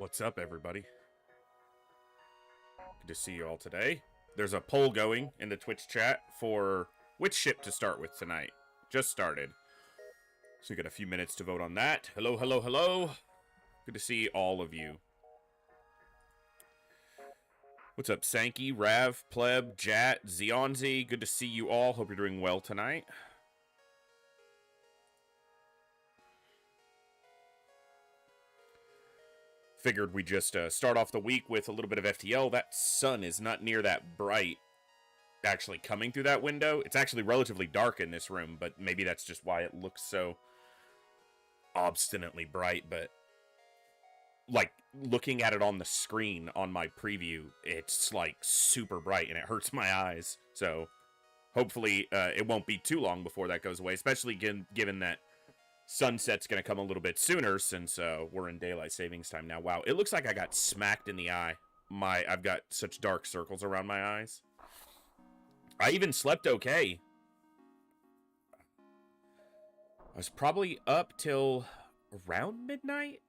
What's up, everybody? Good to see you all today. There's a poll going in the Twitch chat for which ship to start with tonight. Just started. So we got a few minutes to vote on that. Hello, hello, hello. Good to see all of you. What's up, Sankey, Rav, Pleb, Jat, Zeonzi? Good to see you all. Hope you're doing well tonight. Figured we just start off the week with a little bit of FTL. That sun is not near that bright actually coming through that window. It's actually relatively dark in this room, but maybe that's just why it looks so obstinately bright. But like looking at it on the screen on my preview, it's like super bright and it hurts my eyes. So hopefully it won't be too long before that goes away, especially given that sunset's going to come a little bit sooner since we're in daylight savings time now. Wow, it looks like I got smacked in the eye. I've got such dark circles around my eyes. I even slept okay. I was probably up till around midnight,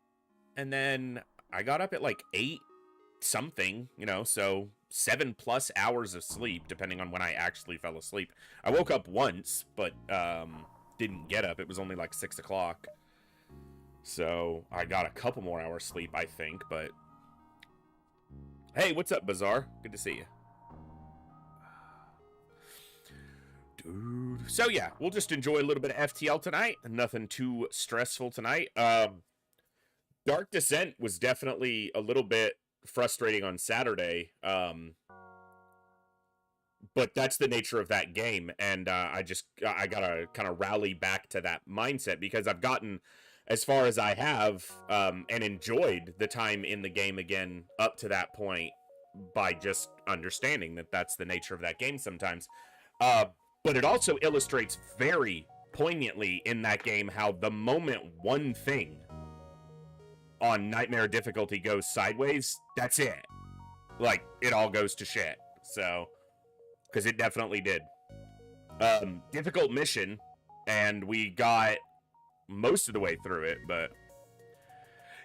and then I got up at like 8 something, you know, so 7+ hours of sleep, depending on when I actually fell asleep. I woke up once, but didn't get up. It was only like 6 o'clock. So I got a couple more hours sleep, I think, but hey, what's up, Bazaar? Good to see you. Dude. So yeah, we'll just enjoy a little bit of FTL tonight. Nothing too stressful tonight. Dark Descent was definitely a little bit frustrating on Saturday. But that's the nature of that game, and I gotta kind of rally back to that mindset because I've gotten as far as I have and enjoyed the time in the game again up to that point by just understanding that that's the nature of that game sometimes. But it also illustrates very poignantly in that game how the moment one thing on Nightmare difficulty goes sideways, that's it. Like, it all goes to shit. So, because it definitely did. Difficult mission, and we got most of the way through it, but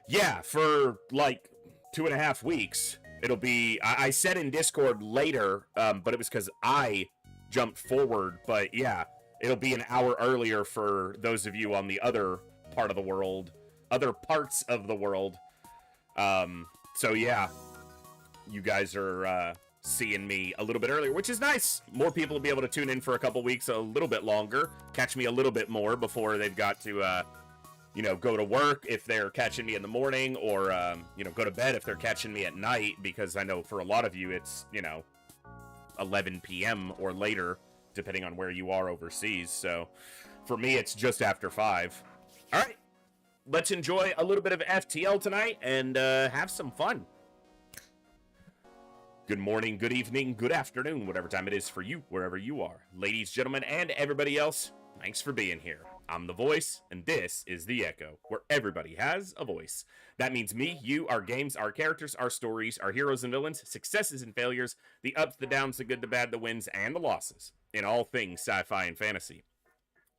yeah, for like 2.5 weeks, it'll be, I said in Discord later, but it was because I jumped forward, but yeah, it'll be an hour earlier for those of you on the other part of the world, other parts of the world. So yeah, you guys are seeing me a little bit earlier, which is nice. More people will be able to tune in for a couple weeks, a little bit longer, catch me a little bit more before they've got to, you know, go to work if they're catching me in the morning, or, you know, go to bed if they're catching me at night, because I know for a lot of you it's, you know, 11 p.m. or later, depending on where you are overseas. So for me, it's just after 5. All right, let's enjoy a little bit of FTL tonight and have some fun. Good morning, good evening, good afternoon, whatever time it is for you, wherever you are. Ladies, gentlemen, and everybody else, thanks for being here. I'm the voice, and this is The Echo, where everybody has a voice. That means me, you, our games, our characters, our stories, our heroes and villains, successes and failures, the ups, the downs, the good, the bad, the wins, and the losses, in all things sci-fi and fantasy.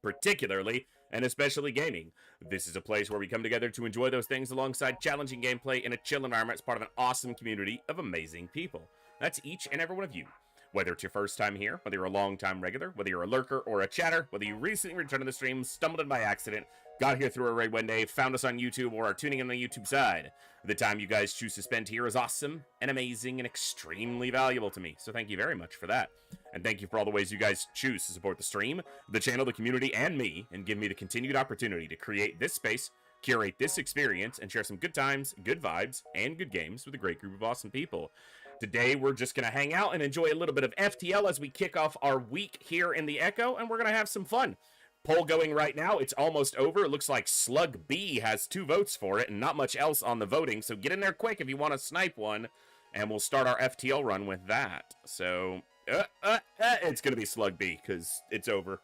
Particularly and especially gaming. This is a place where we come together to enjoy those things alongside challenging gameplay in a chill environment as part of an awesome community of amazing people. That's each and every one of you. Whether it's your first time here, whether you're a long-time regular, whether you're a lurker or a chatter, whether you recently returned to the stream, stumbled in by accident, got here through a raid one day, found us on YouTube, or are tuning in on the YouTube side, the time you guys choose to spend here is awesome and amazing and extremely valuable to me. So thank you very much for that. And thank you for all the ways you guys choose to support the stream, the channel, the community, and me, and give me the continued opportunity to create this space, curate this experience, and share some good times, good vibes, and good games with a great group of awesome people. Today, we're just going to hang out and enjoy a little bit of FTL as we kick off our week here in the Echo, and we're going to have some fun. Poll going right now. It's almost over. It looks like Slug B has 2 votes for it and not much else on the voting, so get in there quick if you want to snipe one, and we'll start our FTL run with that. So, it's going to be Slug B because it's over.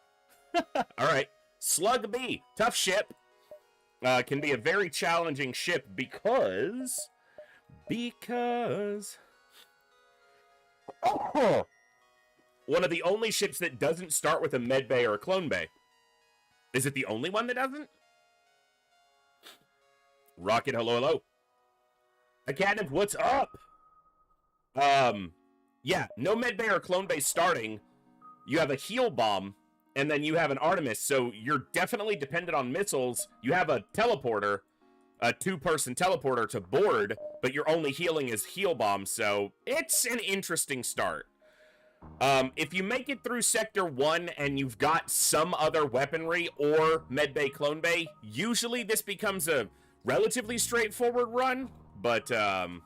All right. Slug B. Tough ship. Can be a very challenging ship because... one of the only ships that doesn't start with a med bay or a clone bay. Is it the only one that doesn't? Rocket, hello, hello. Academy, what's up? Yeah, no medbay or clone bay starting. You have a heal bomb, and then you have an Artemis, so you're definitely dependent on missiles. You have a teleporter, a 2-person teleporter to board, but your only healing is heal bomb, so it's an interesting start. If you make it through Sector 1 and you've got some other weaponry or medbay, clone bay, usually this becomes a relatively straightforward run, but, I'm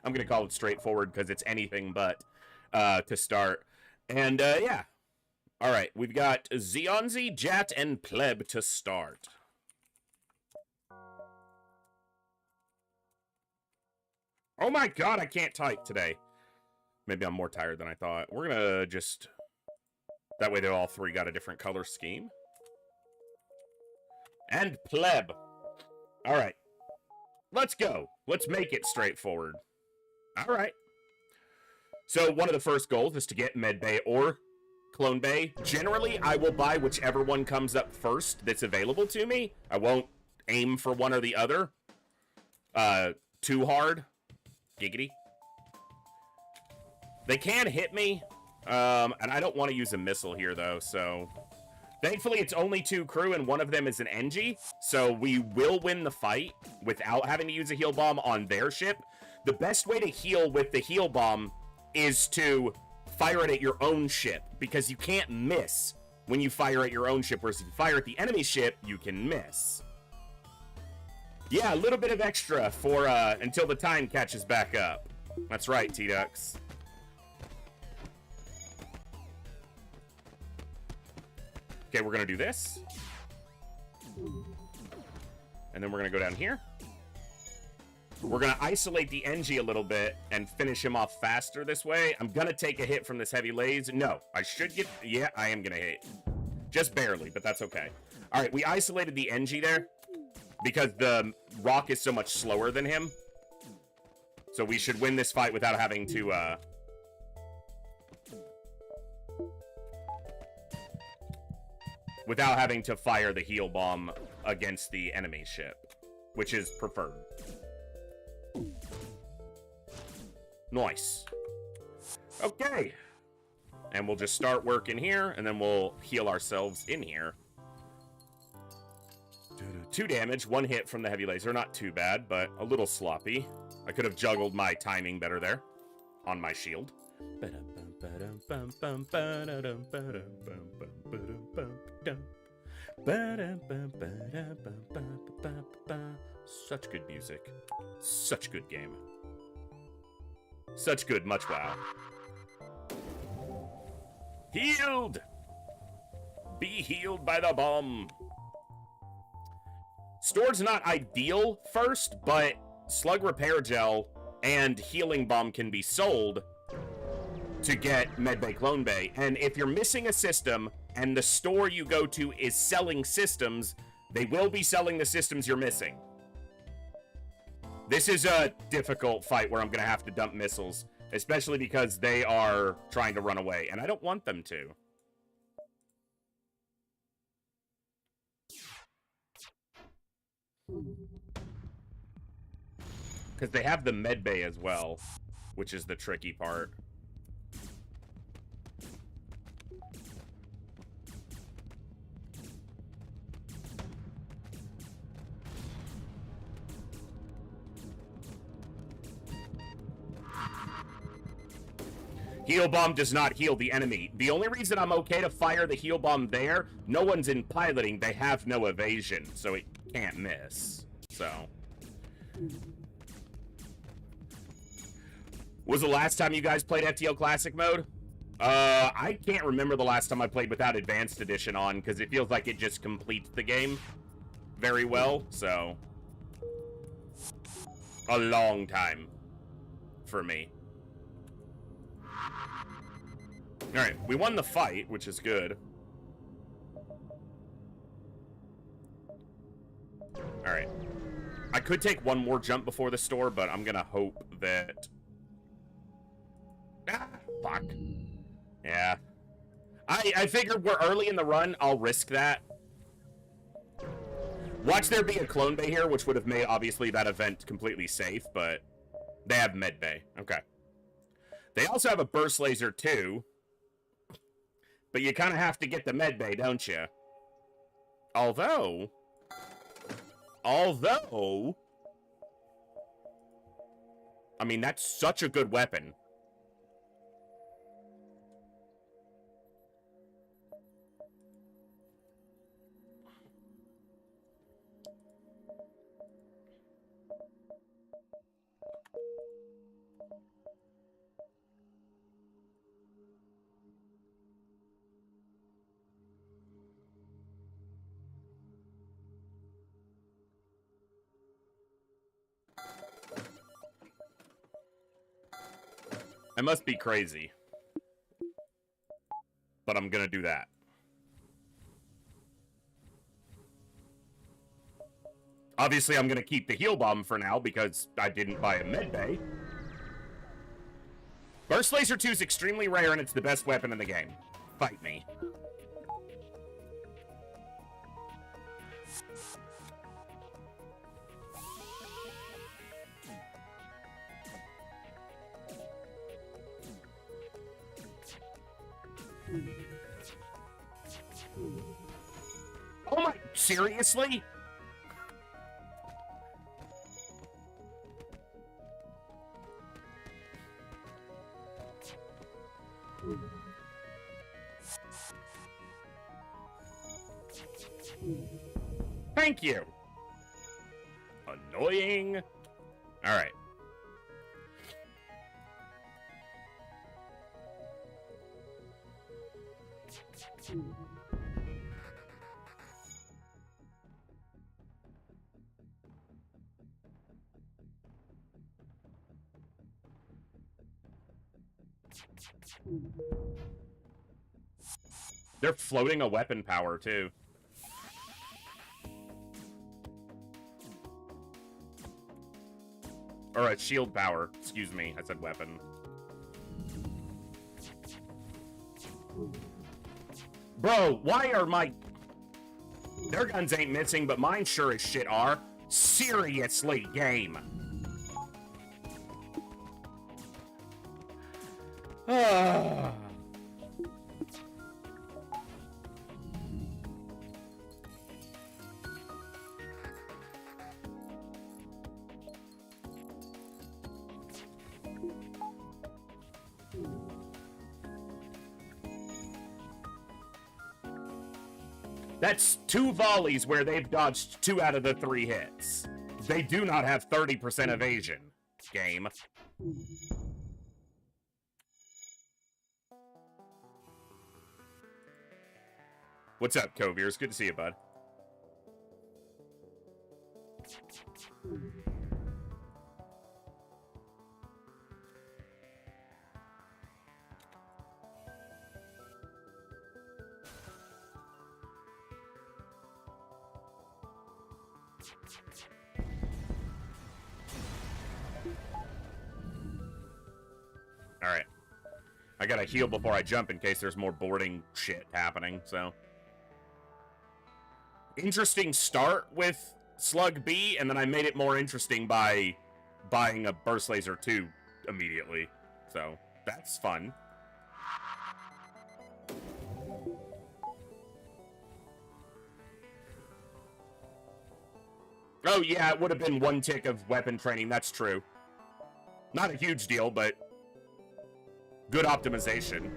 gonna call it straightforward because it's anything but, to start. And, yeah. Alright, we've got Zeonzi, Jat, and Pleb to start. Oh my god, I can't type today. Maybe I'm more tired than I thought. We're gonna just... That way they all three got a different color scheme. And Pleb. Alright. Let's go. Let's make it straightforward. Alright. So one of the first goals is to get medbay or clone bay. Generally, I will buy whichever one comes up first that's available to me. I won't aim for one or the other. Too hard. Giggity. They can hit me, and I don't want to use a missile here, though, so... Thankfully, it's only 2 crew, and one of them is an NG, so we will win the fight without having to use a heal bomb on their ship. The best way to heal with the heal bomb is to fire it at your own ship, because you can't miss when you fire at your own ship, whereas if you fire at the enemy ship, you can miss. Yeah, a little bit of extra for, until the time catches back up. That's right, T-Ducks. Okay, we're gonna do this. And then we're gonna go down here. We're gonna isolate the NG a little bit and finish him off faster this way. I'm gonna take a hit from this heavy laser. No, I should get... Yeah, I am gonna hit. Just barely, but that's okay. Alright, we isolated the NG there. Because the rock is so much slower than him. So we should win this fight without having to, without having to fire the heal bomb against the enemy ship. Which is preferred. Nice. Okay. And we'll just start working here, and then we'll heal ourselves in here. 2 damage, 1 hit from the heavy laser. Not too bad, but a little sloppy. I could have juggled my timing better there on my shield. Such good music. Such good game. Such good, much wow. Healed! Be healed by the bomb. Stored's not ideal first, but slug repair gel and healing bomb can be sold to get medbay clone bay. And if you're missing a system and the store you go to is selling systems, they will be selling the systems you're missing. This is a difficult fight where I'm gonna have to dump missiles, especially because they are trying to run away, and I don't want them to. Because they have the medbay as well, which is the tricky part. Heal bomb does not heal the enemy. The only reason I'm okay to fire the heal bomb there, no one's in piloting, they have no evasion, so it can't miss. So. Was the last time you guys played FTL Classic mode? I can't remember the last time I played without Advanced Edition on, because it feels like it just completes the game very well, so. A long time for me. Alright, we won the fight, which is good. Alright. I could take one more jump before the store, but I'm gonna hope that... Ah, fuck. Yeah. I figured we're early in the run. I'll risk that. Watch there be a clone bay here, which would have made, obviously, that event completely safe, but they have med bay. Okay. They also have a burst laser, too. But you kind of have to get the med bay, don't you? Although... I mean, that's such a good weapon. I must be crazy. But I'm gonna do that. Obviously, I'm gonna keep the heal bomb for now because I didn't buy a med bay. Burst Laser 2 is extremely rare and it's the best weapon in the game. Fight me. Oh my, seriously? Thank you. Annoying. All right. They're floating a weapon power, too. Or a shield power. Excuse me, I said weapon. Bro, why are my... Their guns ain't missing, but mine sure as shit are. Seriously, game. That's 2 volleys where they've dodged 2 out of the 3 hits. They do not have 30% evasion. Game. What's up, Koviers? Good to see you, bud. Alright. I gotta heal before I jump in case there's more boarding shit happening, so. Interesting start with Slug B, and then I made it more interesting by buying a Burst Laser 2 immediately. So, that's fun. Oh yeah, it would have been 1 tick of weapon training, that's true. Not a huge deal, but good optimization.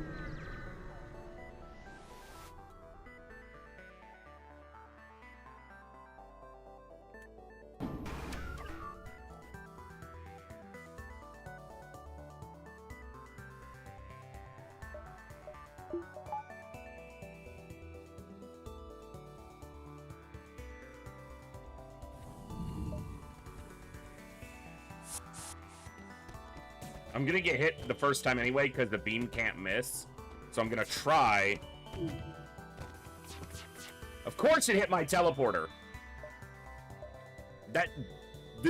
I'm gonna get hit the first time anyway, because the beam can't miss. So I'm gonna try. Of course it hit my teleporter.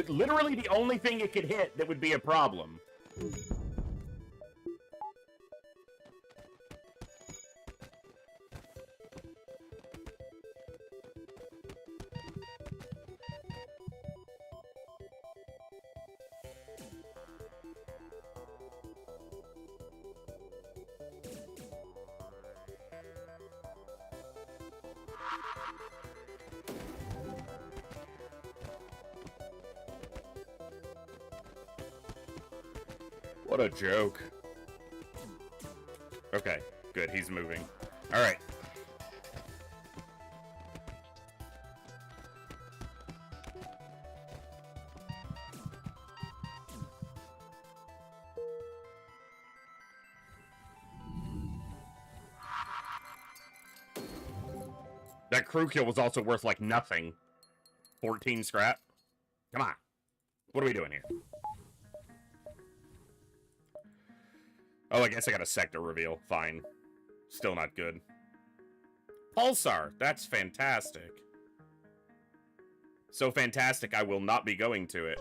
Literally the only thing it could hit that would be a problem. What a joke. Okay, good. He's moving. All right. That crew kill was also worth, like, nothing. 14 scrap. Come on. What are we doing here? Oh, I guess I got a sector reveal. Fine. Still not good. Pulsar. That's fantastic. So fantastic, I will not be going to it.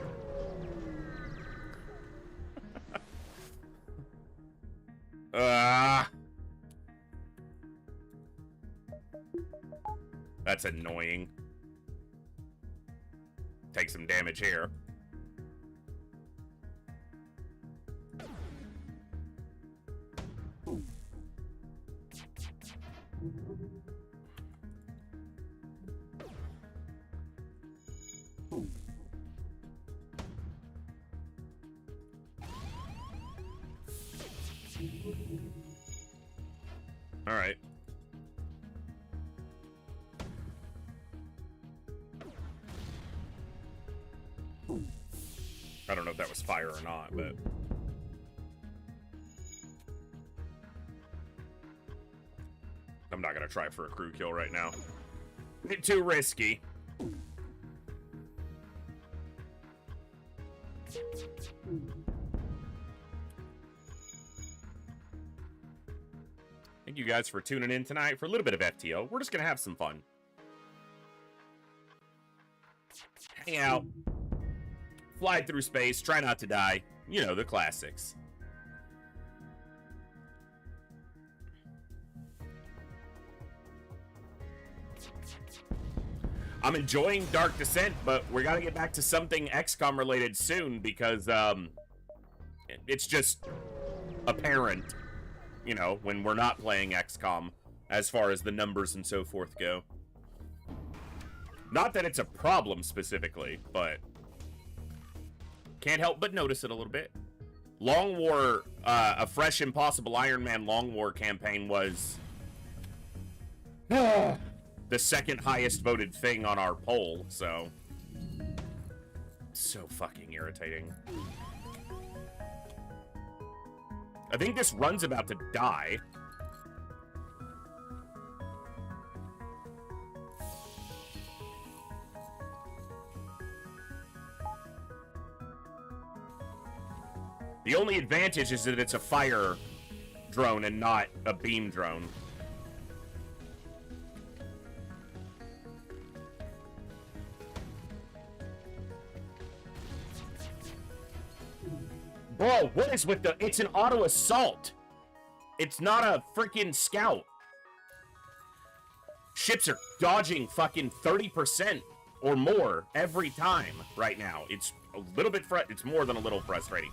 That's annoying. Take some damage here. All right. I don't know if that was fire or not, but... I'm not gonna try for a crew kill right now. Bit too risky. Thank you guys for tuning in tonight for a little bit of FTO. We're just gonna have some fun. Hang out. Fly through space, try not to die. You know, the classics. I'm enjoying Dark Descent, but we gotta get back to something XCOM related soon because, it's just apparent, you know, when we're not playing XCOM as far as the numbers and so forth go. Not that it's a problem specifically, but can't help but notice it a little bit. Long War, a fresh Impossible Iron Man Long War campaign was the second highest voted thing on our poll, so fucking irritating. I think this run's about to die. The only advantage is that it's a fire drone and not a beam drone. Bro, what is with the... It's an auto assault. It's not a freaking scout. Ships are dodging fucking 30% or more every time right now. It's a little bit... It's more than a little frustrating.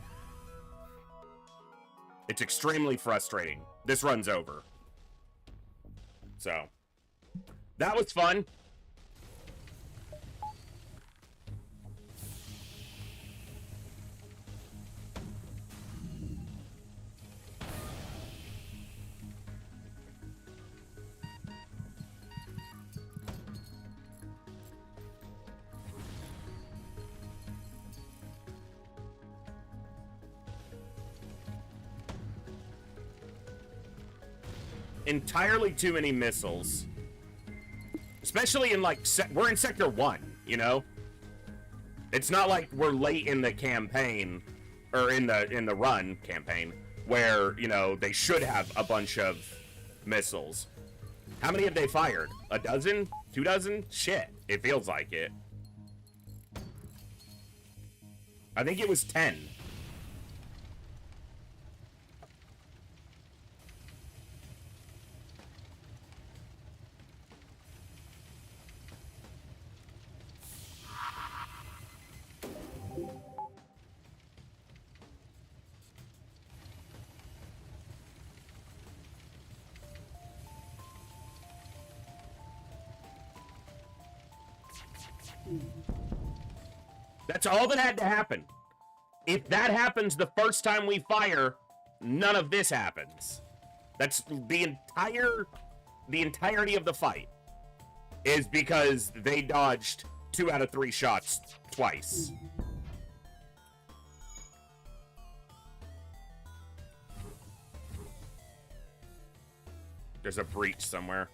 It's extremely frustrating. This run's over. So, that was fun. Entirely too many missiles. Especially in, like, we're in Sector 1, you know? It's not like we're late in the campaign, or in the run campaign, where, you know, they should have a bunch of missiles. How many have they fired? A dozen? 2 dozen? Shit, it feels like it. I think it was 10. That's all that had to happen. If that happens the first time we fire, none of this happens. That's the entirety of the fight is because they dodged 2 out of 3 shots twice. There's a breach somewhere.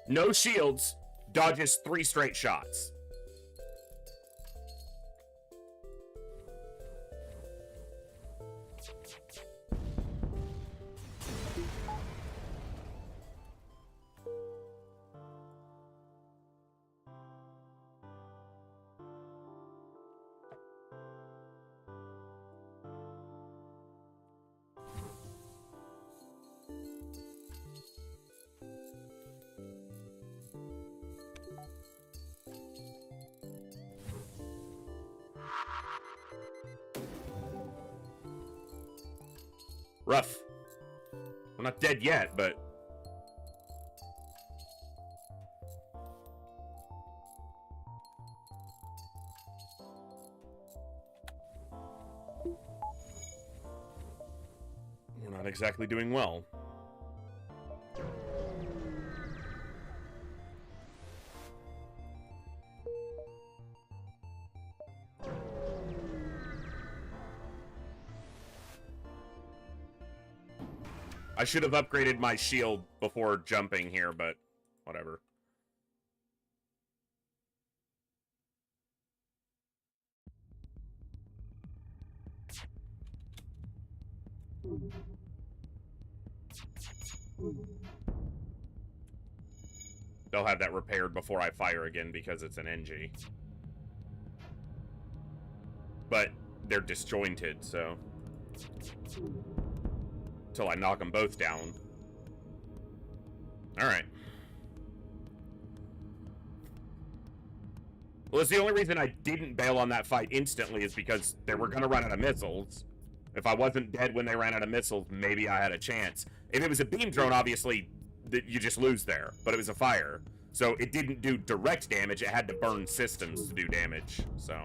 No shields, dodges 3 straight shots. Rough. I'm not dead yet, but... we're not exactly doing well. I should have upgraded my shield before jumping here, but whatever. They'll have that repaired before I fire again because it's an NG. But they're disjointed, so... till I knock them both down. Alright. Well, it's the only reason I didn't bail on that fight instantly is because they were going to run out of missiles. If I wasn't dead when they ran out of missiles, maybe I had a chance. If it was a beam drone, obviously, you just lose there. But it was a fire. So it didn't do direct damage. It had to burn systems to do damage. So...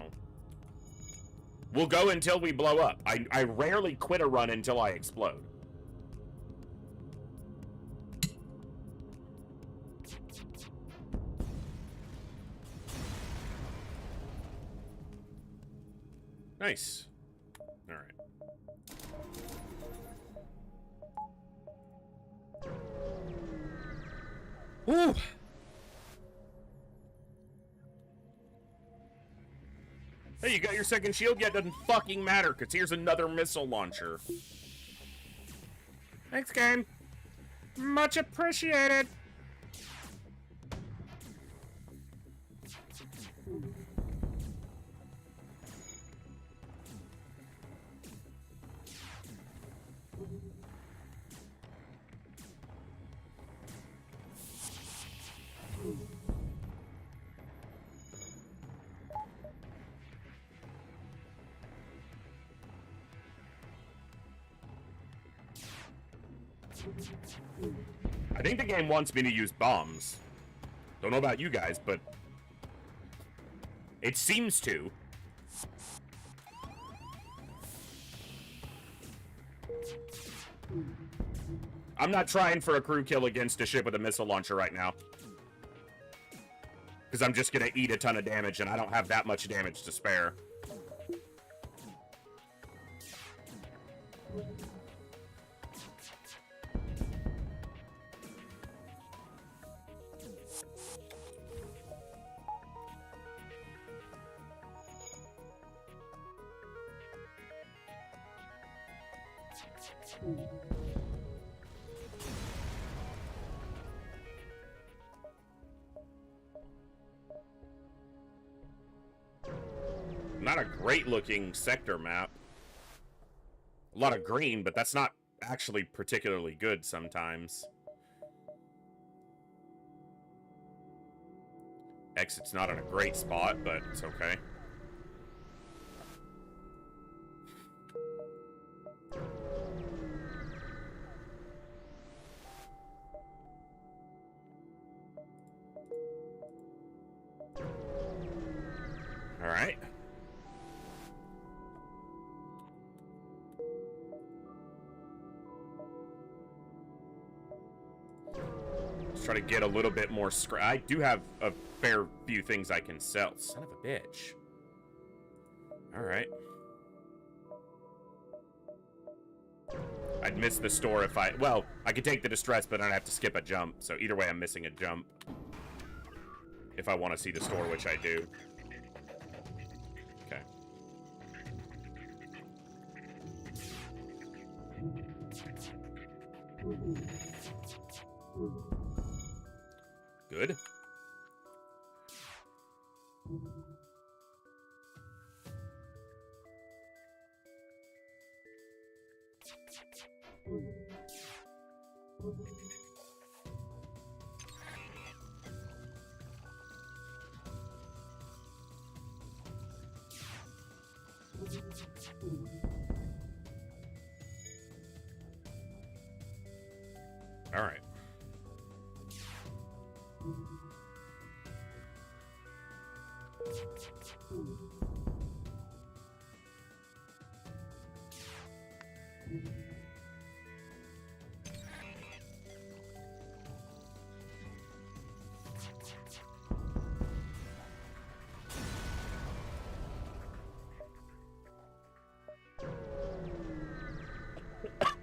we'll go until we blow up. I rarely quit a run until I explode. Nice. All right. Woo! Hey, you got your second shield yet? Doesn't fucking matter, because here's another missile launcher. Thanks, game. Much appreciated. I think the game wants me to use bombs. Don't know about you guys, but it seems to. I'm not trying for a crew kill against a ship with a missile launcher right now. Because I'm just going to eat a ton of damage, and I don't have that much damage to spare. not a great looking sector map. A lot of green, but that's not actually particularly good sometimes. Exit's not in a great spot, but it's okay. All right. Let's try to get a little bit more scrap. I do have a fair few things I can sell. Son of a bitch. All right. I'd miss the store if I... Well, I could take the distress, but I'd have to skip a jump. So either way, I'm missing a jump. If I want to see the store, which I do. Okay. Good. All right.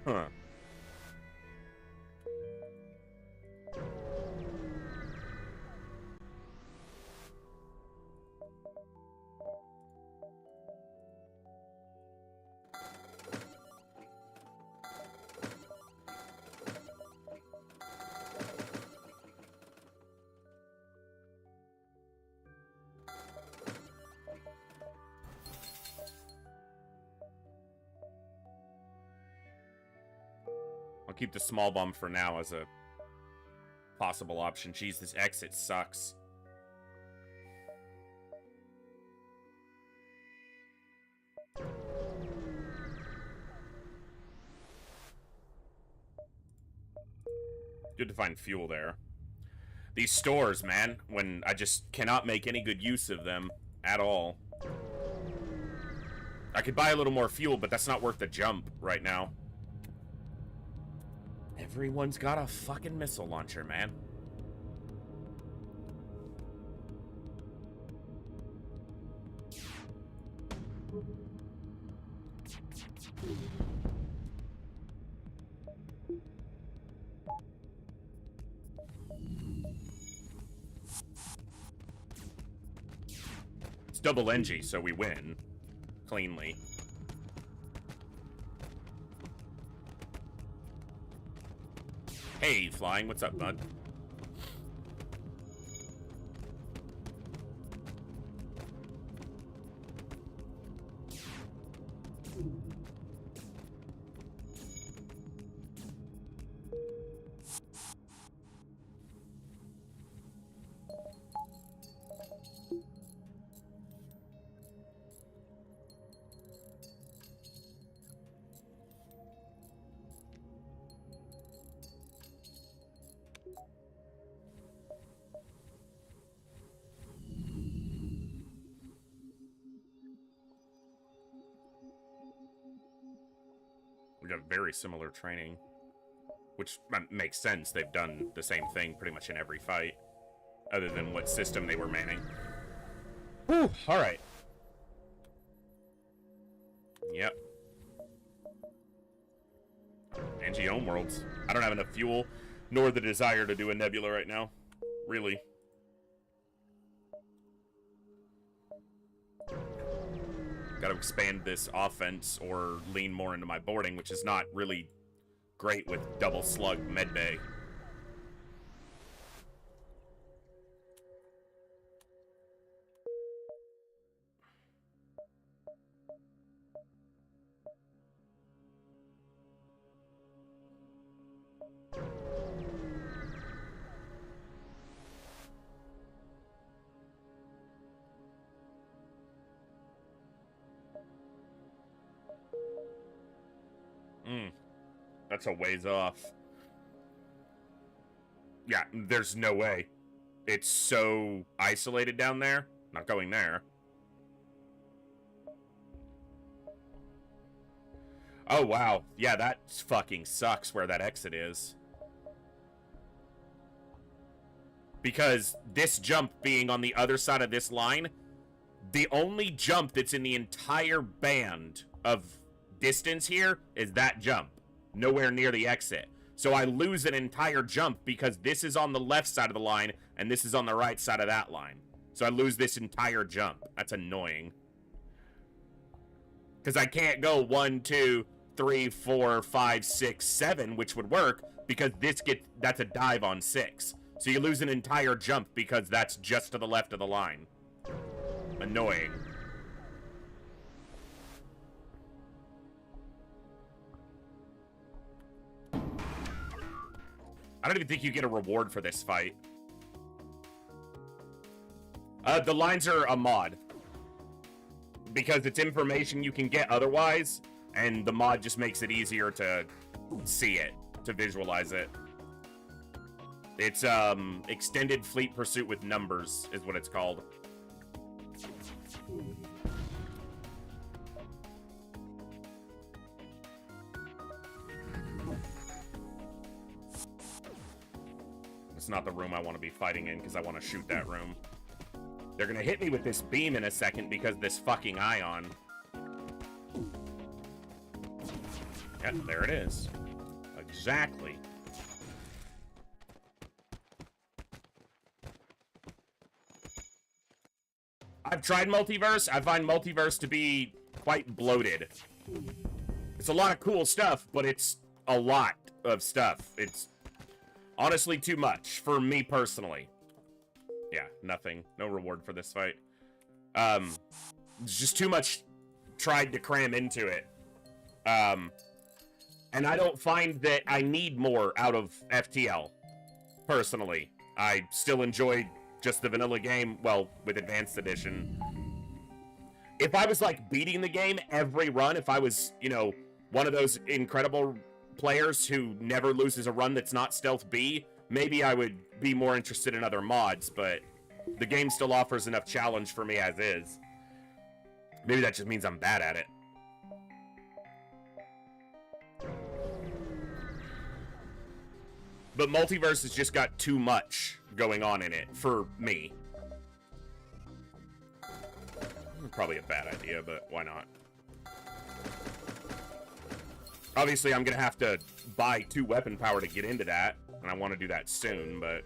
Huh. I'll keep the small bomb for now as a possible option. Jeez, this exit sucks. Good to find fuel there. These stores, man, when I just cannot make any good use of them at all. I could buy a little more fuel, but that's not worth the jump right now. Everyone's got a fucking missile launcher, man. It's double NG, so we win cleanly. Hey, Flying, what's up, bud? We got very similar training, which makes sense. They've done the same thing pretty much in every fight, other than what system they were manning. Whew, all right. Yep. Angie Homeworlds. I don't have enough fuel, nor the desire to do a nebula right now. Really. Got to expand this offense or lean more into my boarding, which is not really great with double slug medbay. That's a ways off. Yeah, there's no way. It's so isolated down there. Not going there. Oh, wow. Yeah, that fucking sucks where that exit is. Because this jump being on the other side of this line, the only jump that's in the entire band of distance here is that jump. Nowhere near the exit. So I lose an entire jump because this is on the left side of the line and this is on the right side of that line. So I lose this entire jump. That's annoying. Because I can't go 1, 2, 3, 4, 5, 6, 7, which would work because that's a dive on 6. So you lose an entire jump because that's just to the left of the line. Annoying. I don't even think you get a reward for this fight. The lines are a mod. Because it's information you can get otherwise, and the mod just makes it easier to see it, to visualize it. It's, Extended Fleet Pursuit with Numbers, is what it's called. It's not the room I want to be fighting in, because I want to shoot that room. They're gonna hit me with this beam in a second because this fucking ion. Yeah, there it is. Exactly. I've tried multiverse. I find multiverse to be quite bloated. It's a lot of cool stuff, but it's a lot of stuff. It's honestly too much for me personally. Yeah, nothing. No reward for this fight. It's just too much tried to cram into it. And I don't find that I need more out of FTL, personally. I still enjoy just the vanilla game, well, with Advanced Edition. If I was, like, beating the game every run, if I was, you know, one of those incredible players who never loses a run that's not Stealth B, maybe I would be more interested in other mods, but the game still offers enough challenge for me as is. Maybe that just means I'm bad at it. But Multiverse has just got too much going on in it for me. Probably a bad idea, but why not? Obviously, I'm gonna have to buy 2 weapon power to get into that, and I want to do that soon, but...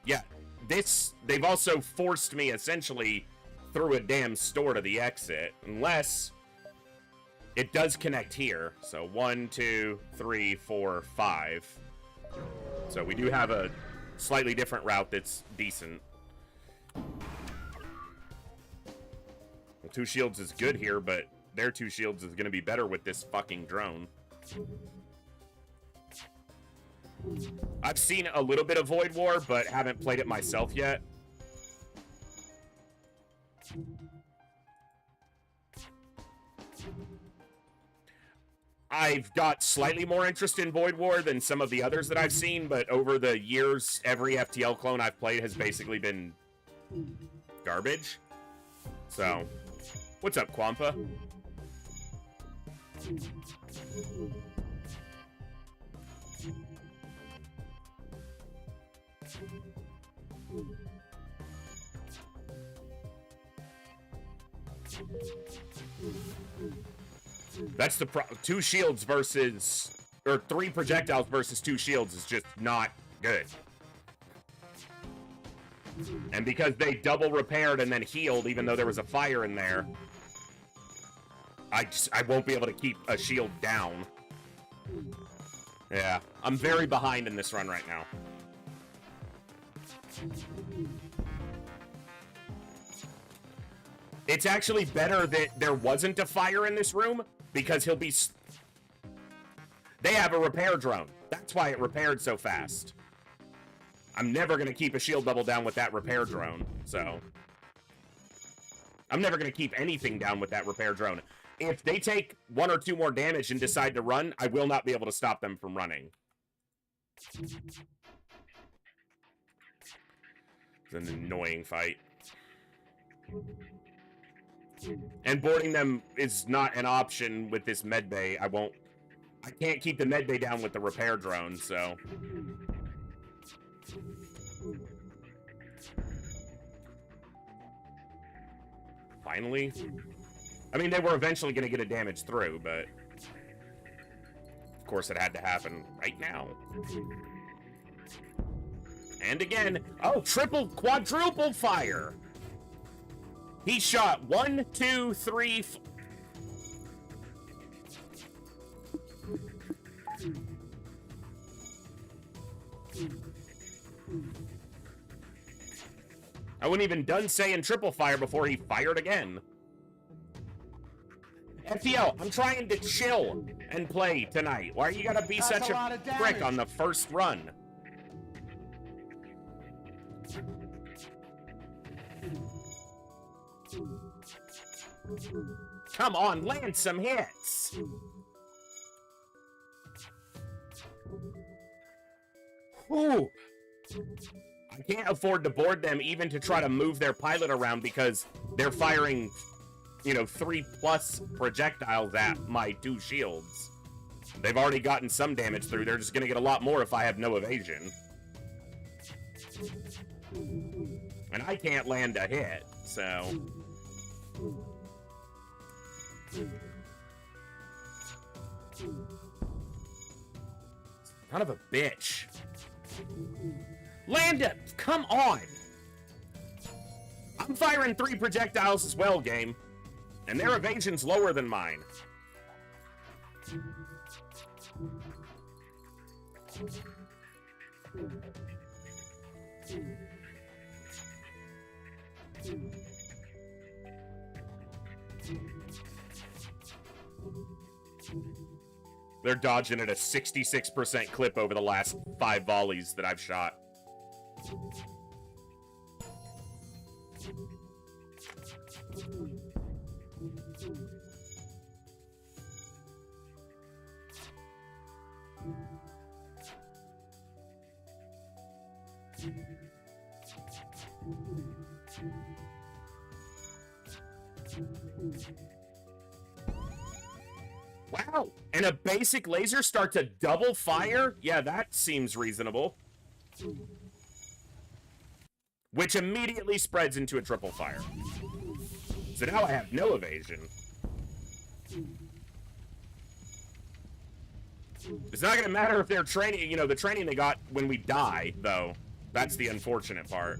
yeah, they've also forced me, essentially, through a damn store to the exit, unless it does connect here. So 1, 2, 3, 4, 5. So we do have a slightly different route that's decent. Well, 2 shields is good here, but their 2 shields is going to be better with this fucking drone. I've seen a little bit of Void War, but haven't played it myself yet. I've got slightly more interest in Void War than some of the others that I've seen, but over the years, every FTL clone I've played has basically been garbage. So, what's up, Quampa? That's the 2 shields versus, or 3 projectiles versus 2 shields is just not good. And because they double repaired and then healed, even though there was a fire in there, I won't be able to keep a shield down. Yeah, I'm very behind in this run right now. It's actually better that there wasn't a fire in this room, because he'll be... They have a repair drone. That's why it repaired so fast. I'm never going to keep a shield bubble down with that repair drone, so... I'm never going to keep anything down with that repair drone. If they take 1 or 2 more damage and decide to run, I will not be able to stop them from running. It's an annoying fight. And boarding them is not an option with this medbay. I can't keep the medbay down with the repair drone, so... Finally? I mean, they were eventually going to get a damage through, but... Of course, it had to happen right now. And again, oh, quadruple fire! He shot 1, 2, 3... I wasn't even done saying triple fire before he fired again. FTL, I'm trying to chill and play tonight. Why are you gotta be such a prick on the first run? Come on, land some hits. Whew. I can't afford to board them even to try to move their pilot around because they're firing, you know, 3+ projectiles at my 2 shields. They've already gotten some damage through. They're just going to get a lot more if I have no evasion. And I can't land a hit, so... Son of a bitch. Land it! Come on! I'm firing 3 projectiles as well, game. And their evasion's lower than mine. They're dodging at a 66% clip over the last 5 volleys that I've shot. Wow, and a basic laser start to double fire? Yeah, that seems reasonable. Which immediately spreads into a triple fire. So now I have no evasion. It's not going to matter if they're training, you know, the training they got when we die, though. That's the unfortunate part.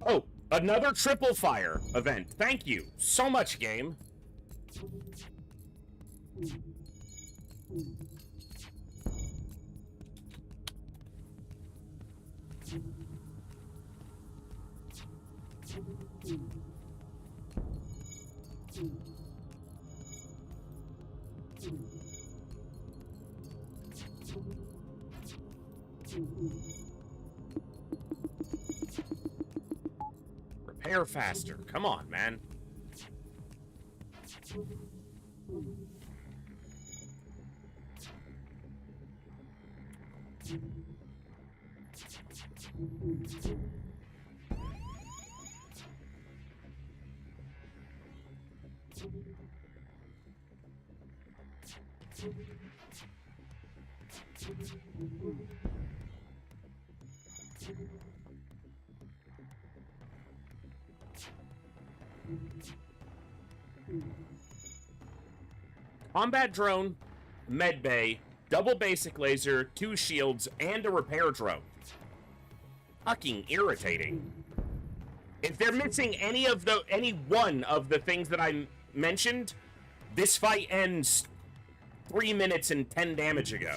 Oh, another triple fire event. Thank you so much, game. Repair faster. Come on, man. Combat drone, medbay, double basic laser, 2 shields, and a repair drone. Fucking irritating. If they're missing any one of the things that I mentioned, this fight ends 3 minutes and 10 damage ago.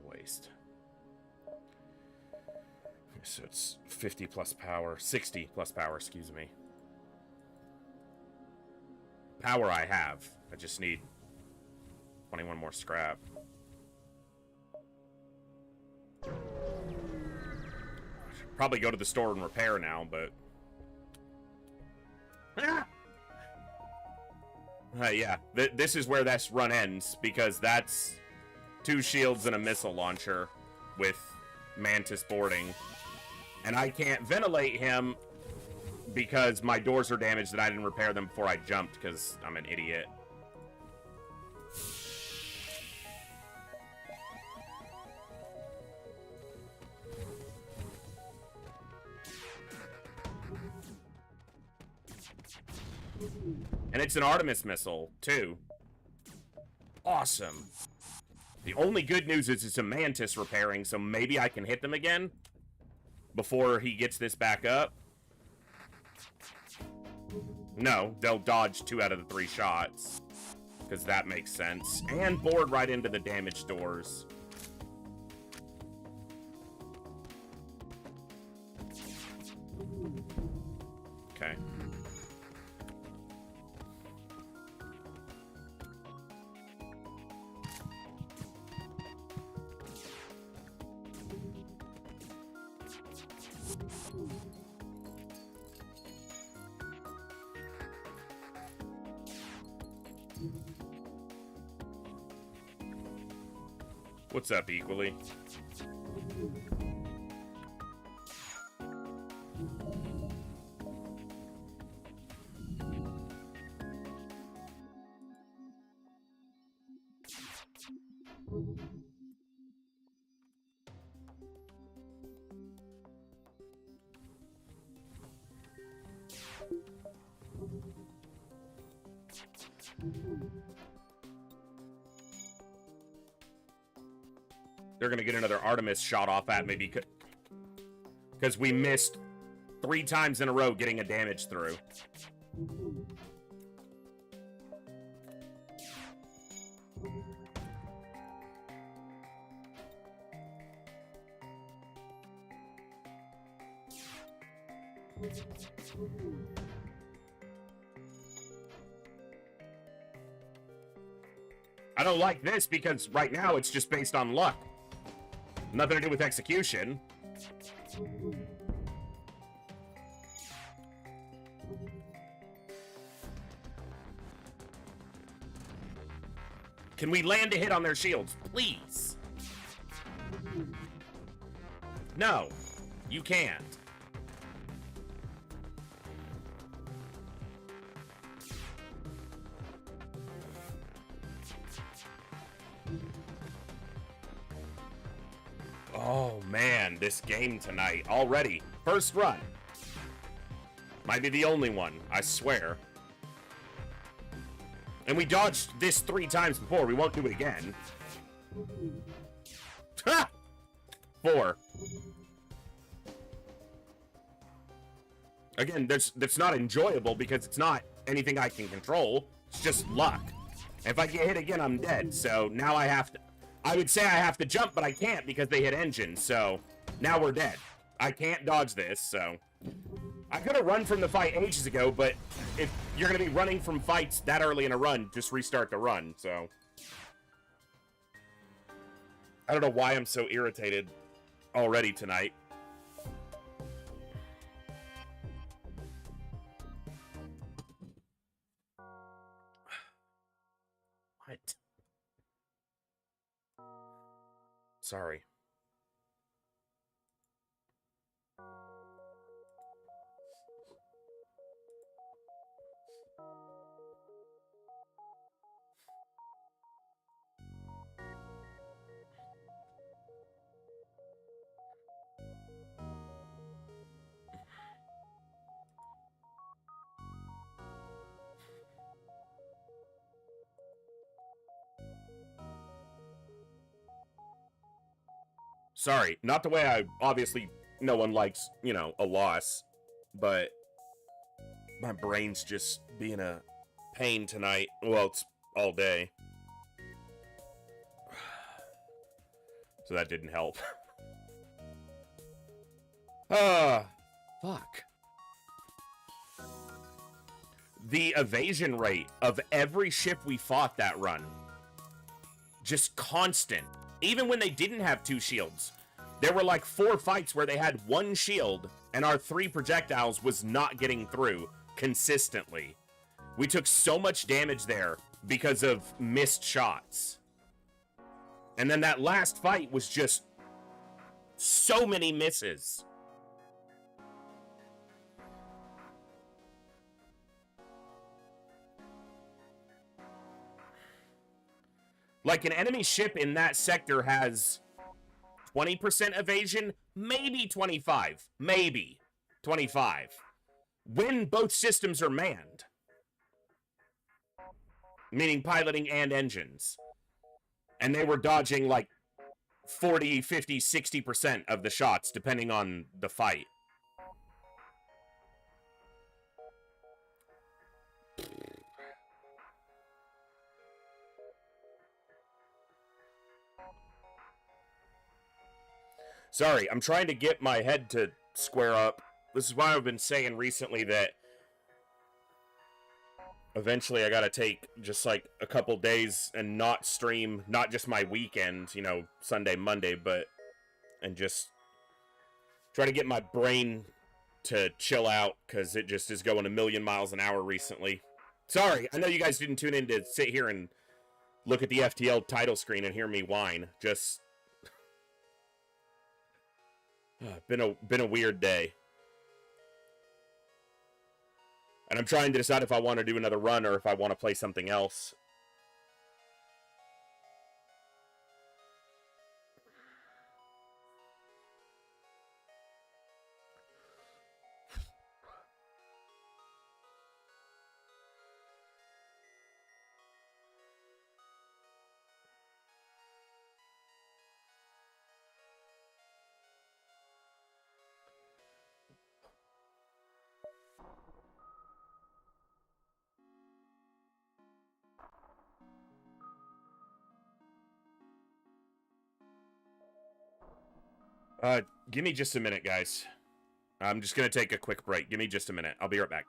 Waste. So it's 50 plus power, 60 plus power, excuse me. Power I have. I just need 21 more scrap. Probably go to the store and repair now, but... yeah, this is where this run ends, because that's 2 shields and a missile launcher with Mantis boarding. And I can't ventilate him because my doors are damaged and I didn't repair them before I jumped because I'm an idiot. And it's an Artemis missile, too. Awesome. The only good news is it's a Mantis repairing, so maybe I can hit them again before he gets this back up. No, they'll dodge 2 out of the 3 shots, because that makes sense. And board right into the damaged doors. Okay. What's up, Equally? They're gonna get another Artemis shot off at me because we missed 3 times in a row getting a damage through. I don't like this because right now it's just based on luck. Nothing to do with execution. Can we land a hit on their shields, please? No, you can't. Oh man, this game tonight already. First run. Might be the only one, I swear. And we dodged this 3 times before. We won't do it again. Ha! 4. Again, that's not enjoyable because it's not anything I can control. It's just luck. If I get hit again, I'm dead. So now I have to... I would say I have to jump, but I can't because they hit engine. So now we're dead. I can't dodge this, so... I could have run from the fight ages ago, but if you're going to be running from fights that early in a run, just restart the run, so... I don't know why I'm so irritated already tonight. What? Sorry. Sorry, not the way I... Obviously, no one likes, you know, a loss. But my brain's just being a pain tonight. Well, it's all day. So that didn't help. Fuck. The evasion rate of every ship we fought that run. Just constant. Even when they didn't have 2 shields. There were like 4 fights where they had 1 shield and our 3 projectiles was not getting through consistently. We took so much damage there because of missed shots. And then that last fight was just so many misses. Like, an enemy ship in that sector has 20% evasion, maybe 25, maybe 25, when both systems are manned. Meaning piloting and engines. And they were dodging like 40, 50, 60% of the shots, depending on the fight. Sorry, I'm trying to get my head to square up. This is why I've been saying recently that eventually I gotta take just like a couple days and not stream, not just my weekends, you know, Sunday, Monday, and just try to get my brain to chill out, because it just is going a million miles an hour recently. Sorry, I know you guys didn't tune in to sit here and look at the FTL title screen and hear me whine. Just been a weird day. And I'm trying to decide if I want to do another run or if I want to play something else. Give me just a minute, guys. I'm just gonna take a quick break. Give me just a minute. I'll be right back.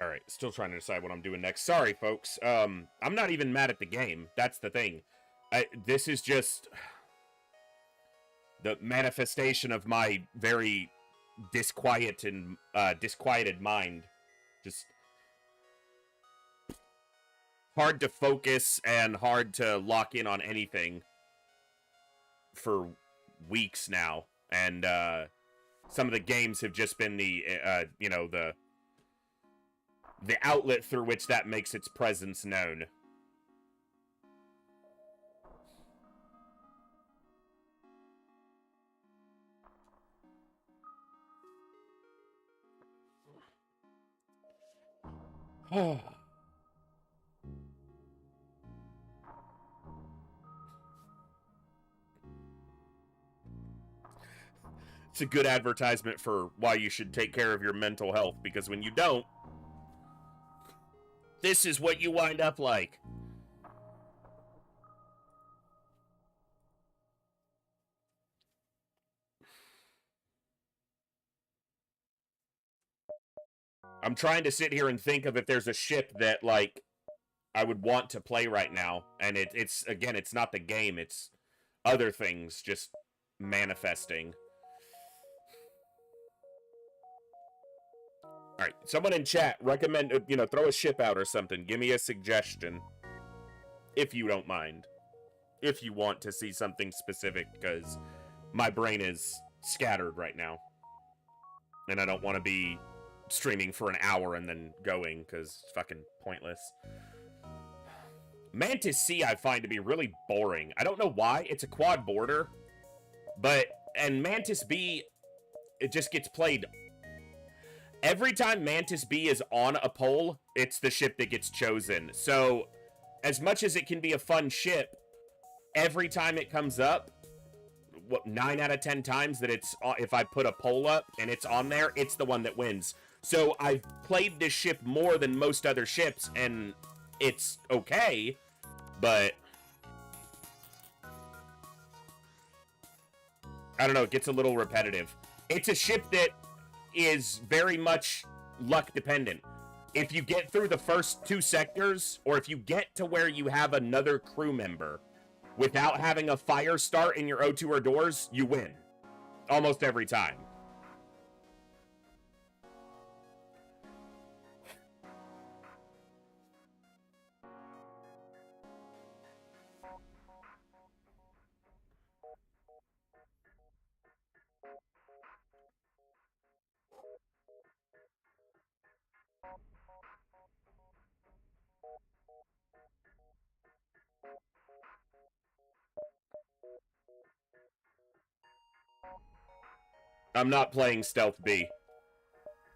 Alright, still trying to decide what I'm doing next. Sorry, folks. I'm not even mad at the game. That's the thing. This is just the manifestation of my very disquieted mind. Just hard to focus and hard to lock in on anything for weeks now. And some of the games have just been the, you know, the outlet through which that makes its presence known. It's a good advertisement for why you should take care of your mental health, because when you don't, this is what you wind up like. I'm trying to sit here and think of if there's a ship that, like, I would want to play right now. And it's again, it's not the game. It's other things just manifesting. Alright, someone in chat, recommend, you know, throw a ship out or something. Give me a suggestion. If you don't mind. If you want to see something specific, because my brain is scattered right now. And I don't want to be streaming for an hour and then going, because it's fucking pointless. Mantis C I find to be really boring. I don't know why. It's a quad border. And Mantis B, it just gets played. Every time Mantis B is on a poll, it's the ship that gets chosen. So, as much as it can be a fun ship, every time it comes up, what, 9 out of 10 times that it's, if I put a poll up and it's on there, it's the one that wins. So I've played this ship more than most other ships, and it's okay, but I don't know, it gets a little repetitive. It's a ship that is very much luck dependent. If you get through the first 2 sectors, or if you get to where you have another crew member without having a fire start in your O2 or doors, you win. Almost every time. I'm not playing Stealth B.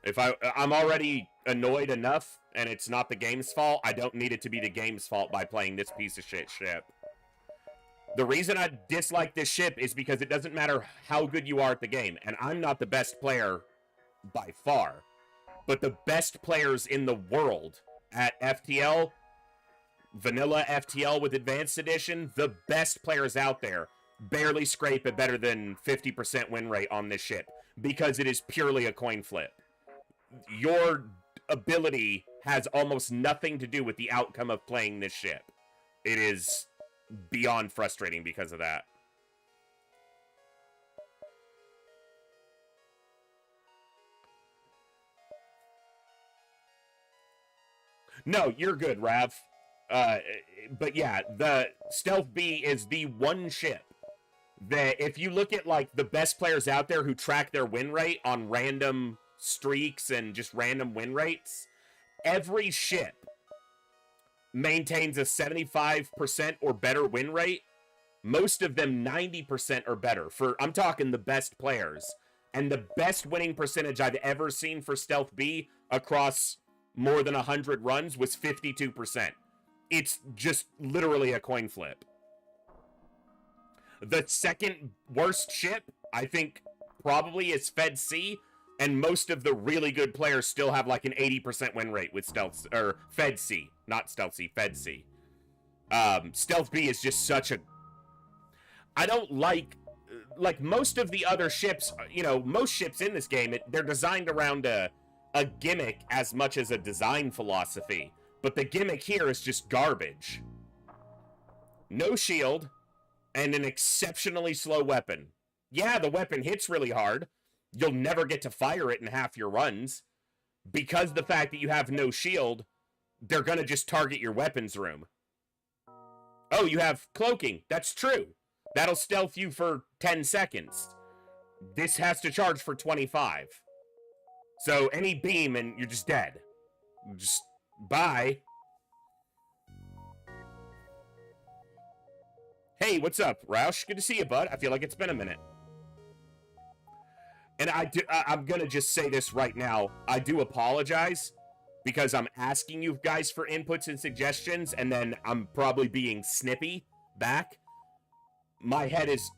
If I'm already annoyed enough, and it's not the game's fault, I don't need it to be the game's fault by playing this piece of shit ship. The reason I dislike this ship is because it doesn't matter how good you are at the game, and I'm not the best player by far, but the best players in the world at FTL, vanilla FTL with Advanced Edition, the best players out there barely scrape a better than 50% win rate on this ship, because it is purely a coin flip. Your ability has almost nothing to do with the outcome of playing this ship. It is beyond frustrating because of that. No, you're good, Rav. But yeah, the Stealth B is the one ship that if you look at like the best players out there who track their win rate on random streaks and just random win rates, every ship maintains a 75% or better win rate. Most of them 90% or better. I'm talking the best players. And the best winning percentage I've ever seen for Stealth B across more than 100 runs was 52%. It's just literally a coin flip. The second worst ship, I think, probably is Fed C, and most of the really good players still have like an 80% win rate with Stealth, or Fed C, not Stealth C, Fed C. Stealth B is just such a... I don't like most of the other ships, you know, most ships in this game, they're designed around a gimmick as much as a design philosophy. But the gimmick here is just garbage. No shield, and an exceptionally slow weapon. Yeah, the weapon hits really hard. You'll never get to fire it in half your runs. Because the fact that you have no shield, they're gonna just target your weapons room. Oh, you have cloaking. That's true. That'll stealth you for 10 seconds. This has to charge for 25. So any beam and you're just dead. Just bye. Hey, what's up, Roush? Good to see you, bud. I feel like it's been a minute. And I'm gonna just say this right now. I do apologize because I'm asking you guys for inputs and suggestions, and then I'm probably being snippy back. My head is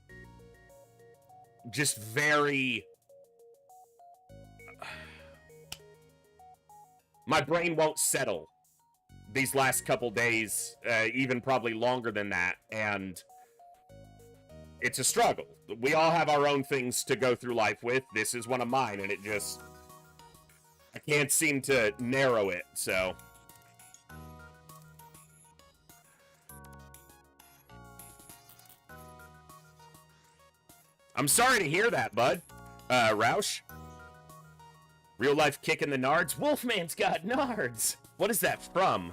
just very... My brain won't settle these last couple days, even probably longer than that, and it's a struggle. We all have our own things to go through life with. This is one of mine, and it just... I can't seem to narrow it, so... I'm sorry to hear that, bud. Roush? Real life kicking the nards? Wolfman's got nards! What is that from?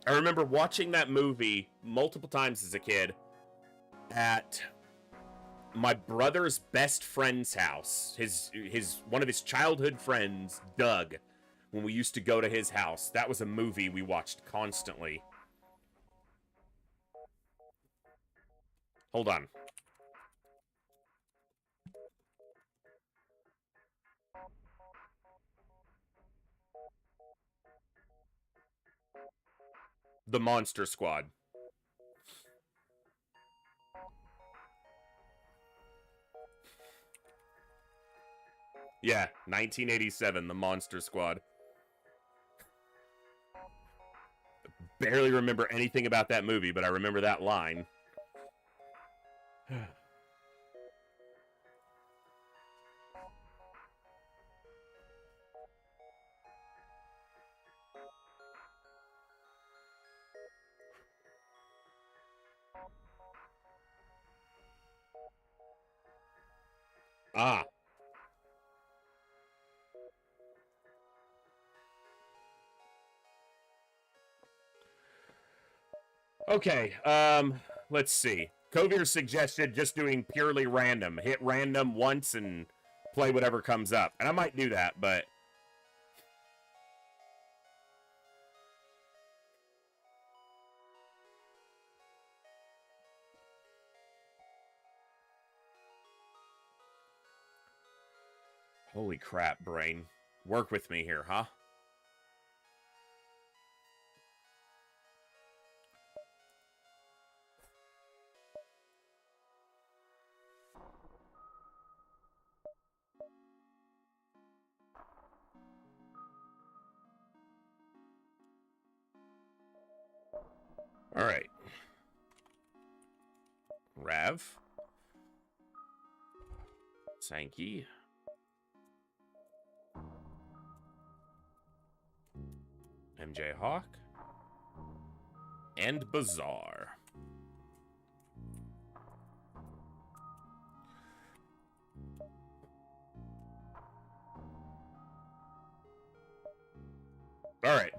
I remember watching that movie multiple times as a kid at my brother's best friend's house. One of his childhood friends, Doug, when we used to go to his house. That was a movie we watched constantly. Hold on. The Monster Squad. Yeah, 1987, The Monster Squad. Barely remember anything about that movie, but I remember that line. Ah. Okay, let's see. Kovir suggested just doing purely random. Hit random once and play whatever comes up. And I might do that, but... Holy crap, brain. Work with me here, huh? All right. Rav. Sankey. MJ Hawk. And Bazaar. Alright.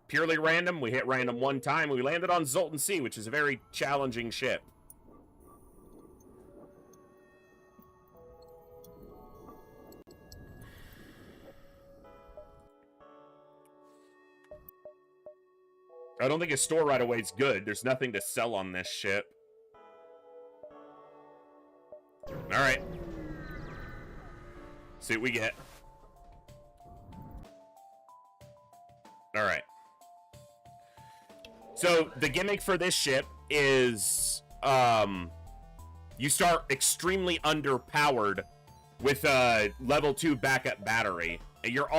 Purely random. We hit random one time. We landed on Zoltan C, which is a very challenging ship. I don't think a store right away is good. There's nothing to sell on this ship. Alright. See what we get. Alright. So, the gimmick for this ship is, you start extremely underpowered with a level 2 backup battery. Your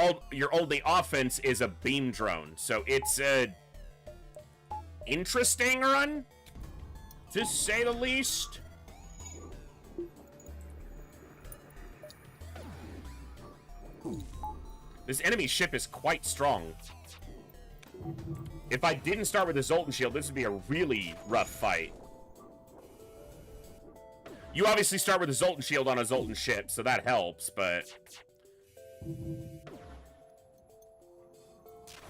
only offense is a beam drone. So, it's a interesting run, to say the least. This enemy ship is quite strong. If I didn't start with the Zoltan shield, this would be a really rough fight. You obviously start with a Zoltan shield on a Zoltan ship, so that helps, but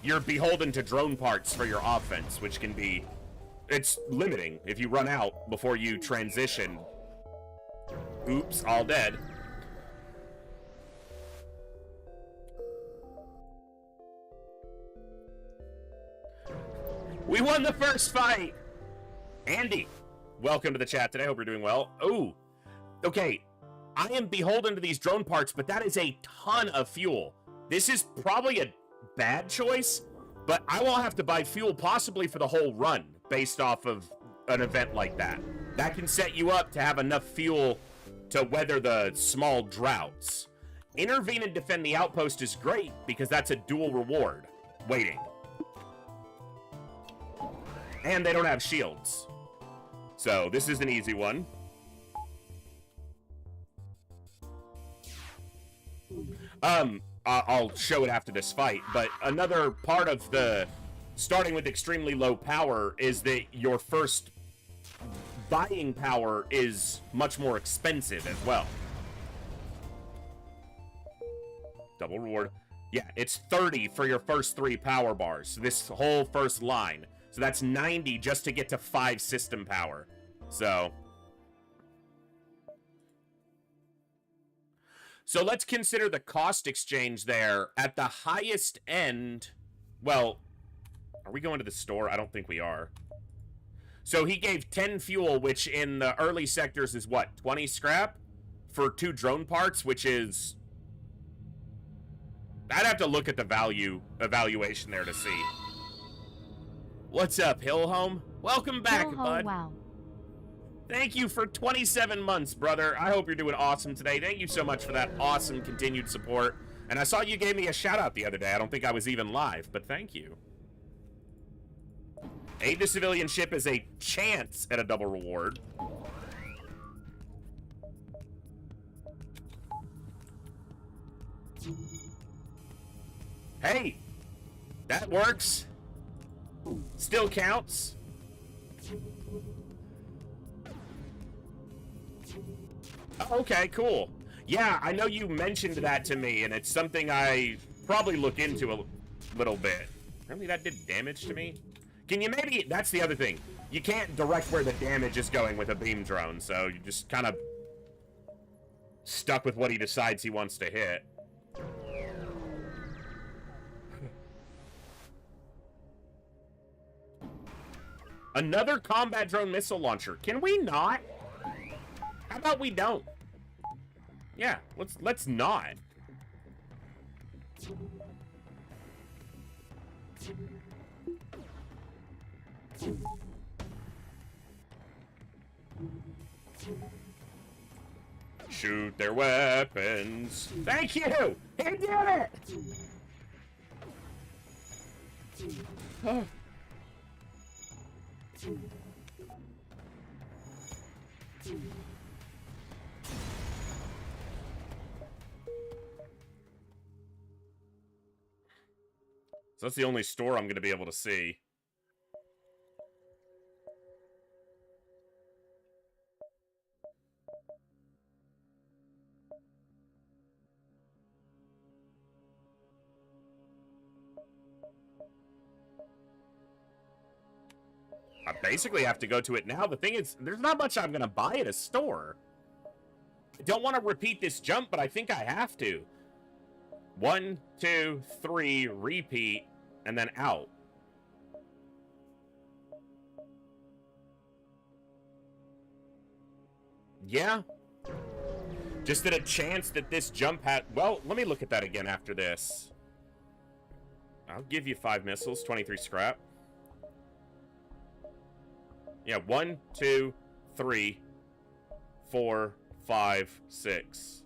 you're beholden to drone parts for your offense, which can be... it's limiting if you run out before you transition. Oops, all dead. We won the first fight! Andy, welcome to the chat today. Hope you're doing well. Oh, okay. I am beholden to these drone parts, but that is a ton of fuel. This is probably a bad choice, but I will have to buy fuel possibly for the whole run based off of an event like that. That can set you up to have enough fuel to weather the small droughts. Intervene and defend the outpost is great because that's a dual reward waiting. And they don't have shields. So this is an easy one. I'll show it after this fight, but another part of the starting with extremely low power is that your first buying power is much more expensive as well. Double reward. Yeah, it's 30 for your first 3 power bars. This whole first line. So that's 90 just to get to 5 system power. So let's consider the cost exchange there. At the highest end, well, are we going to the store? I don't think we are. So he gave 10 fuel, which in the early sectors is what? 20 scrap for 2 drone parts, which is... I'd have to look at the evaluation there to see. What's up, Hillhome? Welcome back, bud. Wow. Thank you for 27 months, brother. I hope you're doing awesome today. Thank you so much for that awesome continued support. And I saw you gave me a shout-out the other day. I don't think I was even live, but thank you. Aid the civilian ship is a chance at a double reward. Hey, that works. Still counts. Oh, okay, cool. Yeah, I know you mentioned that to me, and it's something I probably look into a little bit. Apparently that did damage to me. Can you maybe... That's the other thing. You can't direct where the damage is going with a beam drone, so you're just kind of stuck with what he decides he wants to hit. Another combat drone missile launcher. Can we not? How about we don't? Yeah, let's not. Shoot their weapons. Thank you! He did it! Oh. So that's the only store I'm going to be able to see. I basically have to go to it now. The thing is, there's not much I'm going to buy at a store. I don't want to repeat this jump, but I think I have to. 1, 2, 3, repeat, and then out. Yeah. Just at a chance that this jump had... Well, let me look at that again after this. I'll give you 5 missiles, 23 scrap. Yeah, 1, 2, 3, 4, 5, 6.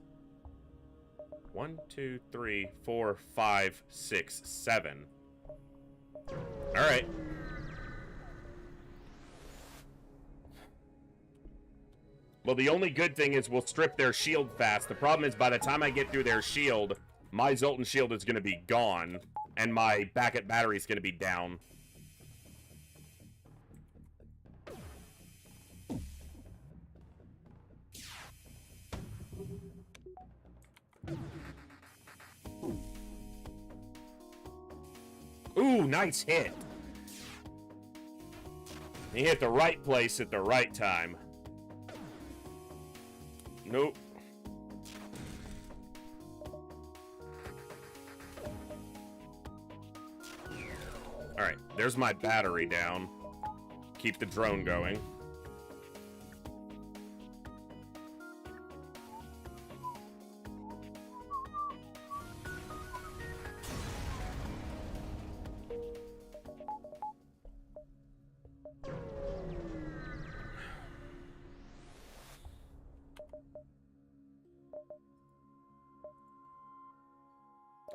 1, 2, 3, 4, 5, 6, 7. Alright. Well, the only good thing is we'll strip their shield fast. The problem is by the time I get through their shield, my Zoltan shield is going to be gone, and my backup battery is going to be down. Ooh, nice hit. He hit the right place at the right time. Nope. Alright, there's my battery down. Keep the drone going.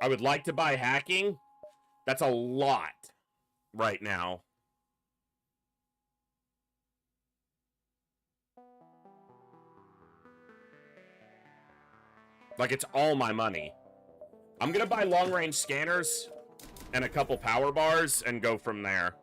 I would like to buy hacking. That's a lot right now. Like, it's all my money. I'm gonna buy long-range scanners and a couple power bars and go from there.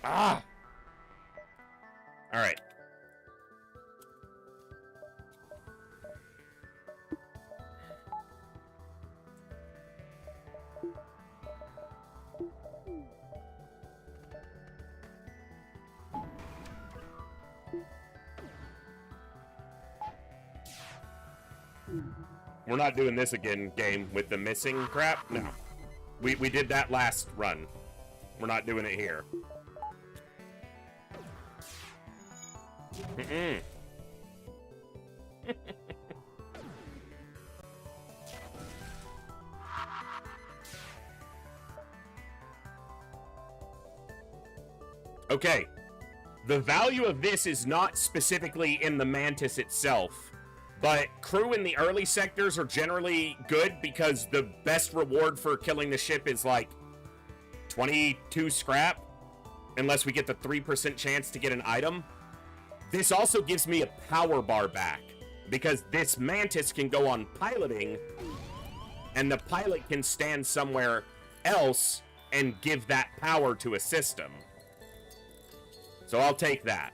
Ah! Alright. We're not doing this again, game, with the missing crap. No. We did that last run. We're not doing it here. Mm-mm. Okay. The value of this is not specifically in the Mantis itself, but crew in the early sectors are generally good because the best reward for killing the ship is like 22 scrap, unless we get the 3% chance to get an item. This also gives me a power bar back, because this Mantis can go on piloting, and the pilot can stand somewhere else and give that power to a system. So I'll take that.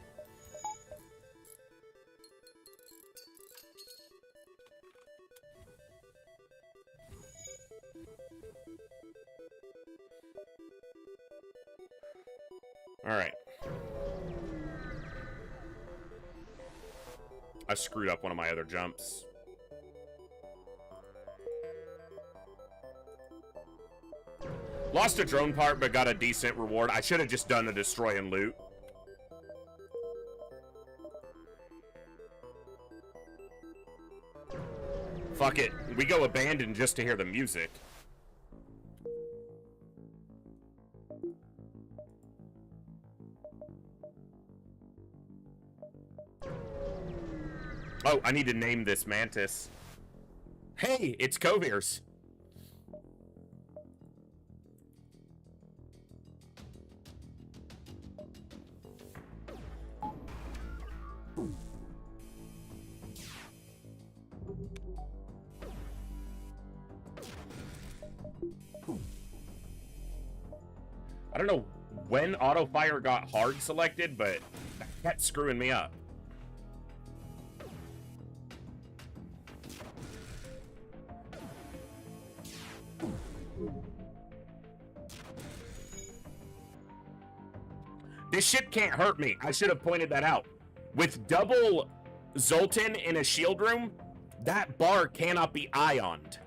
All right. I screwed up one of my other jumps. Lost a drone part, but got a decent reward. I should have just done the destroy and loot. Fuck it. We go abandoned just to hear the music. Oh, I need to name this Mantis. Hey, it's Coviers. I don't know when auto fire got hard selected, but That kept screwing me up. This shit can't hurt me. I should have pointed that out. With double Zoltan in a shield room, that bar cannot be ioned.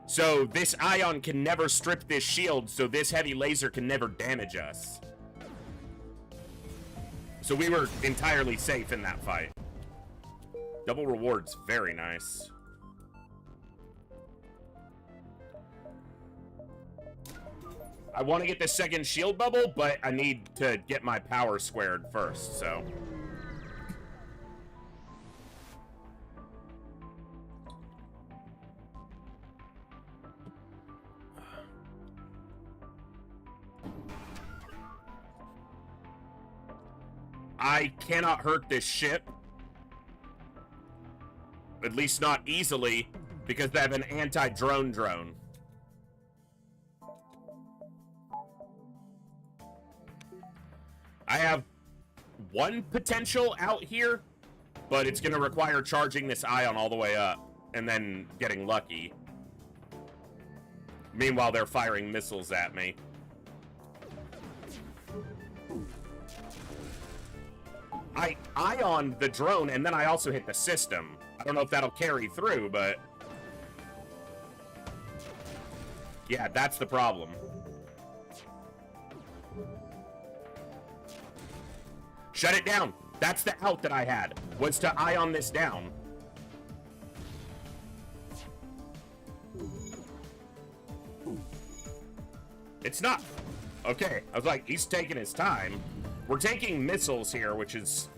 So this ion can never strip this shield, so this heavy laser can never damage us. So we were entirely safe in that fight. Double rewards, very nice. I want to get the second shield bubble, but I need to get my power squared first, so. I cannot hurt this ship. At least not easily, because they have an anti-drone drone. I have one potential out here, but it's going to require charging this ion all the way up and then getting lucky. Meanwhile, they're firing missiles at me. I ioned the drone, and then I also hit the system. I don't know if that'll carry through, but... yeah, that's the problem. Shut it down! That's the out that I had, was to ion this down. It's not. Okay, I was like, he's taking his time. We're taking missiles here, which is...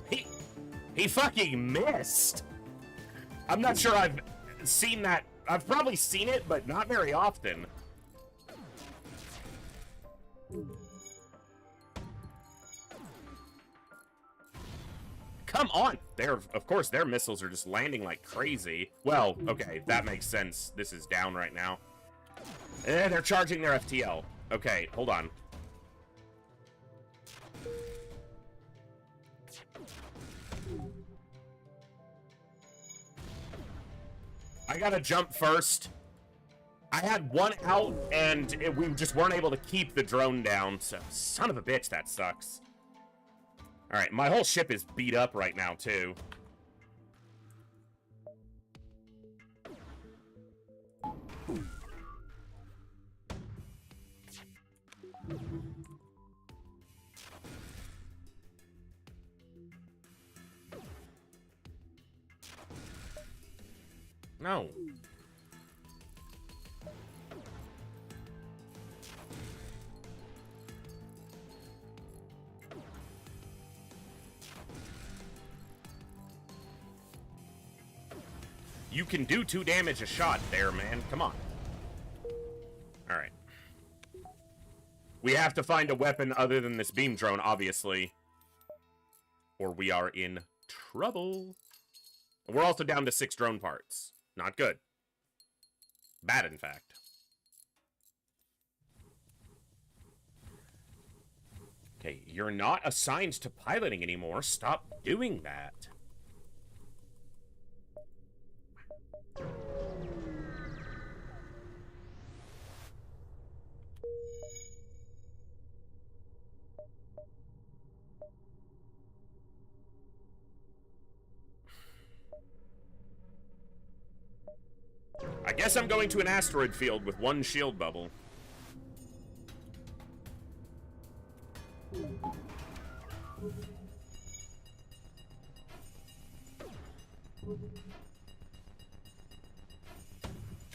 He fucking missed! I'm not sure I've seen that. I've probably seen it, but not very often. Come on! Of course, their missiles are just landing like crazy. Well, okay, that makes sense. This is down right now. They're charging their FTL. Okay, hold on. I gotta jump first. I had one out, and we just weren't able to keep the drone down, so son of a bitch, that sucks. Alright, my whole ship is beat up right now, too. No. You can do 2 damage a shot there, man. Come on. Alright. We have to find a weapon other than this beam drone, obviously. Or we are in trouble. We're also down to 6 drone parts. Not good. Bad, in fact. Okay, you're not assigned to piloting anymore. Stop doing that. I guess I'm going to an asteroid field with 1 shield bubble.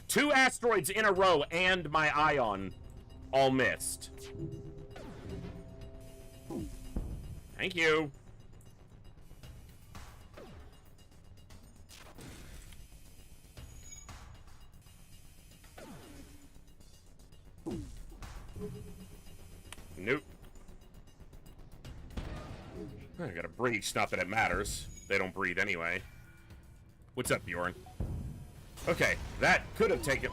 Two asteroids in a row and my ion all missed. Thank you. Nope. I got a breach, not that it matters. They don't breathe anyway. What's up, Bjorn? Okay, that could have taken...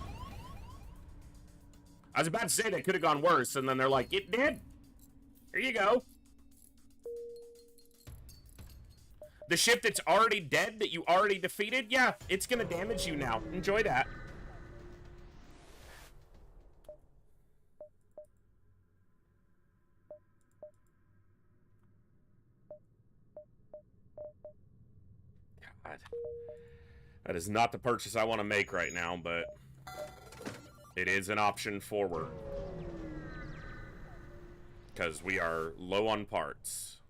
I was about to say that could have gone worse, and then they're like, it did? Here you go. The ship that's already dead, that you already defeated, yeah, it's gonna damage you now. Enjoy that. God. That is not the purchase I want to make right now, but it is an option forward. Because we are low on parts.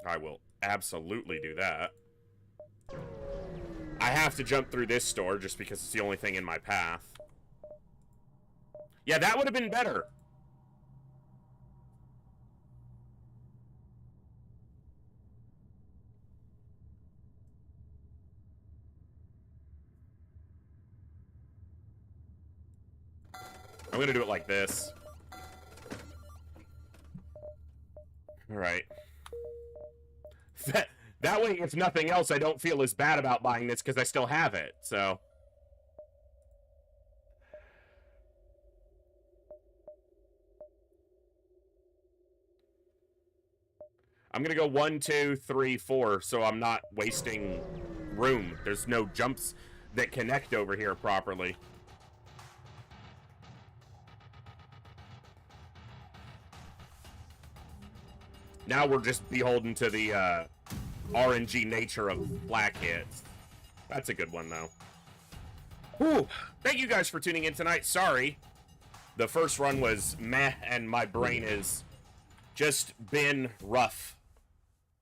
I will absolutely do that. I have to jump through this store just because it's the only thing in my path. Yeah, that would have been better. I'm gonna do it like this. Alright. That way, if nothing else, I don't feel as bad about buying this because I still have it, so. I'm gonna go 1, 2, 3, 4, so I'm not wasting room. There's no jumps that connect over here properly. Now we're just beholden to the RNG nature of black hits. That's a good one, though. Whew. Thank you guys for tuning in tonight. Sorry. The first run was meh, and my brain has just been rough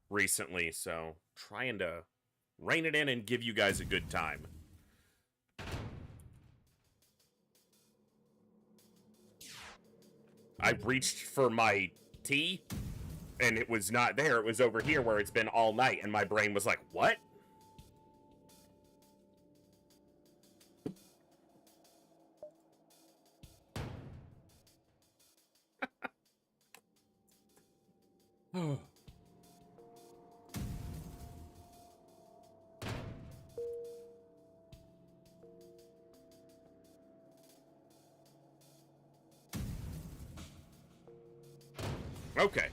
recently, so trying to rein it in and give you guys a good time. I reached for my tea, and it was not there. It was over here where it's been all night, and my brain was like, what? Okay.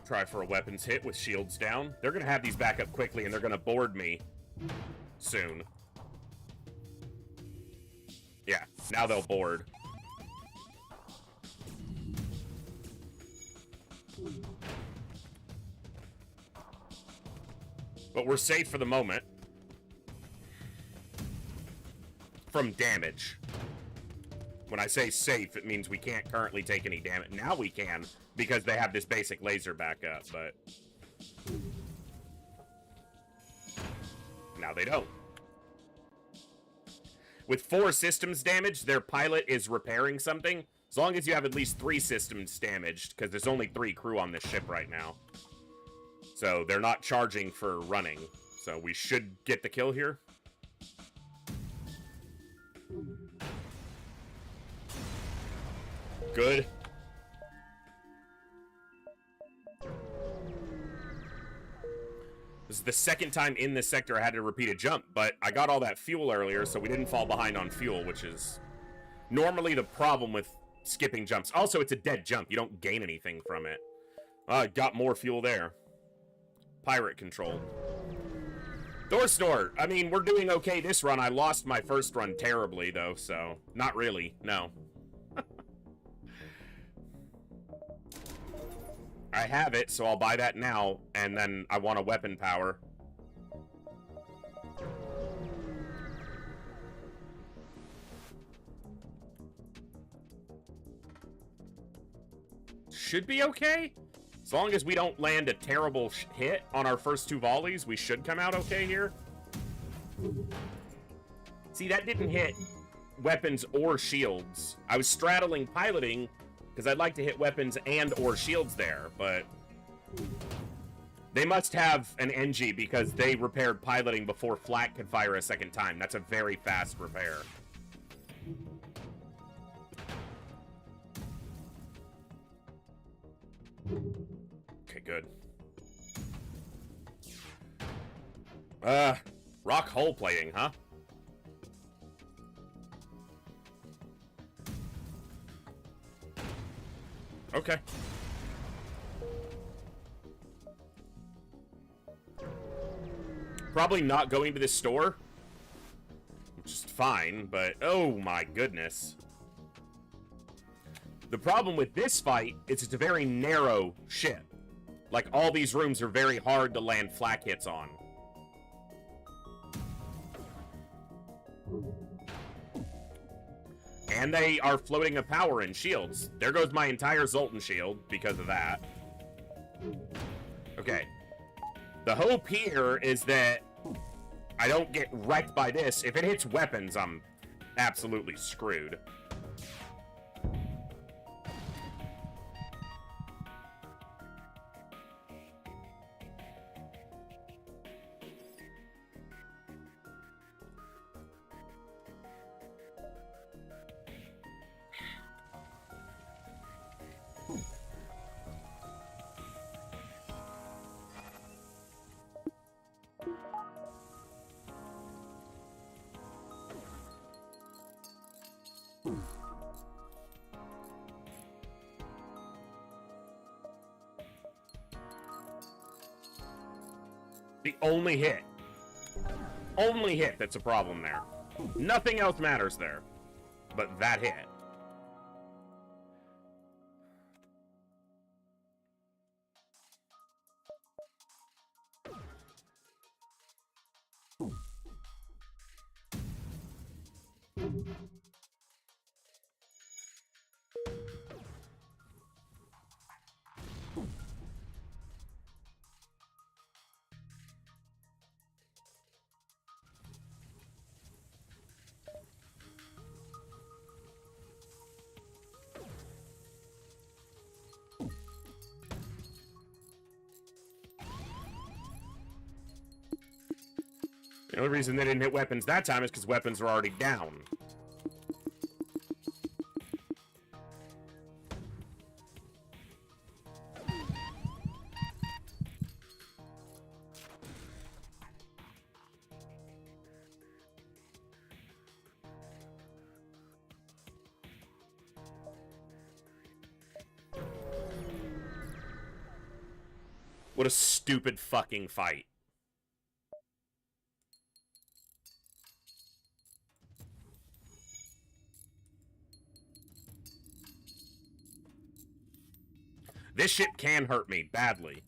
Try for a weapons hit with shields down. They're gonna have these back up quickly, and they're gonna board me soon. Yeah, now they'll board. But we're safe for the moment. From damage. When I say safe, it means we can't currently take any damage. Now we can, because they have this basic laser back up, but now they don't. With 4 systems damaged, their pilot is repairing something. As long as you have at least 3 systems damaged, because there's only 3 crew on this ship right now. So they're not charging for running. So we should get the kill here. Good. This is the second time in this sector I had to repeat a jump, but I got all that fuel earlier, so we didn't fall behind on fuel, which is normally the problem with skipping jumps. Also, it's a dead jump. You don't gain anything from it. Got more fuel there. Pirate control. Door snort. I mean, we're doing okay this run. I lost my first run terribly, though, so not really. No. I have it, so I'll buy that now, and then I want a weapon power. Should be okay. As long as we don't land a terrible hit on our first 2 volleys, we should come out okay here. See, that didn't hit weapons or shields. I was straddling piloting because I'd like to hit weapons and or shields there, but They must have an NG because they repaired piloting before Flak could fire a second time. That's a very fast repair. Okay, good. Rock hull plating, huh? Okay. Probably not going to this store, which is fine, but oh my goodness. The problem with this fight is it's a very narrow ship. Like, all these rooms are very hard to land flak hits on. And they are floating a power in shields. There goes my entire Zoltan shield because of that. Okay. The hope here is that I don't get wrecked by this. If it hits weapons, I'm absolutely screwed. The only hit that's a problem there. Nothing else matters there, but that hit. The only reason they didn't hit weapons that time is because weapons were already down. What a stupid fucking fight. This ship can hurt me badly.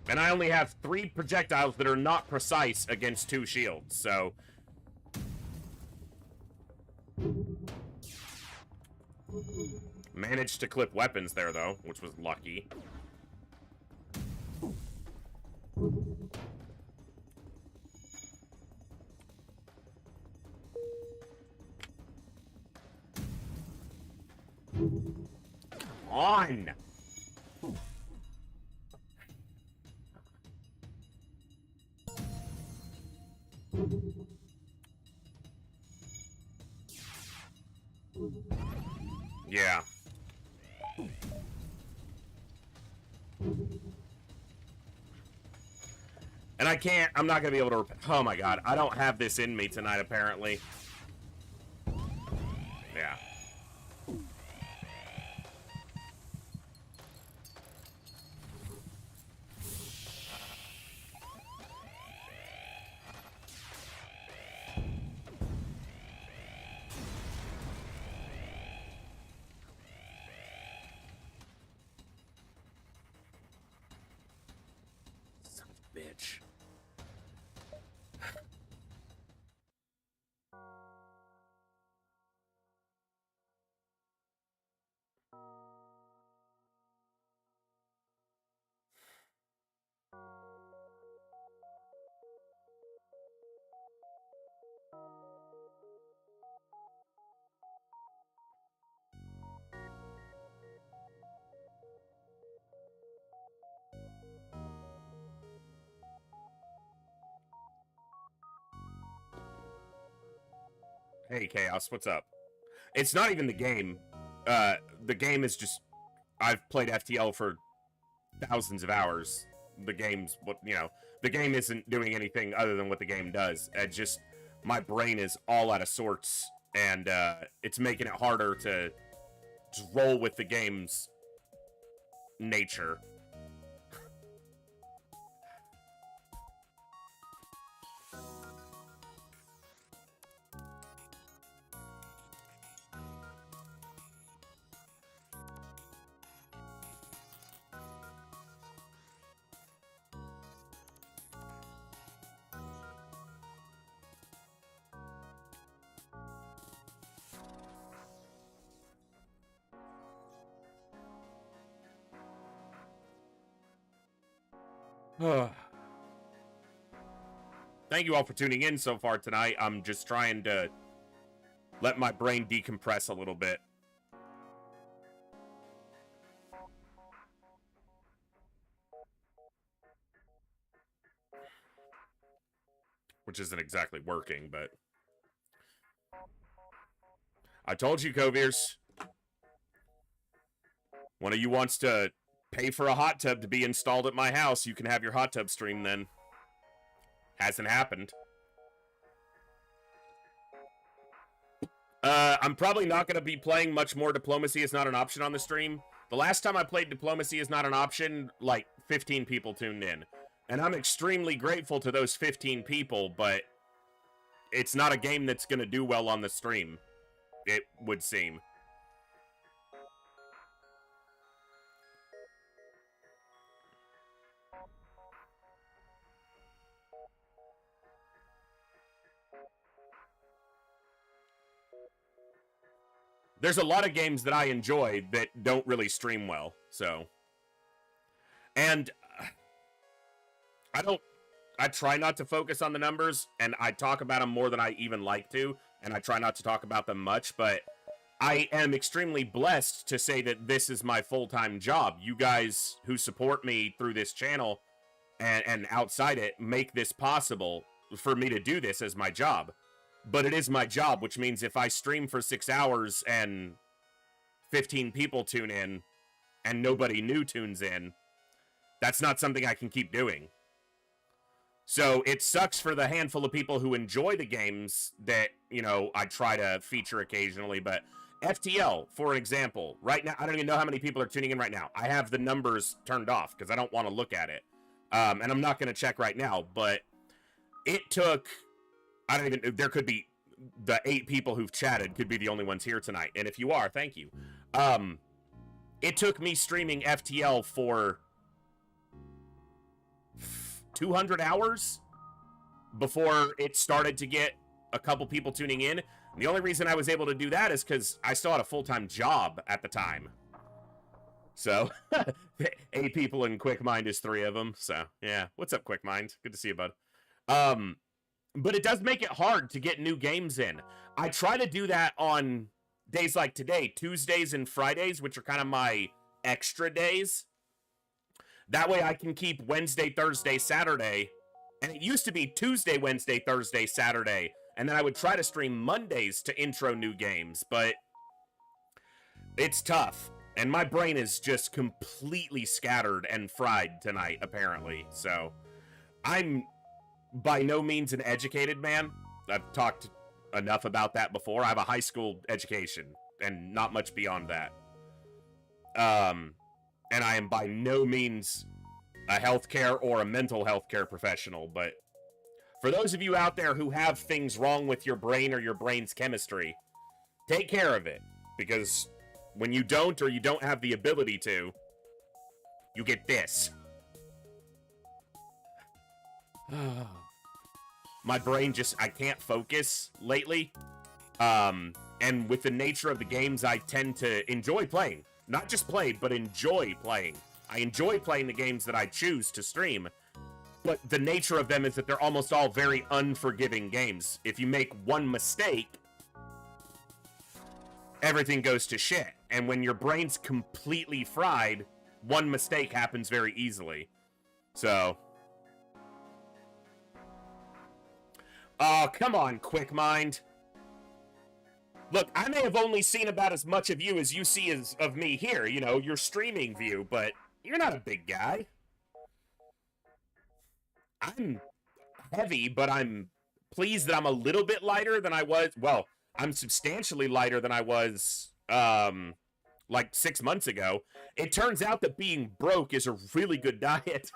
And I only have 3 projectiles that are not precise against 2 shields, so... Managed to clip weapons there, though, which was lucky. Come on! Yeah. And I'm not gonna be able to, oh my god, I don't have this in me tonight, apparently. Yeah. Son of a bitch. Hey, Chaos, what's up? It's not even the game. The game is just... I've played FTL for thousands of hours. The game's what, you know, the game isn't doing anything other than what the game does. It just, my brain is all out of sorts, and it's making it harder to just roll with the game's nature. Thank you all for tuning in so far tonight. I'm just trying to let my brain decompress a little bit. Which isn't exactly working, but... I told you, Coviers. One of you wants to pay for a hot tub to be installed at my house. You can have your hot tub stream then. Hasn't happened. I'm probably not going to be playing much more Diplomacy is Not an Option on the stream. The last time I played Diplomacy is Not an Option, like, 15 people tuned in. And I'm extremely grateful to those 15 people, but it's not a game that's going to do well on the stream, it would seem. There's a lot of games that I enjoy that don't really stream well, so. And I try not to focus on the numbers, and I talk about them more than I even like to, and I try not to talk about them much, but I am extremely blessed to say that this is my full-time job. You guys who support me through this channel and outside it make this possible for me to do this as my job. But it is my job, which means if I stream for 6 hours and 15 people tune in and nobody new tunes in, that's not something I can keep doing. So it sucks for the handful of people who enjoy the games that, you know, I try to feature occasionally. But FTL, for example, right now, I don't even know how many people are tuning in right now. I have the numbers turned off because I don't want to look at it. And I'm not going to check right now, but it took... I don't even... There could be... The 8 people who've chatted could be the only ones here tonight. And if you are, thank you. It took me streaming FTL for 200 hours before it started to get a couple people tuning in. And the only reason I was able to do that is because I still had a full-time job at the time. So, 8 people in QuickMind is 3 of them. So, yeah. What's up, QuickMind? Good to see you, bud. But it does make it hard to get new games in. I try to do that on days like today, Tuesdays and Fridays, which are kind of my extra days. That way I can keep Wednesday, Thursday, Saturday. And it used to be Tuesday, Wednesday, Thursday, Saturday. And then I would try to stream Mondays to intro new games. But it's tough. And my brain is just completely scattered and fried tonight, apparently. So I'm by no means an educated man. I've talked enough about that before. I have a high school education and not much beyond that. And I am by no means a healthcare or a mental health care professional, but for those of you out there who have things wrong with your brain or your brain's chemistry, take care of it, because when you don't or you don't have the ability to, you get this. My brain just, I can't focus lately. And with the nature of the games I tend to enjoy playing, not just played, but enjoy playing. I enjoy playing the games that I choose to stream, but the nature of them is that they're almost all very unforgiving games. If you make one mistake, everything goes to shit. And when your brain's completely fried, one mistake happens very easily. So... oh, come on, QuickMind. Look, I may have only seen about as much of you as you see as of me here, you know, your streaming view, but you're not a big guy. I'm heavy, but I'm pleased that I'm a little bit lighter than I was. Well, I'm substantially lighter than I was, like 6 months ago. It turns out that being broke is a really good diet.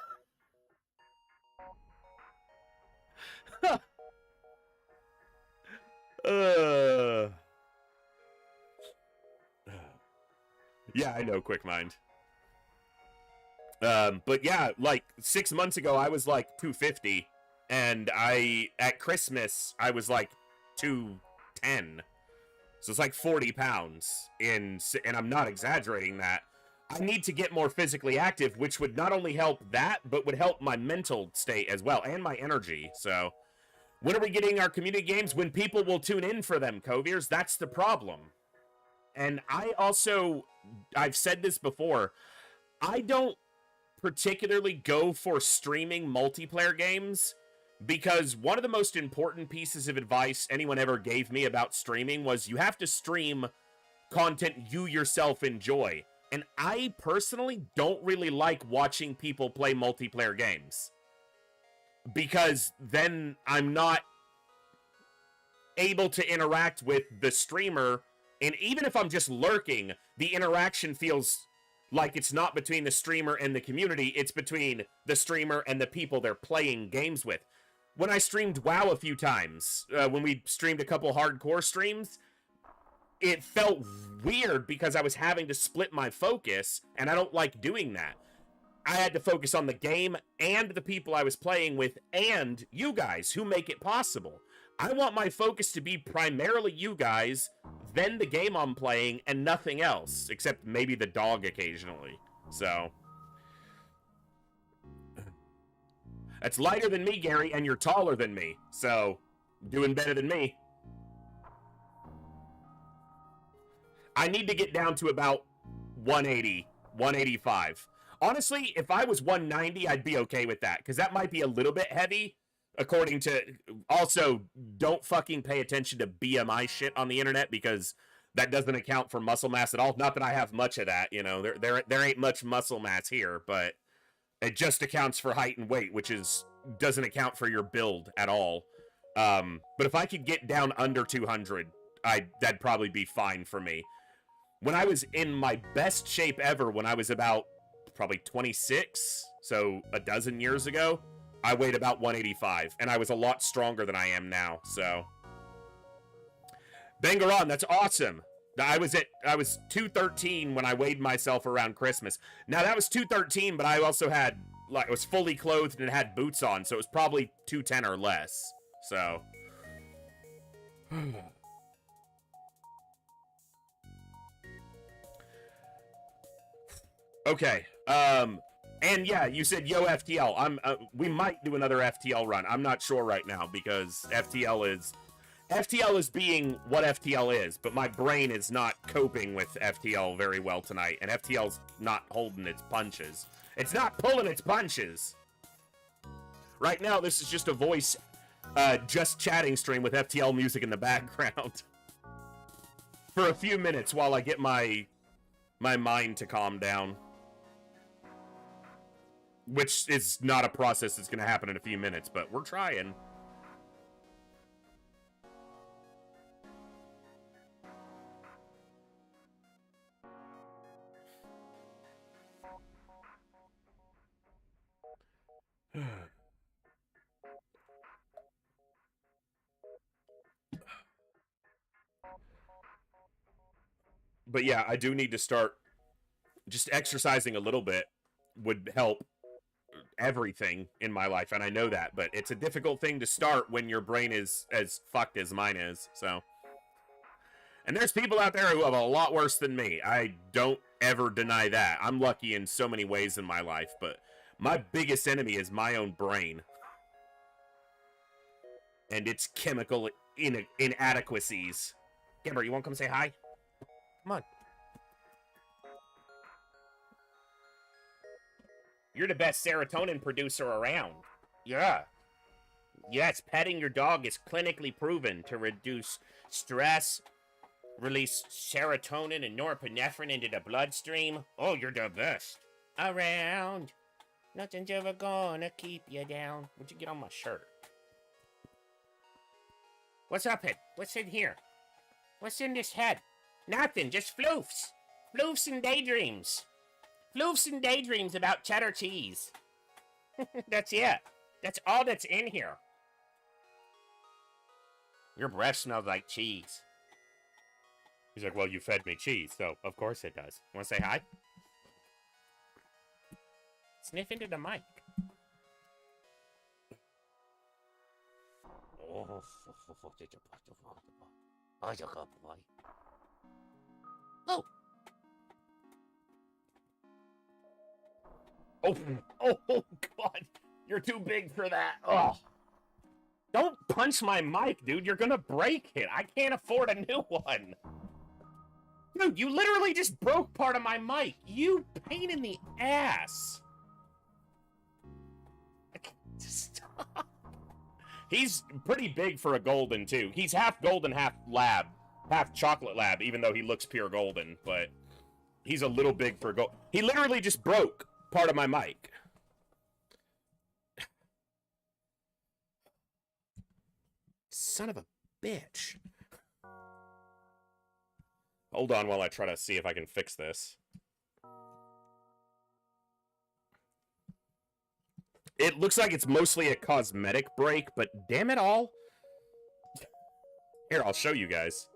uh... Yeah, I know, quick mind. But yeah, like 6 months ago, I was like 250, and at Christmas I was like 210. So it's like 40 pounds and I'm not exaggerating that. I need to get more physically active, which would not only help that, but would help my mental state as well and my energy. So when are we getting our community games? When people will tune in for them, Coviers. That's the problem. And I've said this before, I don't particularly go for streaming multiplayer games because one of the most important pieces of advice anyone ever gave me about streaming was you have to stream content you yourself enjoy. And I personally don't really like watching people play multiplayer games because then I'm not able to interact with the streamer. And even if I'm just lurking, the interaction feels like it's not between the streamer and the community, it's between the streamer and the people they're playing games with. When I streamed WoW a few times, when we streamed a couple hardcore streams, it felt weird because I was having to split my focus, and I don't like doing that. I had to focus on the game and the people I was playing with and you guys who make it possible. I want my focus to be primarily you guys, then the game I'm playing, and nothing else, except maybe the dog occasionally. So that's lighter than me, Gary, and you're taller than me, so doing better than me. I need to get down to about 180, 185. Honestly, if I was 190, I'd be okay with that, because that might be a little bit heavy. According to, also, don't fucking pay attention to BMI shit on the internet because that doesn't account for muscle mass at all. Not that I have much of that, you know, there ain't much muscle mass here, but it just accounts for height and weight, which doesn't account for your build at all. But if I could get down under 200, that'd probably be fine for me. When I was in my best shape ever, when I was about probably 26, so a dozen years ago, I weighed about 185, and I was a lot stronger than I am now, so. Bangaron, that's awesome. I was 213 when I weighed myself around Christmas. Now, that was 213, but I also had, like, I was fully clothed and had boots on, so it was probably 210 or less, so. Okay, and yeah, you said yo FTL. We might do another FTL run. I'm not sure right now because FTL is being what FTL is, but my brain is not coping with FTL very well tonight, and FTL's not holding its punches. It's not pulling its punches. Right now, this is just a voice, just chatting stream with FTL music in the background for a few minutes while I get my mind to calm down. Which is not a process that's going to happen in a few minutes, but we're trying. But yeah, I do need to start just exercising a little bit would help everything in my life, and I know that, but it's a difficult thing to start when your brain is as fucked as mine is, so. And there's people out there who have a lot worse than me. I don't ever deny that. I'm lucky in so many ways in my life, but my biggest enemy is my own brain. And its chemical inadequacies. Gimber, you want to come say hi? Come on. You're the best serotonin producer around. Yeah. Yes, petting your dog is clinically proven to reduce stress, Release serotonin and norepinephrine into the bloodstream. Oh, you're the best. Around. Nothing's ever gonna keep you down. Would you get on my shirt? What's up, head? What's in here? What's in this head? Nothing, just floofs. Floofs and daydreams. Floofs and daydreams about cheddar cheese. That's it. That's all that's in here. Your breath smells like cheese. He's like, well, you fed me cheese, so of course it does. Want to say hi? Sniff into the mic. Oh, oh. Oh, God. You're too big for that. Oh. Don't punch my mic, dude. You're gonna break it. I can't afford a new one. Dude, you literally just broke part of my mic. You pain in the ass. Stop. He's pretty big for a golden, too. He's half golden, half lab. Half chocolate lab, even though he looks pure golden. But he's a little big for gold. He literally just broke part of my mic. Son of a bitch. Hold on while I try to see if I can fix this. It looks like it's mostly a cosmetic break, but damn it all. Here, I'll show you guys.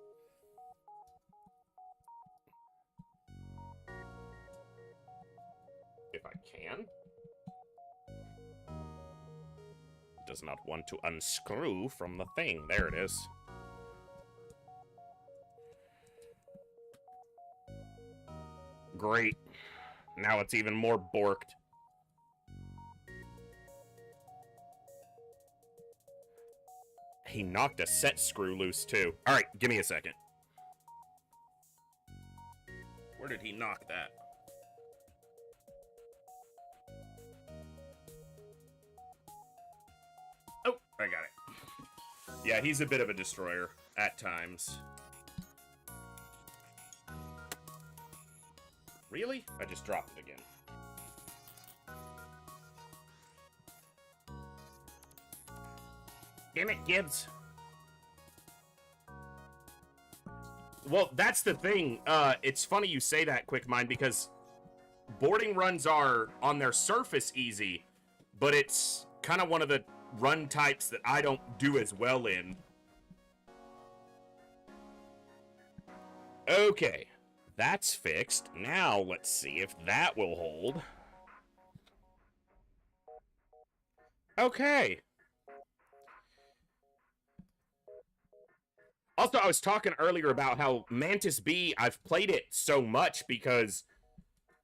If I can. Does not want to unscrew from the thing. There it is. Great. Now it's even more borked. He knocked a set screw loose, too. Alright, give me a second. Where did he knock that? Oh, I got it. Yeah, he's a bit of a destroyer at times. Really? I just dropped it again. Damn it, Gibbs. Well, that's the thing. It's funny you say that, Quick Mind, because boarding runs are, on their surface, easy, but it's kind of one of the run types that I don't do as well in. Okay. That's fixed. Now, let's see if that will hold. Okay. Also, I was talking earlier about how Mantis B, I've played it so much because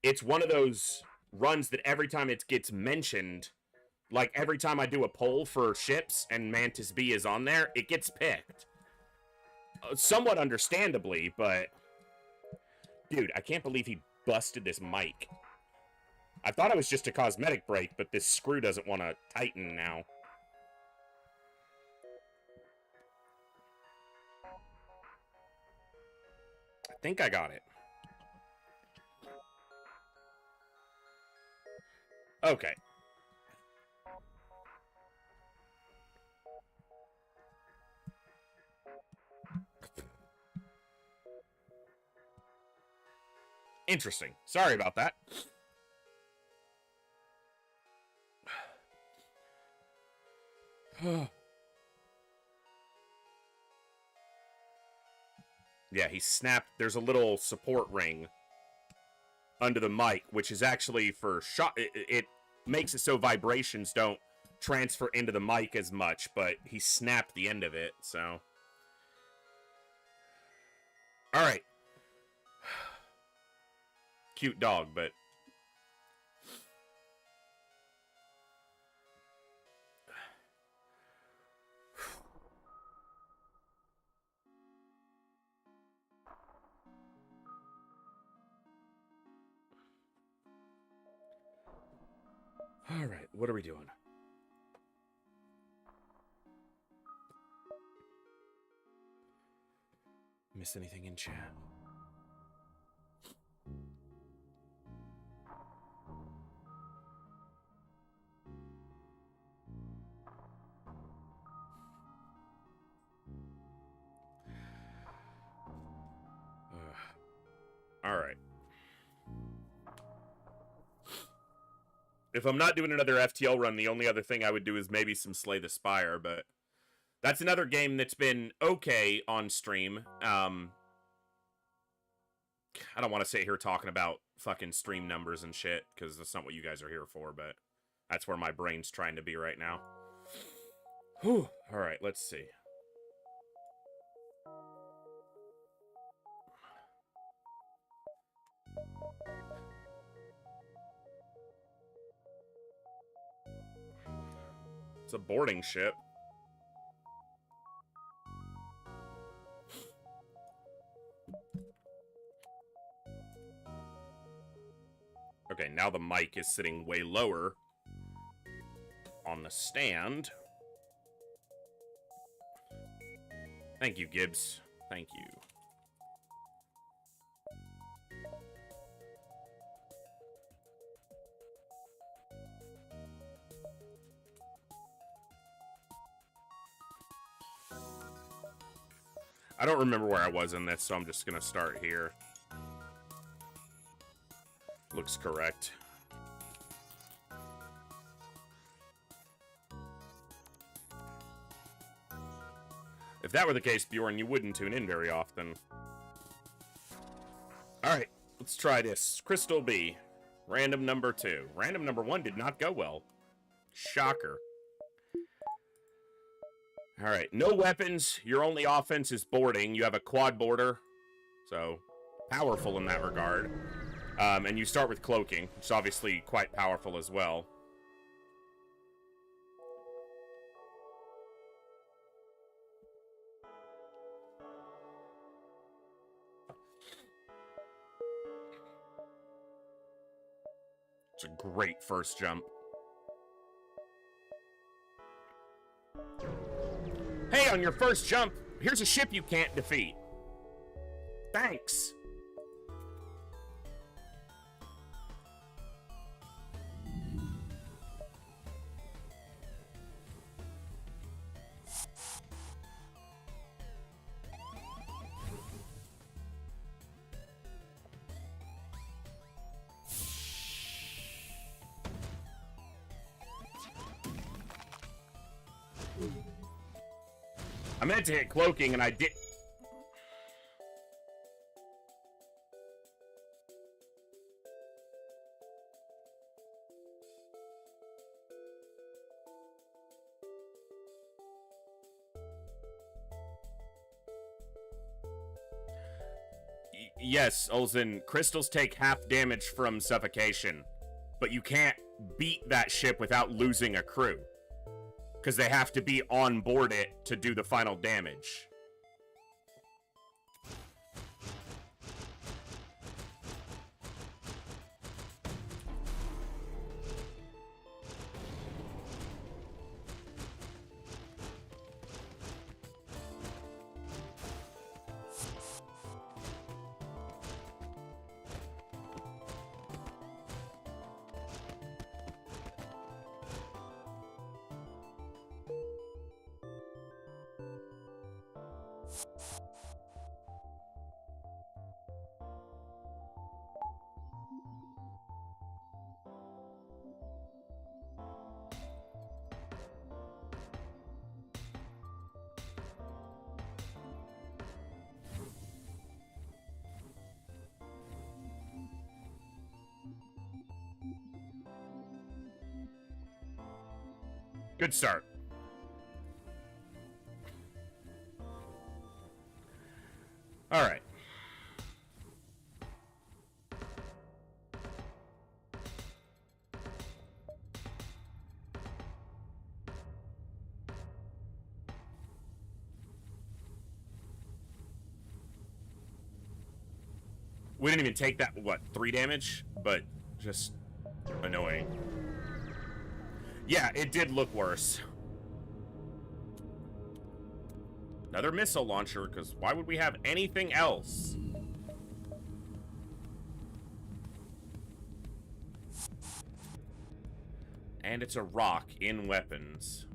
it's one of those runs that every time it gets mentioned, like every time I do a poll for ships and Mantis B is on there, it gets picked. Somewhat understandably, but... Dude, I can't believe he busted this mic. I thought it was just a cosmetic break, but this screw doesn't want to tighten now. I think I got it. Okay. Interesting. Sorry about that. Yeah, he snapped. There's a little support ring under the mic, which is actually for shot. It makes it so vibrations don't transfer into the mic as much, but he snapped the end of it, so. All right. Cute dog, but... All right, what are we doing? miss anything in chat? All right. If I'm not doing another FTL run, the only other thing I would do is maybe some Slay the Spire, but that's another game that's been okay on stream. I don't want to sit here talking about fucking stream numbers and shit, because that's not what you guys are here for, but that's where my brain's trying to be right now. Whew. All right, let's see. It's a boarding ship. Okay, now the mic is sitting way lower on the stand. Thank you, Gibbs. Thank you. I don't remember where I was in this, so I'm just gonna start here. Looks correct. If that were the case, Bjorn, you wouldn't tune in very often. Alright, let's try this. Crystal B. Random number 2. Random number 1 did not go well. Shocker. Alright, no weapons. Your only offense is boarding. You have a quad boarder, so powerful in that regard. And you start with cloaking, which is obviously quite powerful as well. It's a great first jump. Hey, on your first jump, here's a ship you can't defeat. Thanks. I meant to hit cloaking and I did. Yes, Olsen, crystals take half damage from suffocation, but you can't beat that ship without losing a crew, because they have to be on board it to do the final damage. Good start. All right. We didn't even take that, what, 3 damage? But just annoying. Yeah, it did look worse. Another missile launcher, because why would we have anything else? And it's a rock in weapons.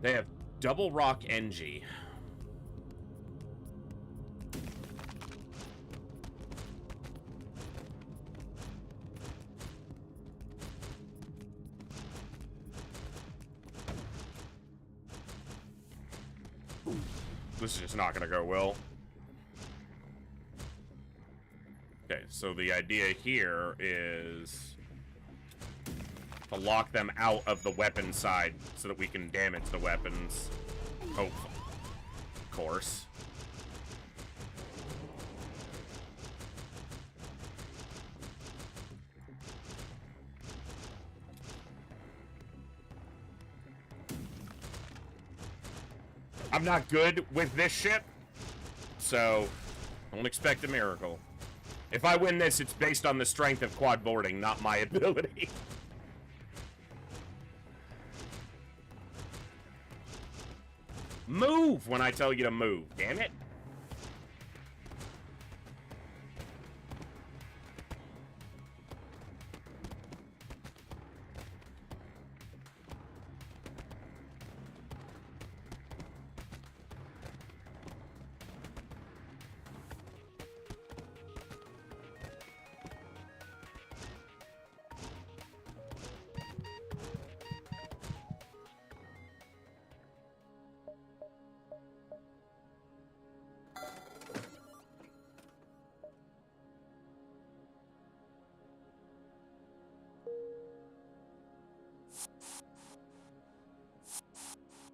They have double rock NG. This is just not gonna go well. Okay, so the idea here is to lock them out of the weapon side so that we can damage the weapons. Oh, of course. I'm not good with this ship, so don't expect a miracle. If I win this, it's based on the strength of quad boarding, not my ability. Move when I tell you to move, damn it.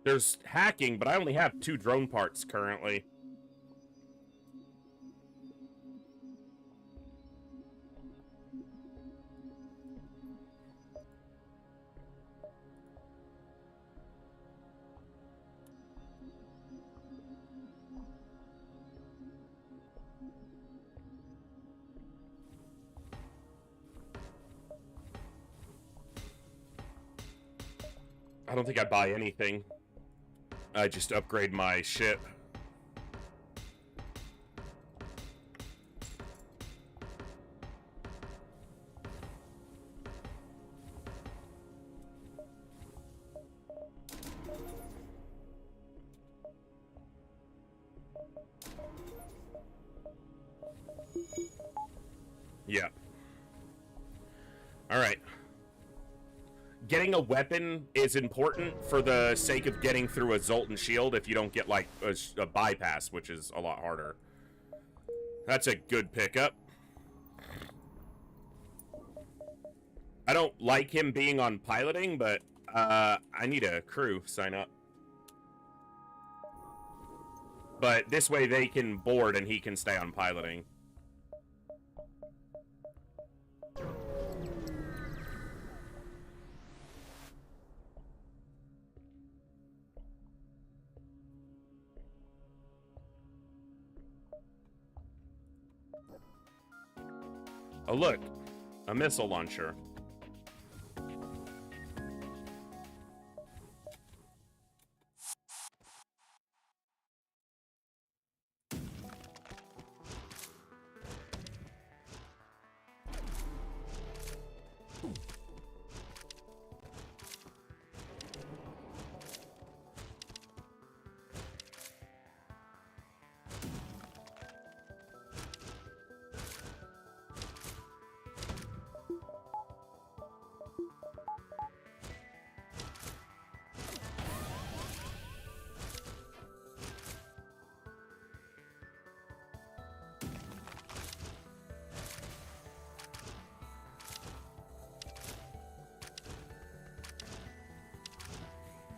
There's hacking, but I only have 2 drone parts currently. I don't think I buy anything. I just upgrade my ship. Yeah. All right. Getting a weapon is important for the sake of getting through a Zoltan shield if you don't get, like, a bypass, which is a lot harder. That's a good pickup. I don't like him being on piloting, but I need a crew sign up. But this way they can board and he can stay on piloting. Oh, look, a missile launcher.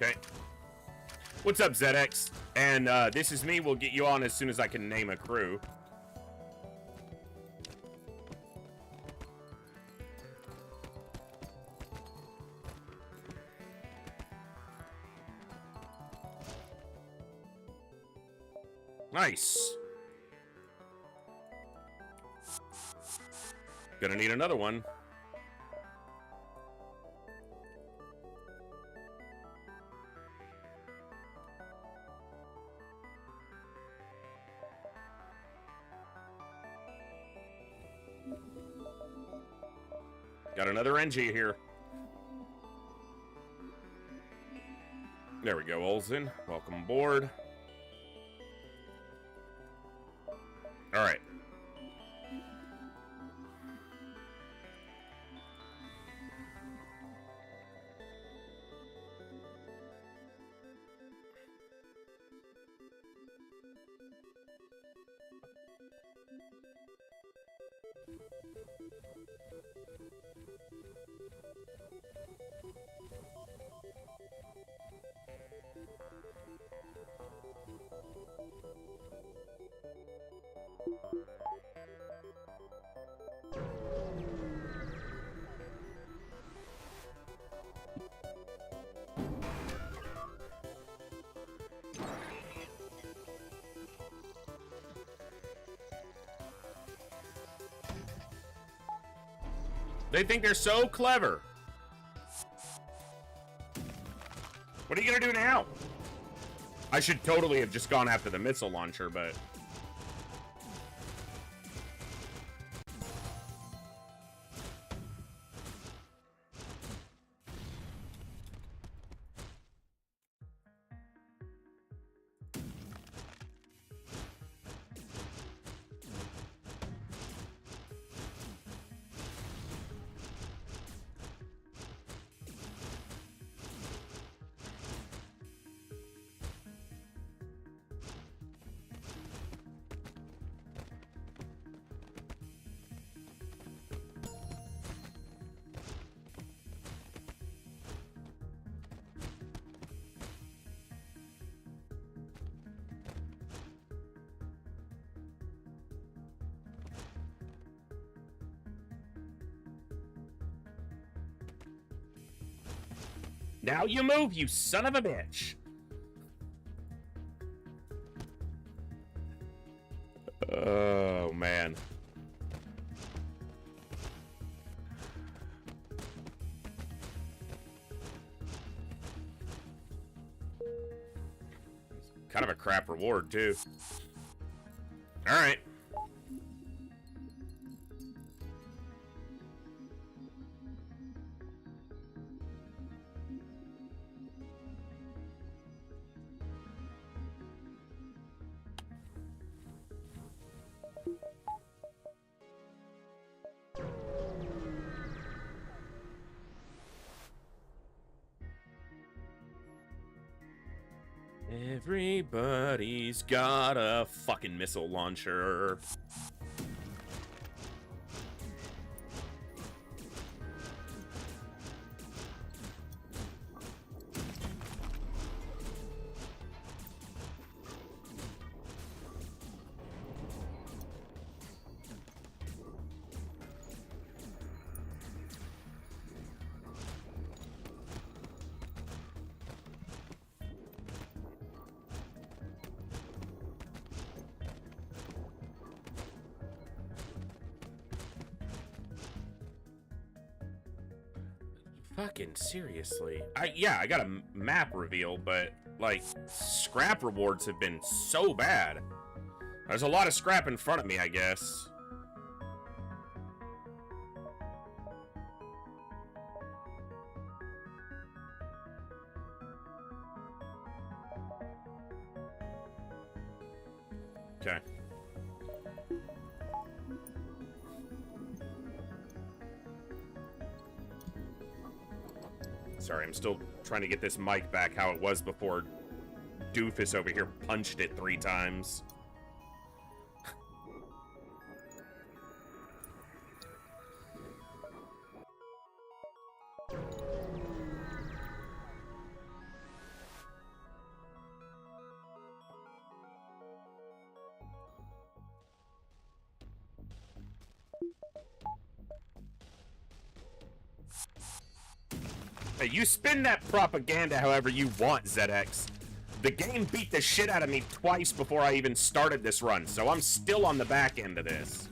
Okay. What's up, ZX? And this is me. We'll get you on as soon as I can name a crew. Nice. Gonna need another one. Got another NG here. There we go, Olsen. Welcome aboard. All right. They think they're so clever. What are you gonna do now? I should totally have just gone after the missile launcher, but... Now you move, you son of a bitch. Oh, man. Kind of a crap reward, too. All right. Everybody's got a fucking missile launcher. Fucking seriously. I got a map reveal, but, like, scrap rewards have been so bad. There's a lot of scrap in front of me, I guess. Okay. Sorry, I'm still trying to get this mic back how it was before Doofus over here punched it 3 times. Hey, you spin that propaganda however you want, ZX. The game beat the shit out of me twice before I even started this run, so I'm still on the back end of this.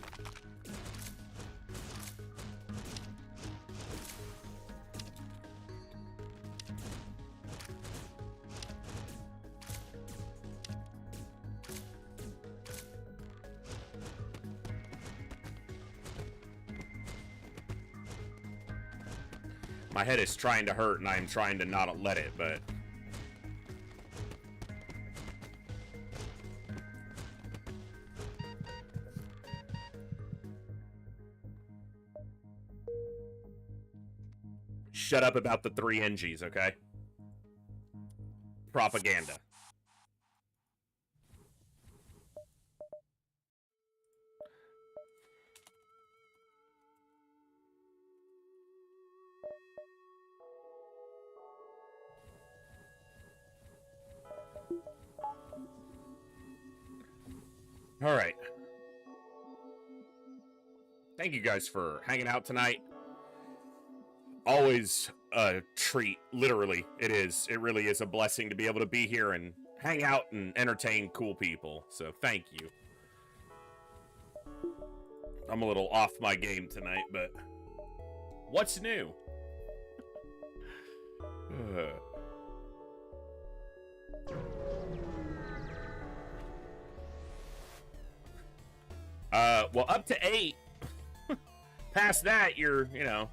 My head is trying to hurt, and I am trying to not let it, but... Shut up about the 3 NGs, okay? Propaganda. All right. Thank you guys for hanging out tonight. Always a treat, literally. It is. It really is a blessing to be able to be here and hang out and entertain cool people. So thank you. I'm a little off my game tonight, but what's new? Well, up to 8. Past that, you're, you know.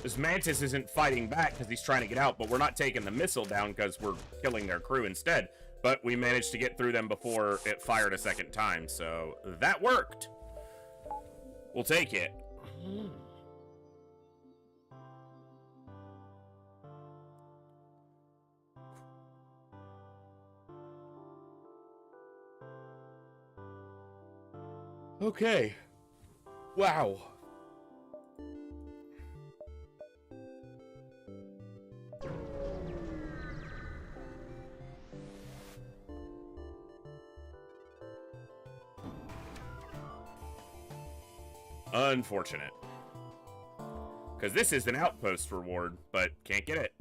This Mantis isn't fighting back because he's trying to get out, but we're not taking the missile down because we're killing their crew instead. But we managed to get through them before it fired a second time, so that worked. We'll take it. Okay. Wow. Unfortunate. Because this is an outpost reward, but can't get it.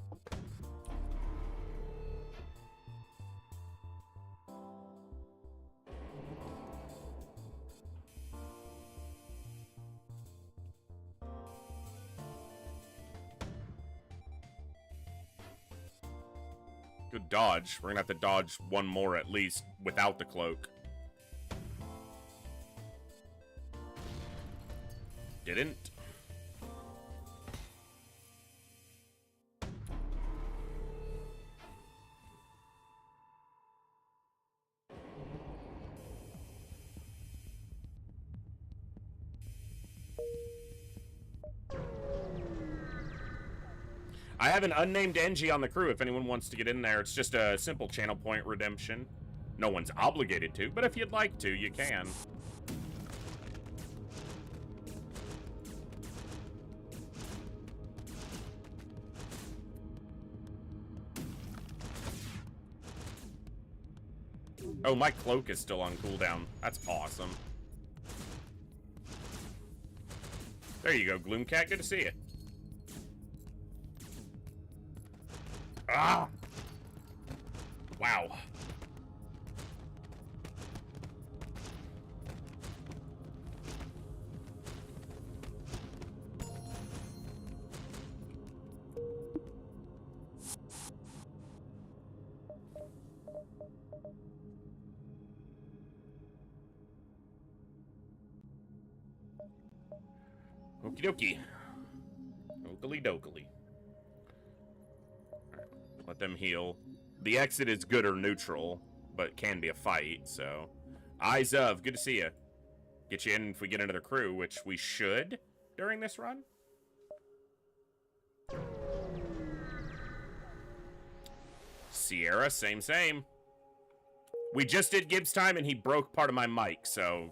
Good dodge. We're gonna have to dodge one more at least without the cloak. Didn't. I have an unnamed NG on the crew if anyone wants to get in there. It's just a simple channel point redemption. No one's obligated to, but if you'd like to, you can. Oh, my cloak is still on cooldown. That's awesome. There you go, Gloomcat. Good to see you. Ah! Wow. Okie dokie. Okily dokily. Let them heal. The exit is good or neutral, but can be a fight, so. Eyes of, good to see you. Get you in if we get another crew, which we should during this run. Sierra, same. We just did Gibbs time, and he broke part of my mic, so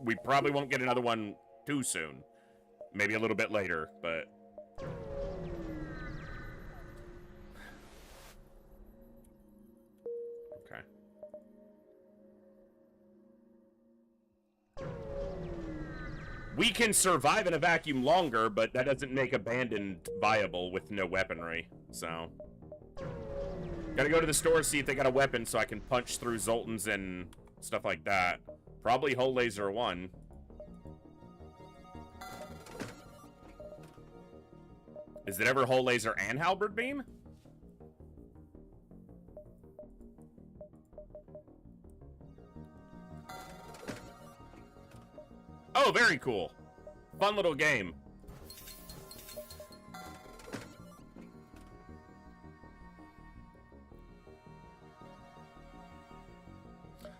we probably won't get another one too soon. Maybe a little bit later, but... Okay. We can survive in a vacuum longer, but that doesn't make Abandoned viable with no weaponry, so... Gotta go to the store, see if they got a weapon so I can punch through Zoltans and stuff like that. Probably Hull Laser 1. Is it ever Hull Laser and Halberd Beam? Oh, very cool. Fun little game.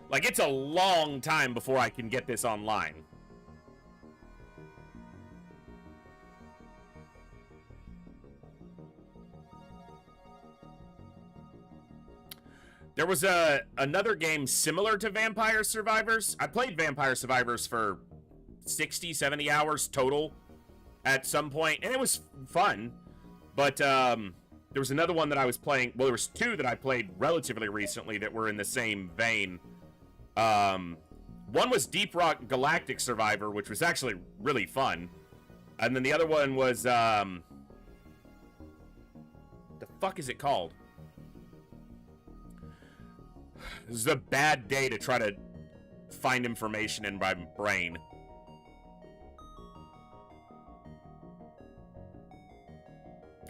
Like, it's a long time before I can get this online. There was another game similar to Vampire Survivors. I played Vampire Survivors for 60, 70 hours total at some point, and it was fun. But there was another one that I was playing. Well, there was two that I played relatively recently that were in the same vein. One was Deep Rock Galactic Survivor, which was actually really fun. And then the other one was, the fuck is it called? This is a bad day to try to find information in my brain.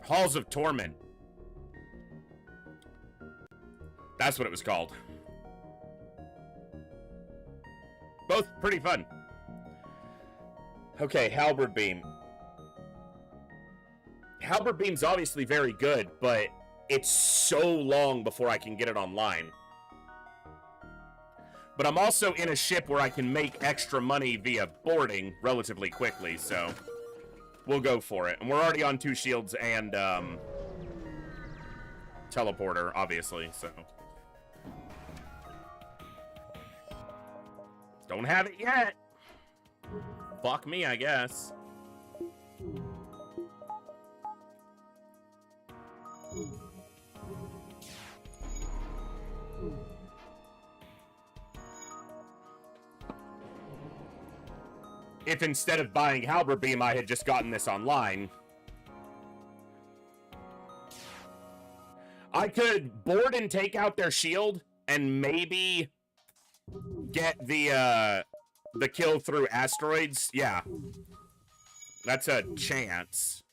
Halls of Torment. That's what it was called. Both pretty fun. Okay, Halberd Beam. Halberd Beam's obviously very good, but it's so long before I can get it online. But I'm also in a ship where I can make extra money via boarding relatively quickly, so we'll go for it. And we're already on 2 shields and teleporter, obviously, so. Don't have it yet. Fuck me, I guess. If instead of buying Halberd Beam, I had just gotten this online, I could board and take out their shield and maybe get the kill through asteroids. Yeah. That's a chance.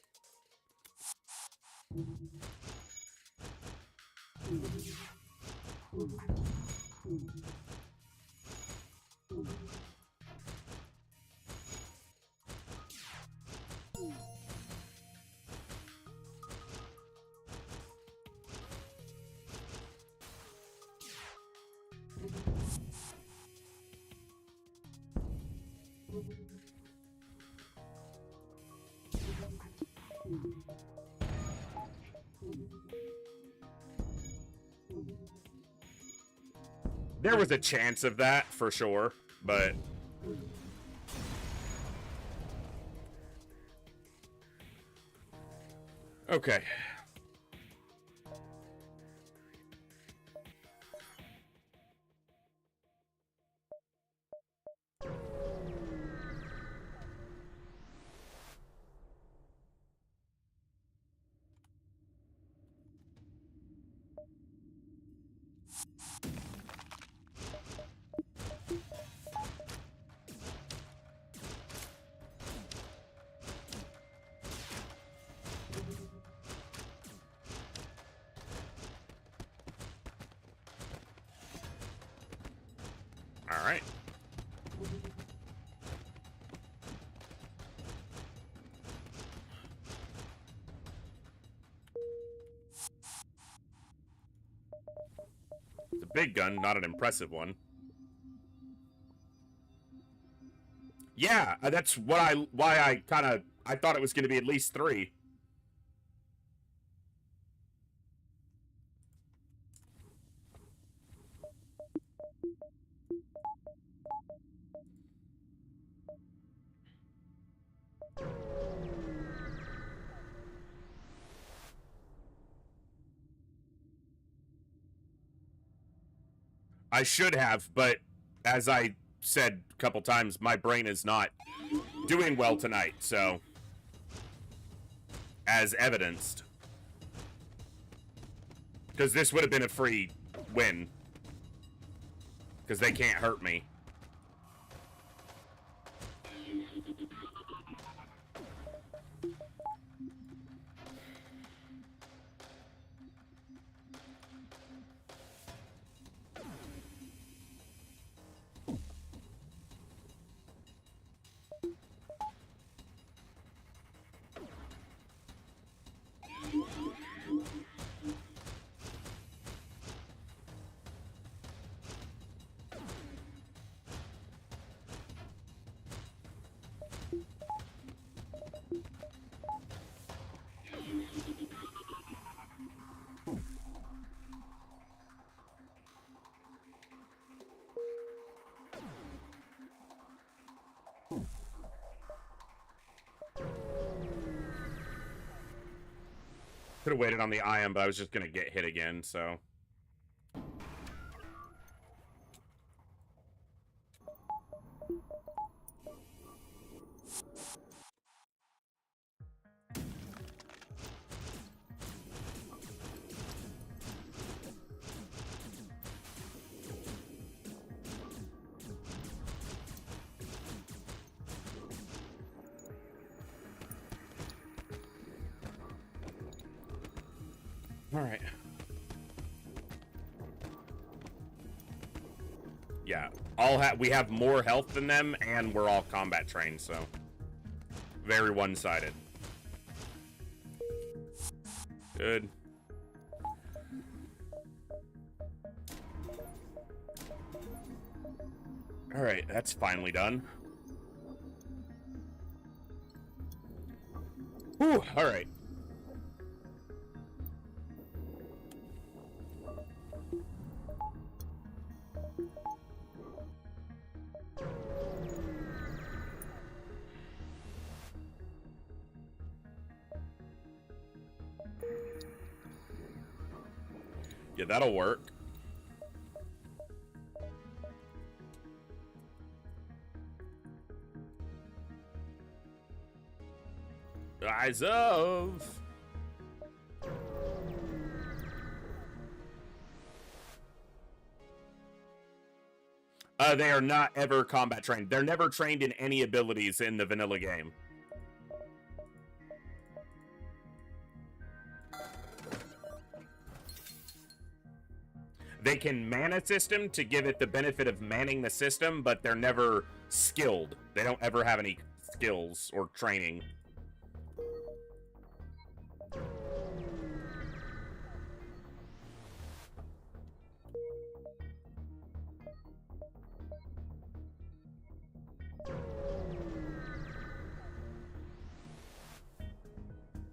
There was a chance of that, for sure, but... Okay. All right. It's a big gun, not an impressive one. Yeah, that's what why I thought it was going to be at least 3. I should have, but as I said a couple times, my brain is not doing well tonight, so as evidenced. Because this would have been a free win. Because they can't hurt me. Could have waited on the ion, but I was just gonna get hit again, so. All right. Yeah, we have more health than them, and we're all combat trained, so very one-sided. Good. All right, that's finally done. Whew, all right. Yeah, that'll work. Eyes of. They are not ever combat trained. They're never trained in any abilities in the vanilla game. They can man a system to give it the benefit of manning the system, but they're never skilled. They don't ever have any skills or training.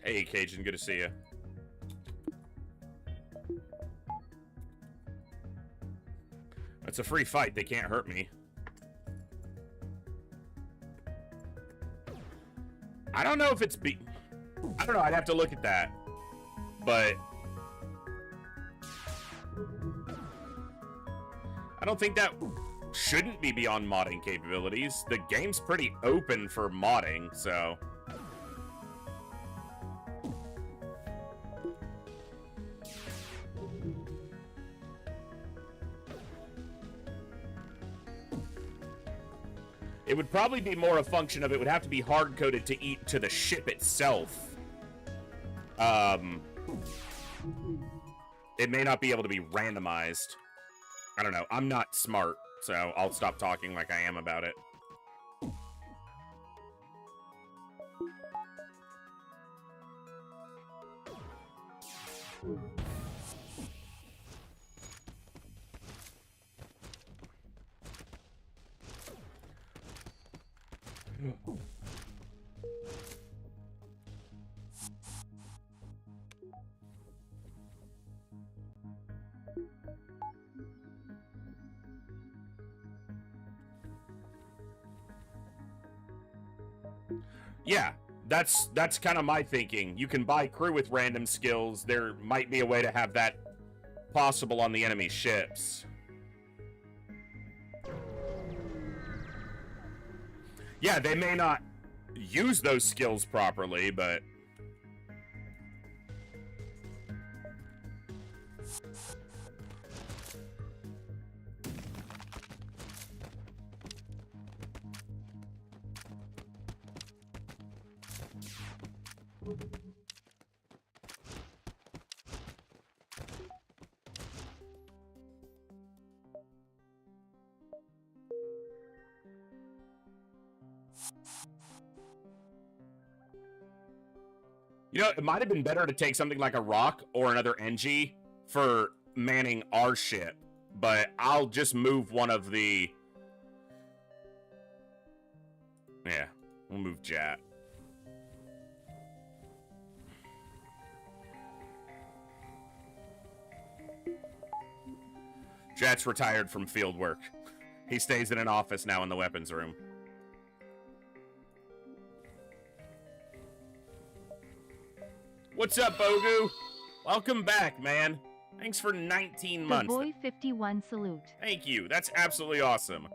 Hey, Cajun, good to see you. It's a free fight. They can't hurt me. I don't know if it's I don't know. I'd have to look at that. But I don't think that shouldn't be beyond modding capabilities. The game's pretty open for modding, so. It would probably be more a function of it would have to be hard-coded to eat to the ship itself. It may not be able to be randomized. I don't know. I'm not smart, so I'll stop talking like I am about it. Yeah, that's kind of my thinking. You can buy crew with random skills. There might be a way to have that possible on the enemy ships. Yeah, they may not use those skills properly, but... You know, it might have been better to take something like a rock or another NG for manning our ship, but I'll just move one of the... Yeah, we'll move Jat. Jat's retired from field work. He stays in an office now in the weapons room. What's up, Bogu? Welcome back, man. Thanks for 19 months. The Boy 51 salute. Thank you. That's absolutely awesome.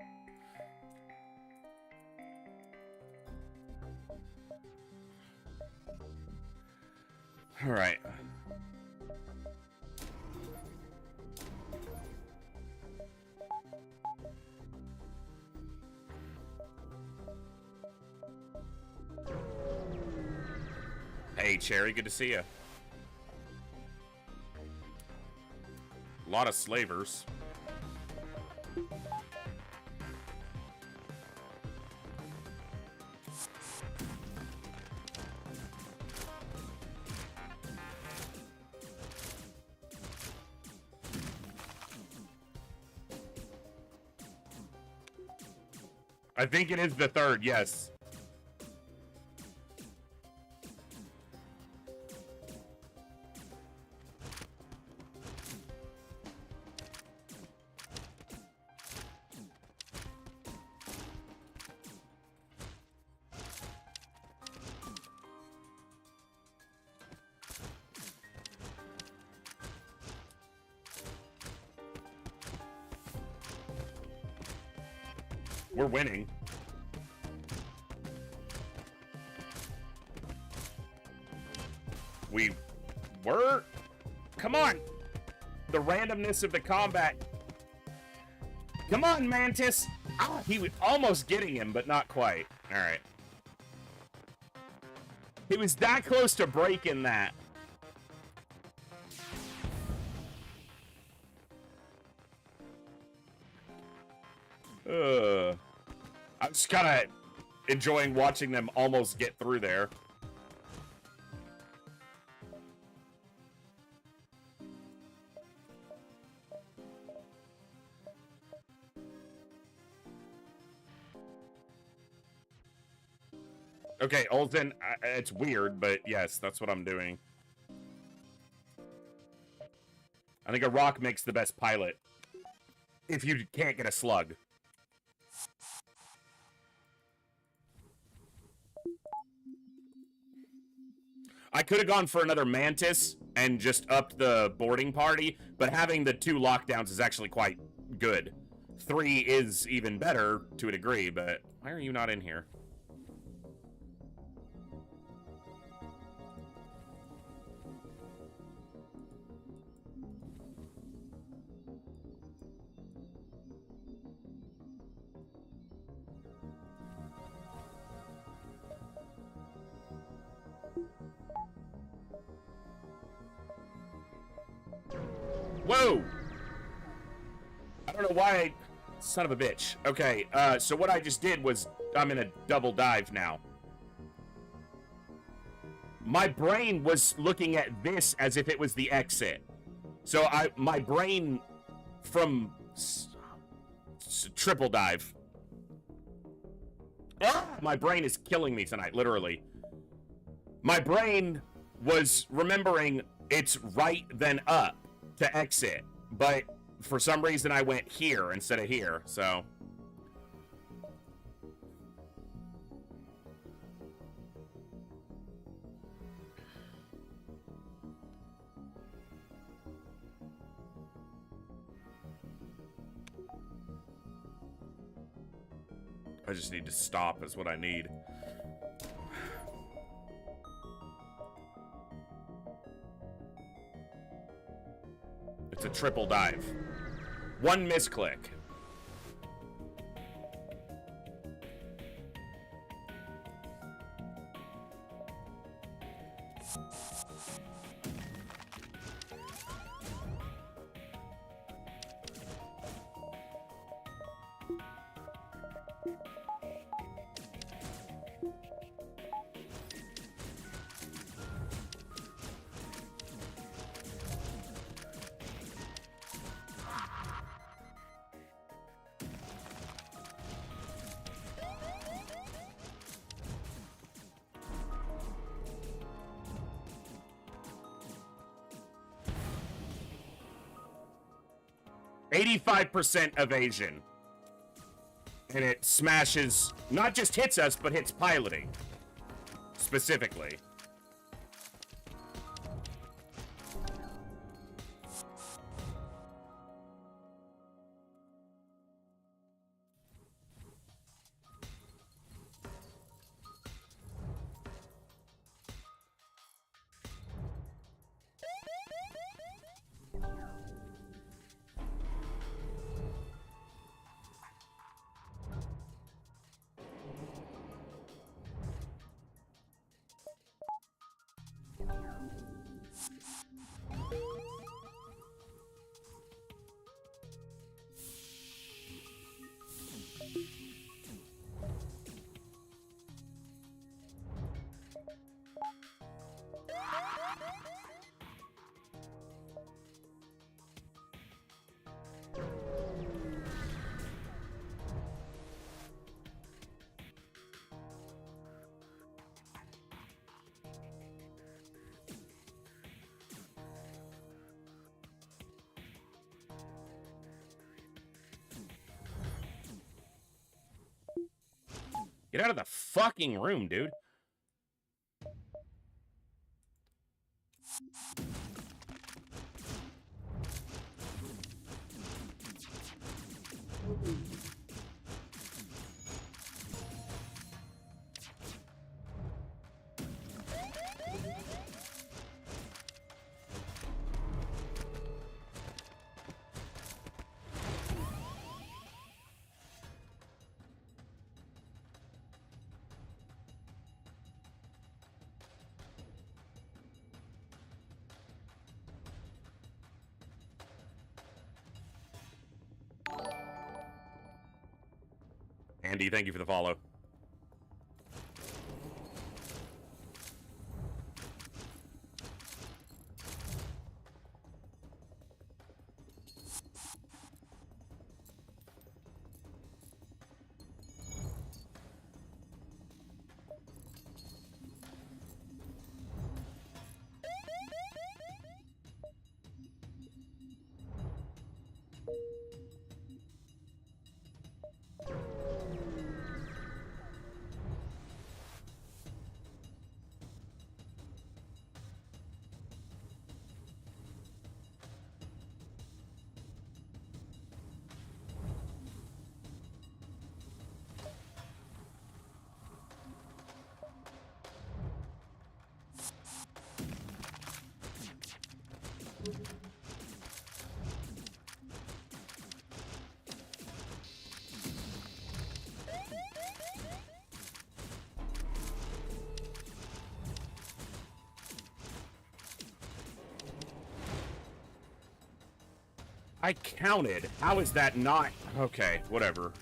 All right. Hey, Cherry, good to see you. A lot of slavers. I think it is the third, yes. We're winning. We were? Come on! The randomness of the combat. Come on, Mantis! Ah, he was almost getting him, but not quite. Alright. He was that close to breaking that. I'm just kind of enjoying watching them almost get through there. Okay, Olsen, it's weird, but yes, that's what I'm doing. I think a rock makes the best pilot. If you can't get a slug. I could have gone for another Mantis and just upped the boarding party, but having the 2 lockdowns is actually quite good. 3 is even better to a degree, but why are you not in here? Whoa! I don't know why Son of a bitch. Okay, so what I just did was... I'm in a double dive now. My brain was looking at this as if it was the exit. So my brain from... triple dive. My brain is killing me tonight, literally. My brain was remembering it's right then up to exit, but for some reason I went here instead of here, so... I just need to stop is what I need. It's a triple dive. One misclick. %, evasion. And it smashes, not just hits us, but hits piloting. Specifically. Get out of the fucking room, dude. Andy, thank you for the follow. I counted. How is that not? Okay, whatever.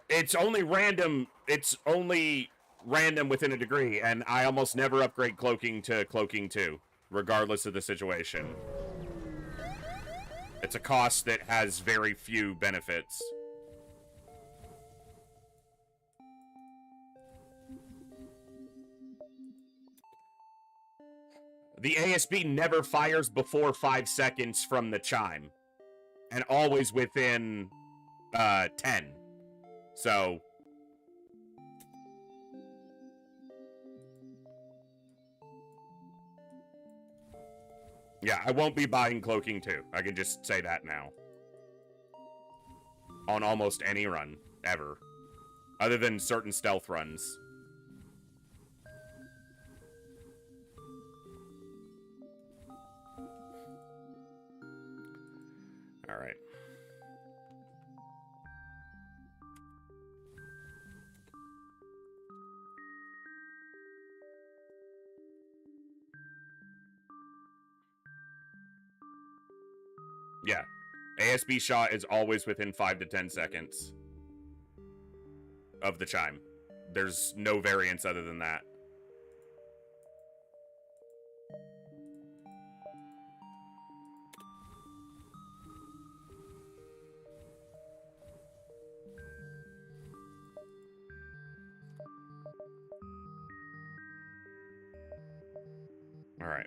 It's only random. It's only random within a degree, and I almost never upgrade cloaking to cloaking 2, regardless of the situation. It's a cost that has very few benefits. The ASB never fires before 5 seconds from the chime, and always within 10. So Yeah, I won't be buying Cloaking 2. I can just say that now. On almost any run, ever. Other than certain stealth runs. Alright. Yeah. ASB shot is always within 5 to 10 seconds of the chime. There's no variance other than that. All right.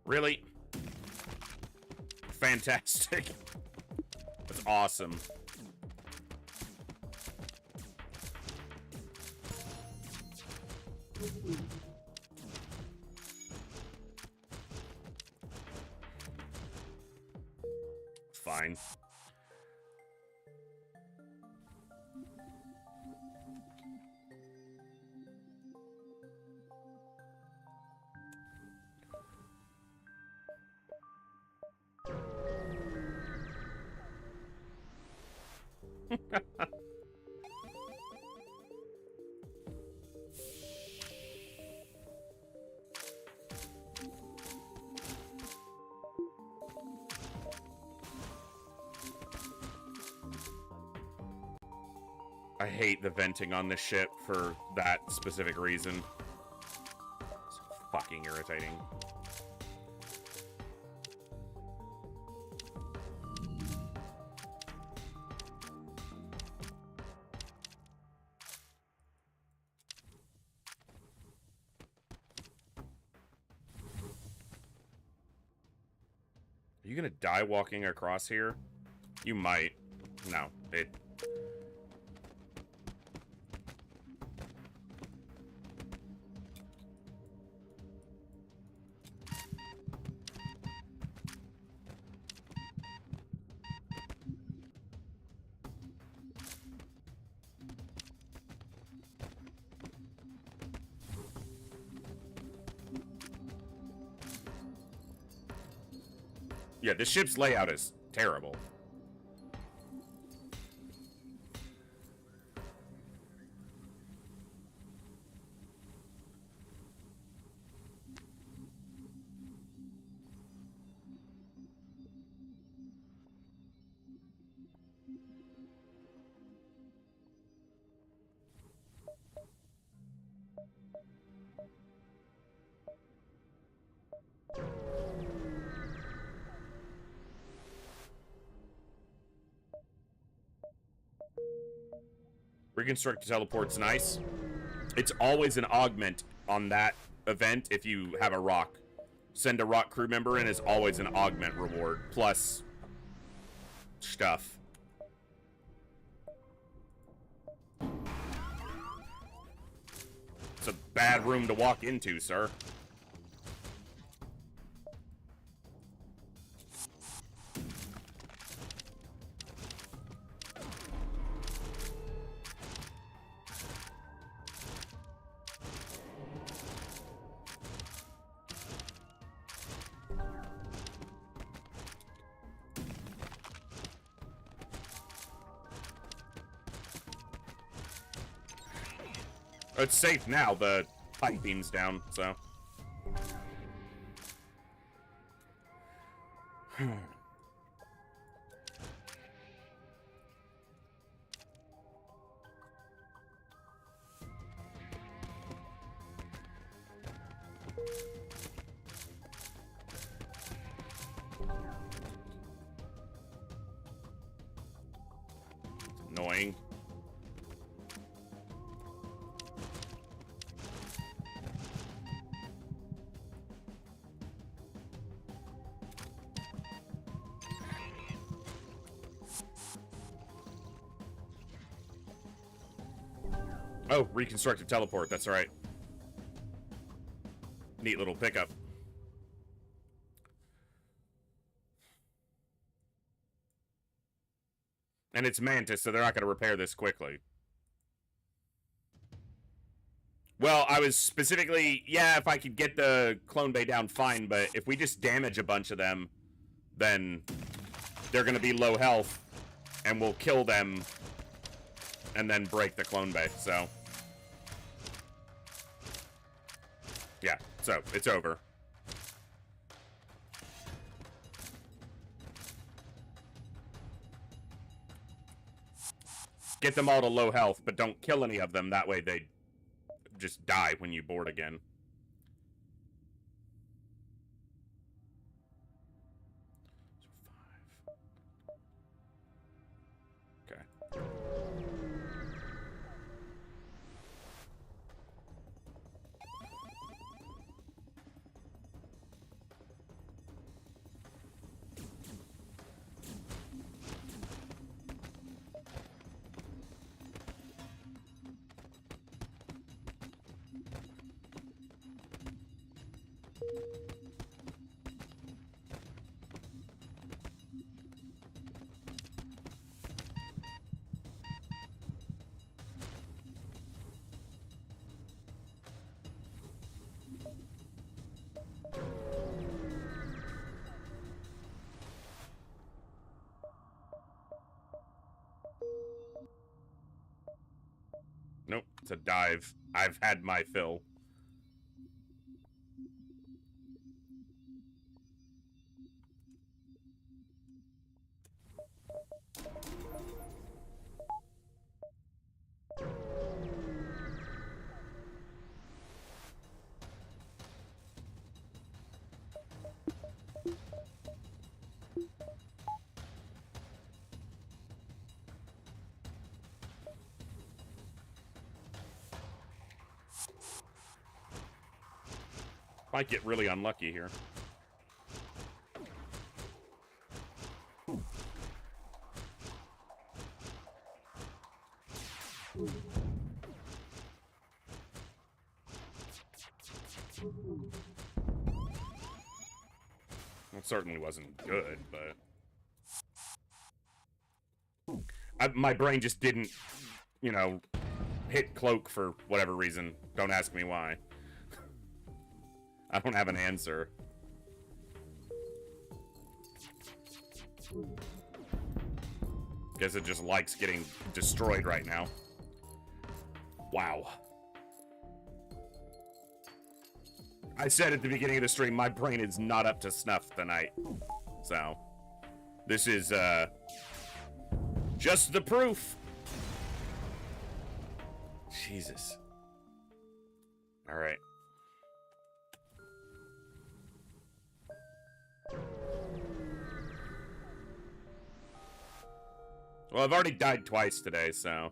Really? Fantastic. That's awesome. Fine. I hate the venting on this ship for that specific reason. It's fucking irritating. Are you gonna die walking across here? You might. No, it... Yeah, this ship's layout is terrible. Reconstruct teleport's nice. It's always an augment on that event if you have a rock. Send a rock crew member in is always an augment reward, plus stuff. It's a bad room to walk into, sir. It's safe now, the pipe beam's down, so. annoying. Oh, reconstructive teleport, that's right. Neat little pickup. And it's Mantis, so they're not going to repair this quickly. Well, I was specifically, yeah, if I could get the clone bay down, fine, but if we just damage a bunch of them, then they're going to be low health, and we'll kill them, and then break the clone bay, so... Yeah, so, it's over. Get them all to low health, but don't kill any of them. That way they just die when you board again. So 5. Okay. Nope, it's a dive. I've had my fill. Might get really unlucky here. It certainly wasn't good, but... my brain just didn't, you know, hit cloak for whatever reason. Don't ask me why. I don't have an answer. Guess it just likes getting destroyed right now. Wow. I said at the beginning of the stream, my brain is not up to snuff tonight. So, this is, just the proof. Jesus. Alright. Well, I've already died twice today, so...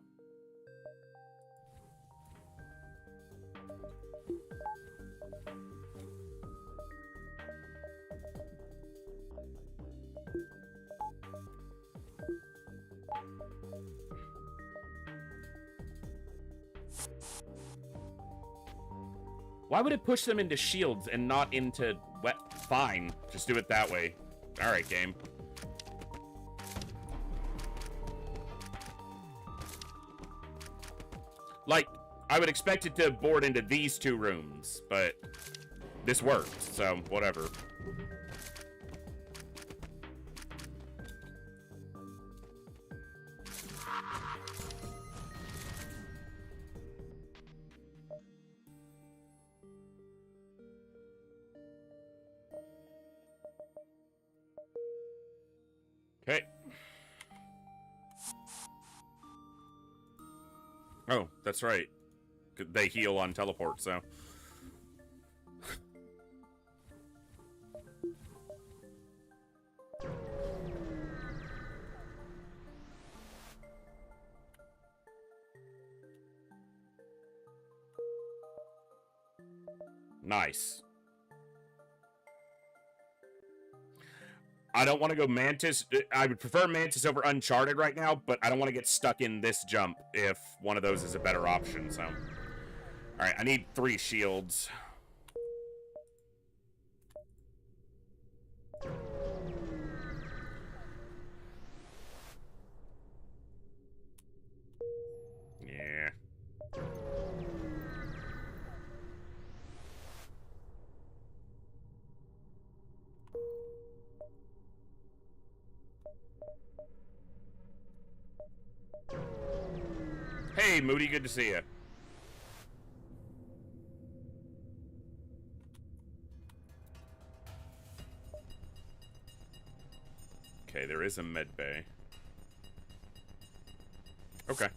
Why would it push them into shields and not into wet? Fine, just do it that way. Alright, game. Like, I would expect it to board into these two rooms, but this worked, so whatever. Okay. Oh, that's right. They heal on teleport, so... Nice. I don't want to go Mantis. I would prefer Mantis over Uncharted right now, but I don't want to get stuck in this jump if one of those is a better option, so. Alright, I need 3 shields. Yeah. Hey, Moody, good to see you. Okay, there is a med bay. Okay.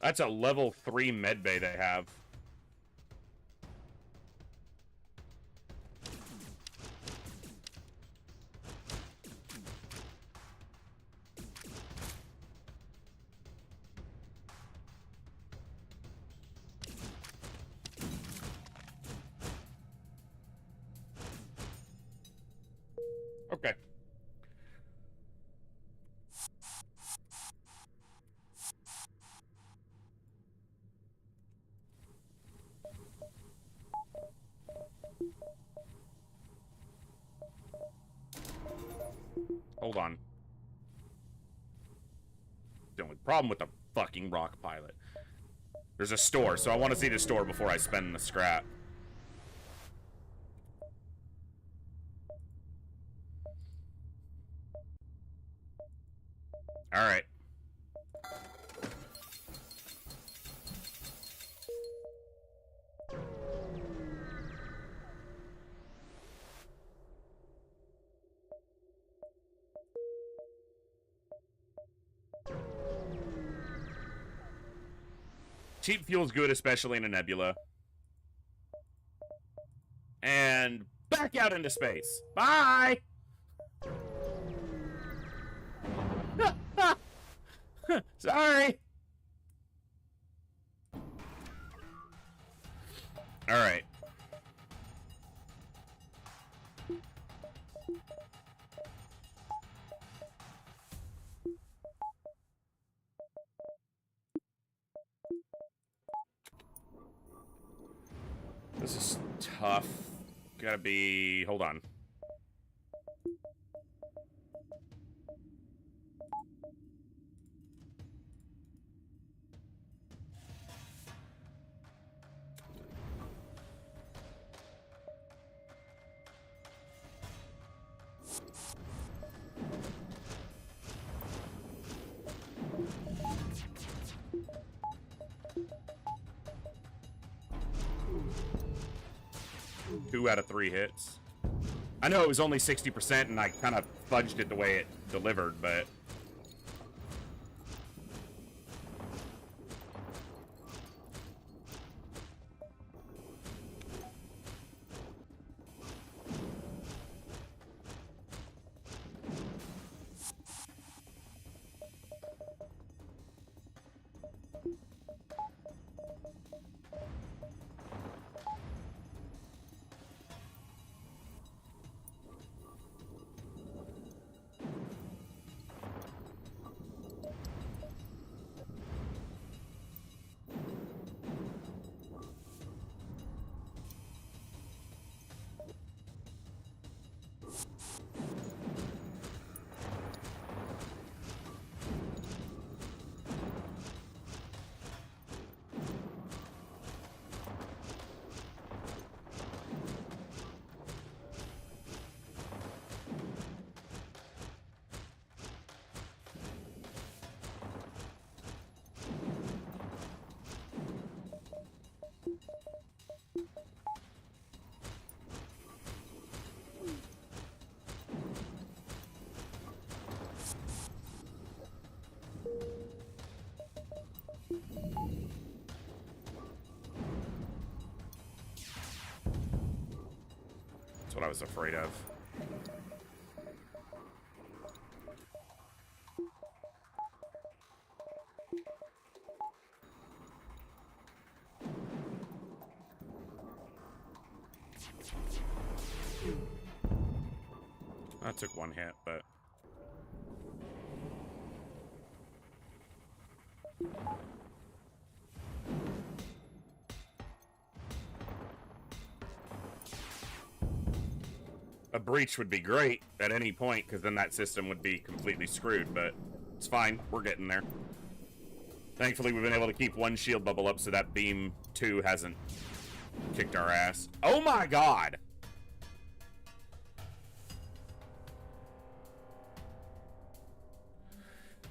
That's a level 3 medbay they have. Okay. Hold on. The only problem with the fucking rock pilot. There's a store, so I want to see the store before I spend the scrap. Alright. Cheap fuel's good, especially in a nebula. And back out into space. Bye! Sorry! Alright. This is tough. Gotta be... Hold on. Two out of 3 hits. I know it was only 60% and I kind of fudged it the way it delivered, but... That's what I was afraid of. I took one hit, but... A breach would be great at any point, because then that system would be completely screwed, but it's fine. We're getting there. Thankfully, we've been able to keep one shield bubble up so that beam 2 hasn't kicked our ass. Oh my god!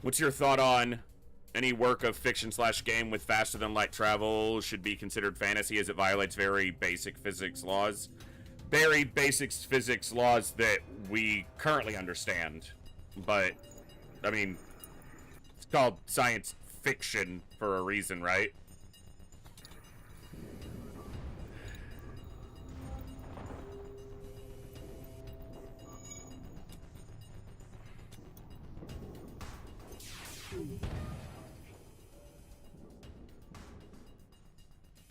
What's your thought on any work of fiction/game with faster than light travel should be considered fantasy as it violates very basic physics laws? Very basic physics laws that we currently understand. But, I mean, it's called science fiction for a reason, right?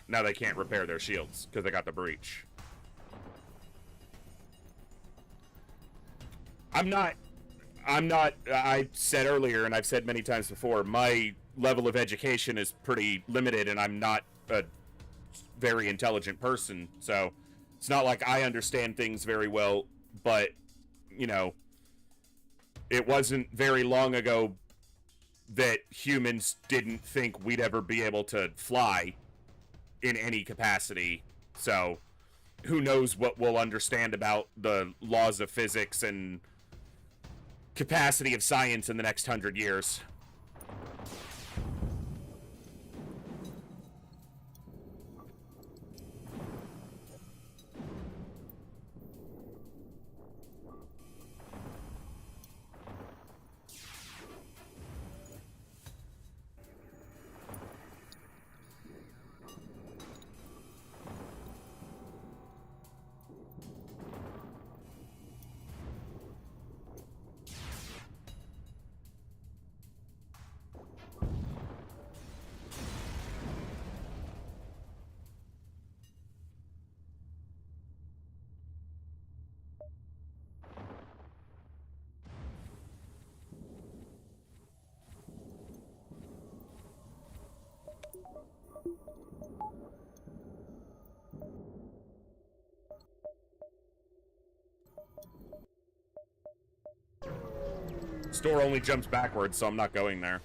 Now they can't repair their shields because they got the breach. I said earlier, and I've said many times before, my level of education is pretty limited, and I'm not a very intelligent person, so it's not like I understand things very well, but, you know, it wasn't very long ago that humans didn't think we'd ever be able to fly in any capacity, so who knows what we'll understand about the laws of physics and capacity of science in the next 100 years. Store only jumps backwards, so I'm not going there.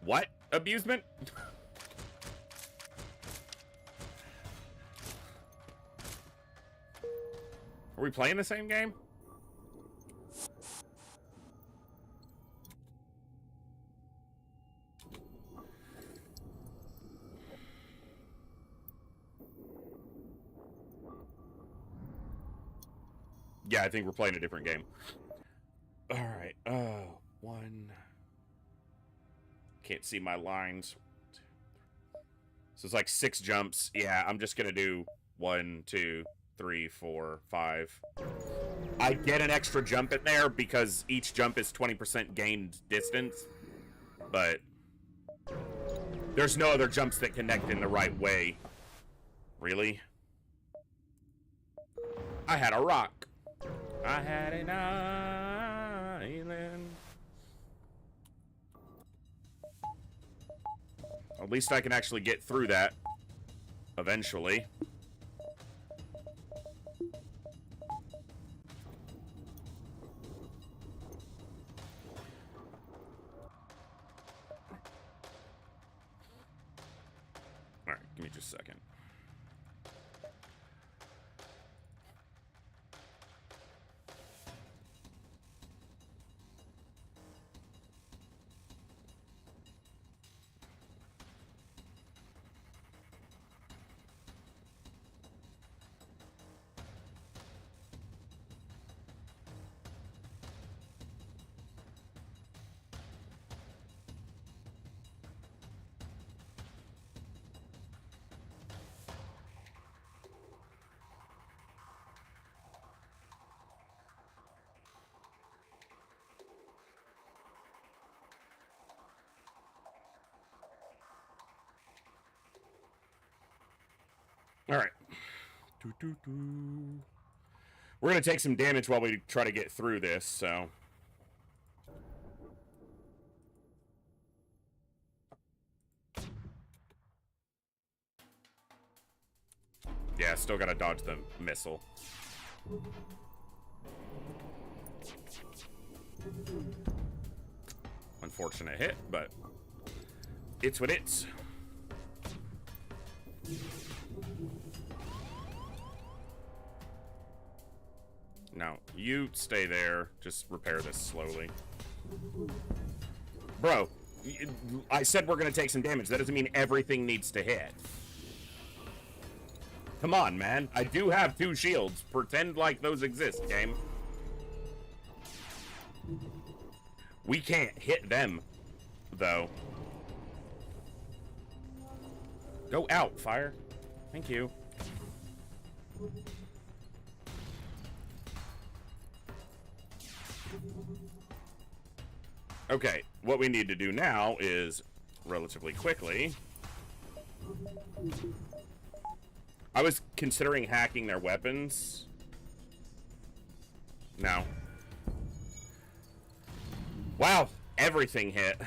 What? Abusement? Are we playing the same game? Yeah, I think we're playing a different game. Alright, one... Can't see my lines. So it's like 6 jumps. Yeah, I'm just gonna do 1, 2, 3, 4, 5. I get an extra jump in there because each jump is 20% gained distance, but there's no other jumps that connect in the right way. Really? I had a rock. I had an island. At least I can actually get through that eventually. second. All right. We're going to take some damage while we try to get through this, so. Yeah, still got to dodge the missile. Unfortunate hit, but it's what it's. No, you stay there. Just repair this slowly. Bro, I said we're going to take some damage. That doesn't mean everything needs to hit. Come on, man. I do have 2 shields. Pretend like those exist, game. We can't hit them, though. Go out, fire. Thank you. Okay, what we need to do now is relatively quickly. I was considering hacking their weapons. No. Wow, everything hit.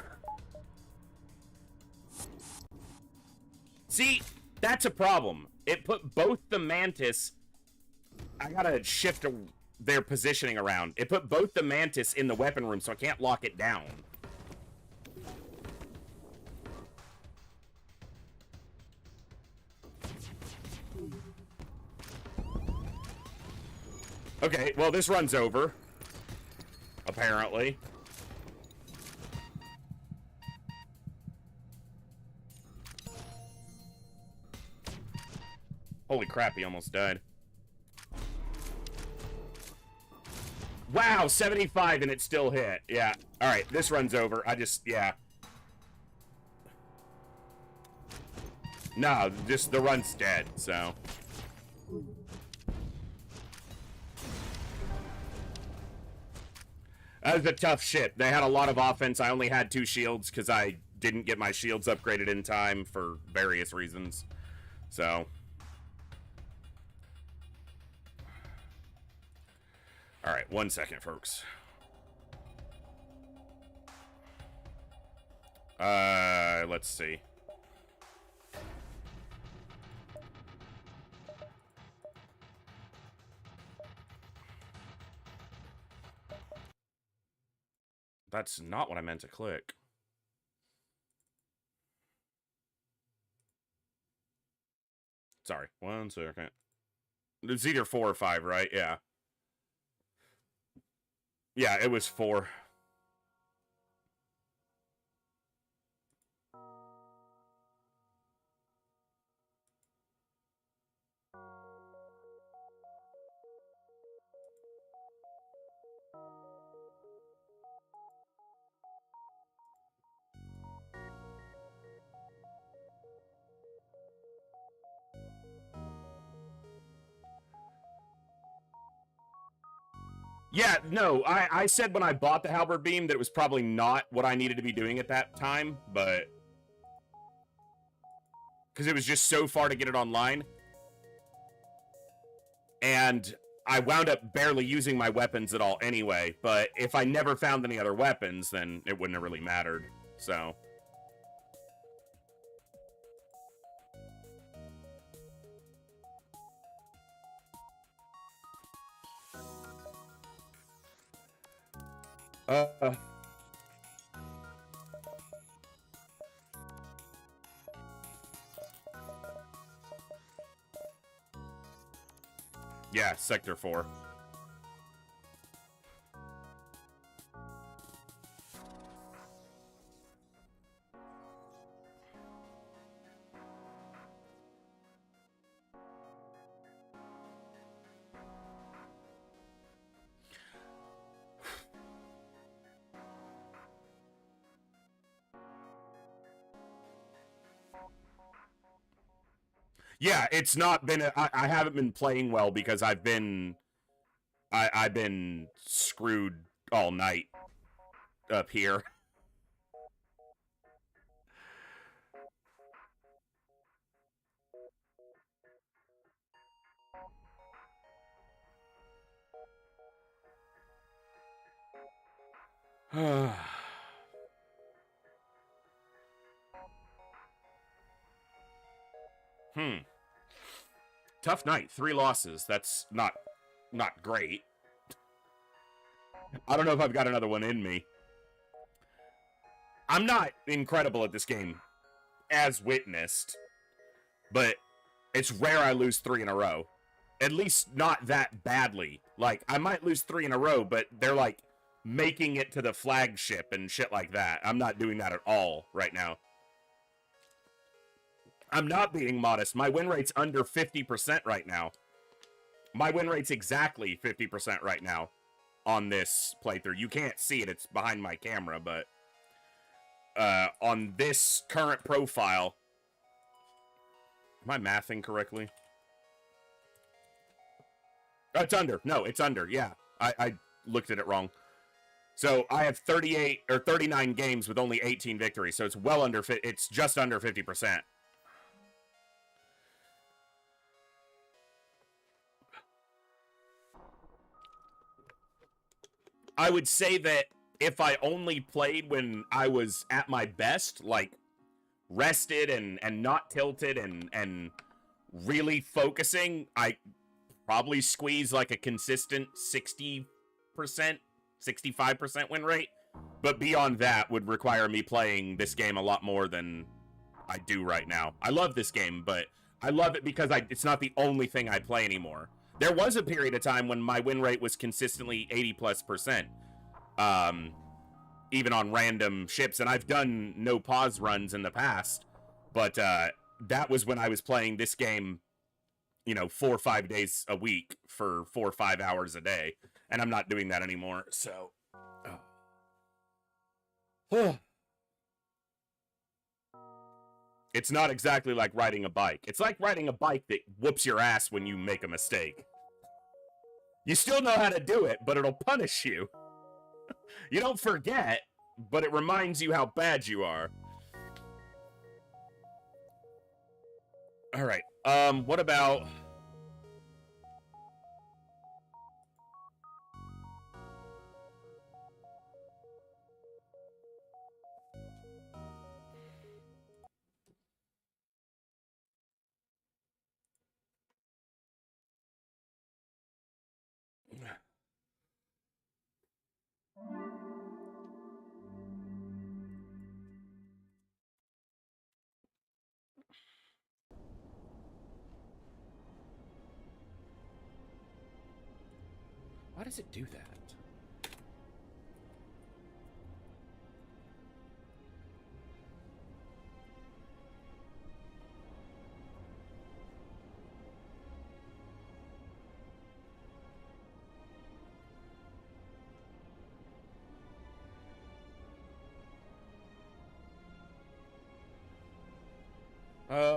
See, that's a problem. It put both the Mantis... I gotta shift their positioning around. It put both the Mantis in the weapon room, so I can't lock it down. Okay, well, this run's over. Apparently. Holy crap, he almost died. Wow, 75 and it still hit. Yeah. Alright, this run's over. Yeah. No, just the run's dead, so. That was a tough shit. They had a lot of offense. I only had 2 shields because I didn't get my shields upgraded in time for various reasons. So. Alright, 1 second, folks. Let's see. That's not what I meant to click. Sorry, 1 second. It's either 4 or 5, right? Yeah. Yeah, it was 4. Yeah, no, I said when I bought the halberd beam that it was probably not what I needed to be doing at that time, but... because it was just so far to get it online. And I wound up barely using my weapons at all anyway, but if I never found any other weapons, then it wouldn't have really mattered, so... Yeah, Sector 4. Yeah, it's not been. I haven't been playing well because I've been screwed all night up here. Tough night. 3 losses. That's not great. I don't know if I've got another one in me. I'm not incredible at this game, as witnessed, but it's rare I lose 3 in a row. At least not that badly. Like, I might lose 3 in a row, but they're like making it to the flagship and shit like that. I'm not doing that at all right now. I'm not being modest. My win rate's under 50% right now. My win rate's exactly 50% right now on this playthrough. You can't see it. It's behind my camera, but on this current profile... Am I mathing correctly? Oh, it's under. No, it's under. Yeah, I looked at it wrong. So I have 38 or 39 games with only 18 victories. So it's well under. It's just under 50%. I would say that if I only played when I was at my best, like rested and not tilted and really focusing, I probably squeeze like a consistent 60%, 65% win rate. But beyond that would require me playing this game a lot more than I do right now. I love this game, but I love it because it's not the only thing I play anymore. There was a period of time when my win rate was consistently 80+%. Even on random ships, and I've done no pause runs in the past, but that was when I was playing this game, you know, 4 or 5 days a week for 4 or 5 hours a day, and I'm not doing that anymore, so... It's not exactly like riding a bike. It's like riding a bike that whoops your ass when you make a mistake. You still know how to do it, but it'll punish you. You don't forget, but it reminds you how bad you are. All right. What about... Why does it do that?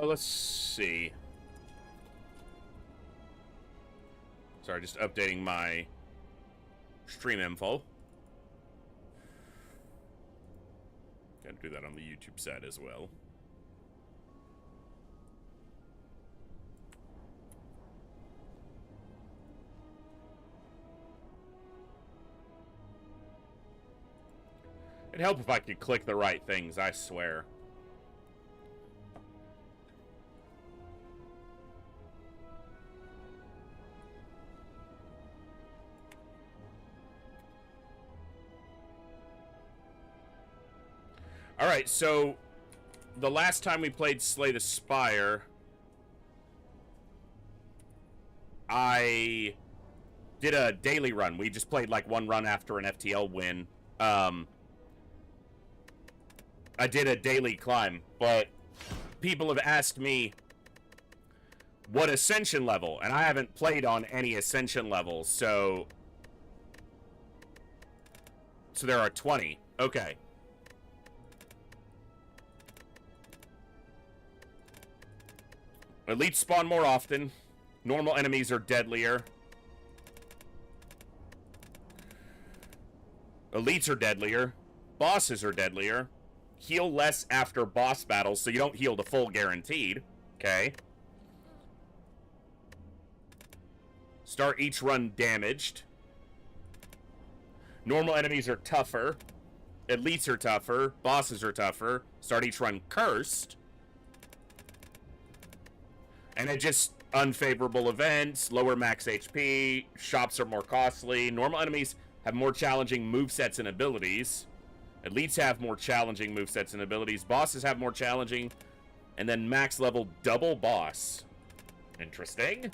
Let's see. Sorry, just updating my stream info. Gotta do that on the YouTube side as well. It'd help if I could click the right things, I swear. Alright, so the last time we played Slay the Spire, I did a daily run. We just played like one run after an FTL win. I did a daily climb, but people have asked me what ascension level, and I haven't played on any ascension levels, so there are 20. Okay. Elites spawn more often. Normal enemies are deadlier. Elites are deadlier. Bosses are deadlier. Heal less after boss battles, so you don't heal the full guaranteed. Okay. Start each run damaged. Normal enemies are tougher. Elites are tougher. Bosses are tougher. Start each run cursed. And it just unfavorable events, lower max HP, shops are more costly. Normal enemies have more challenging movesets and abilities. Elites have more challenging movesets and abilities. Bosses have more challenging. And then max level double boss. Interesting.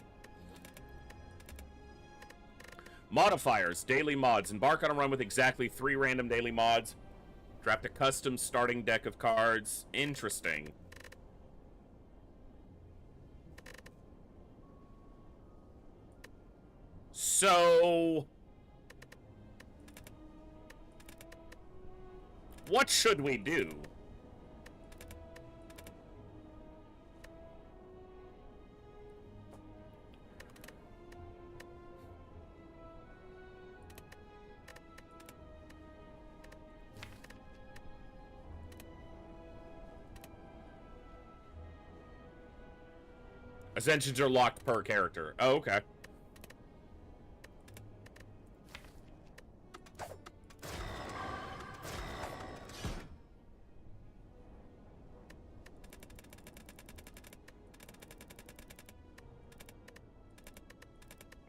Modifiers, daily mods. Embark on a run with exactly 3 random daily mods. Draft a custom starting deck of cards. Interesting. So, what should we do? Ascensions are locked per character. Oh, okay.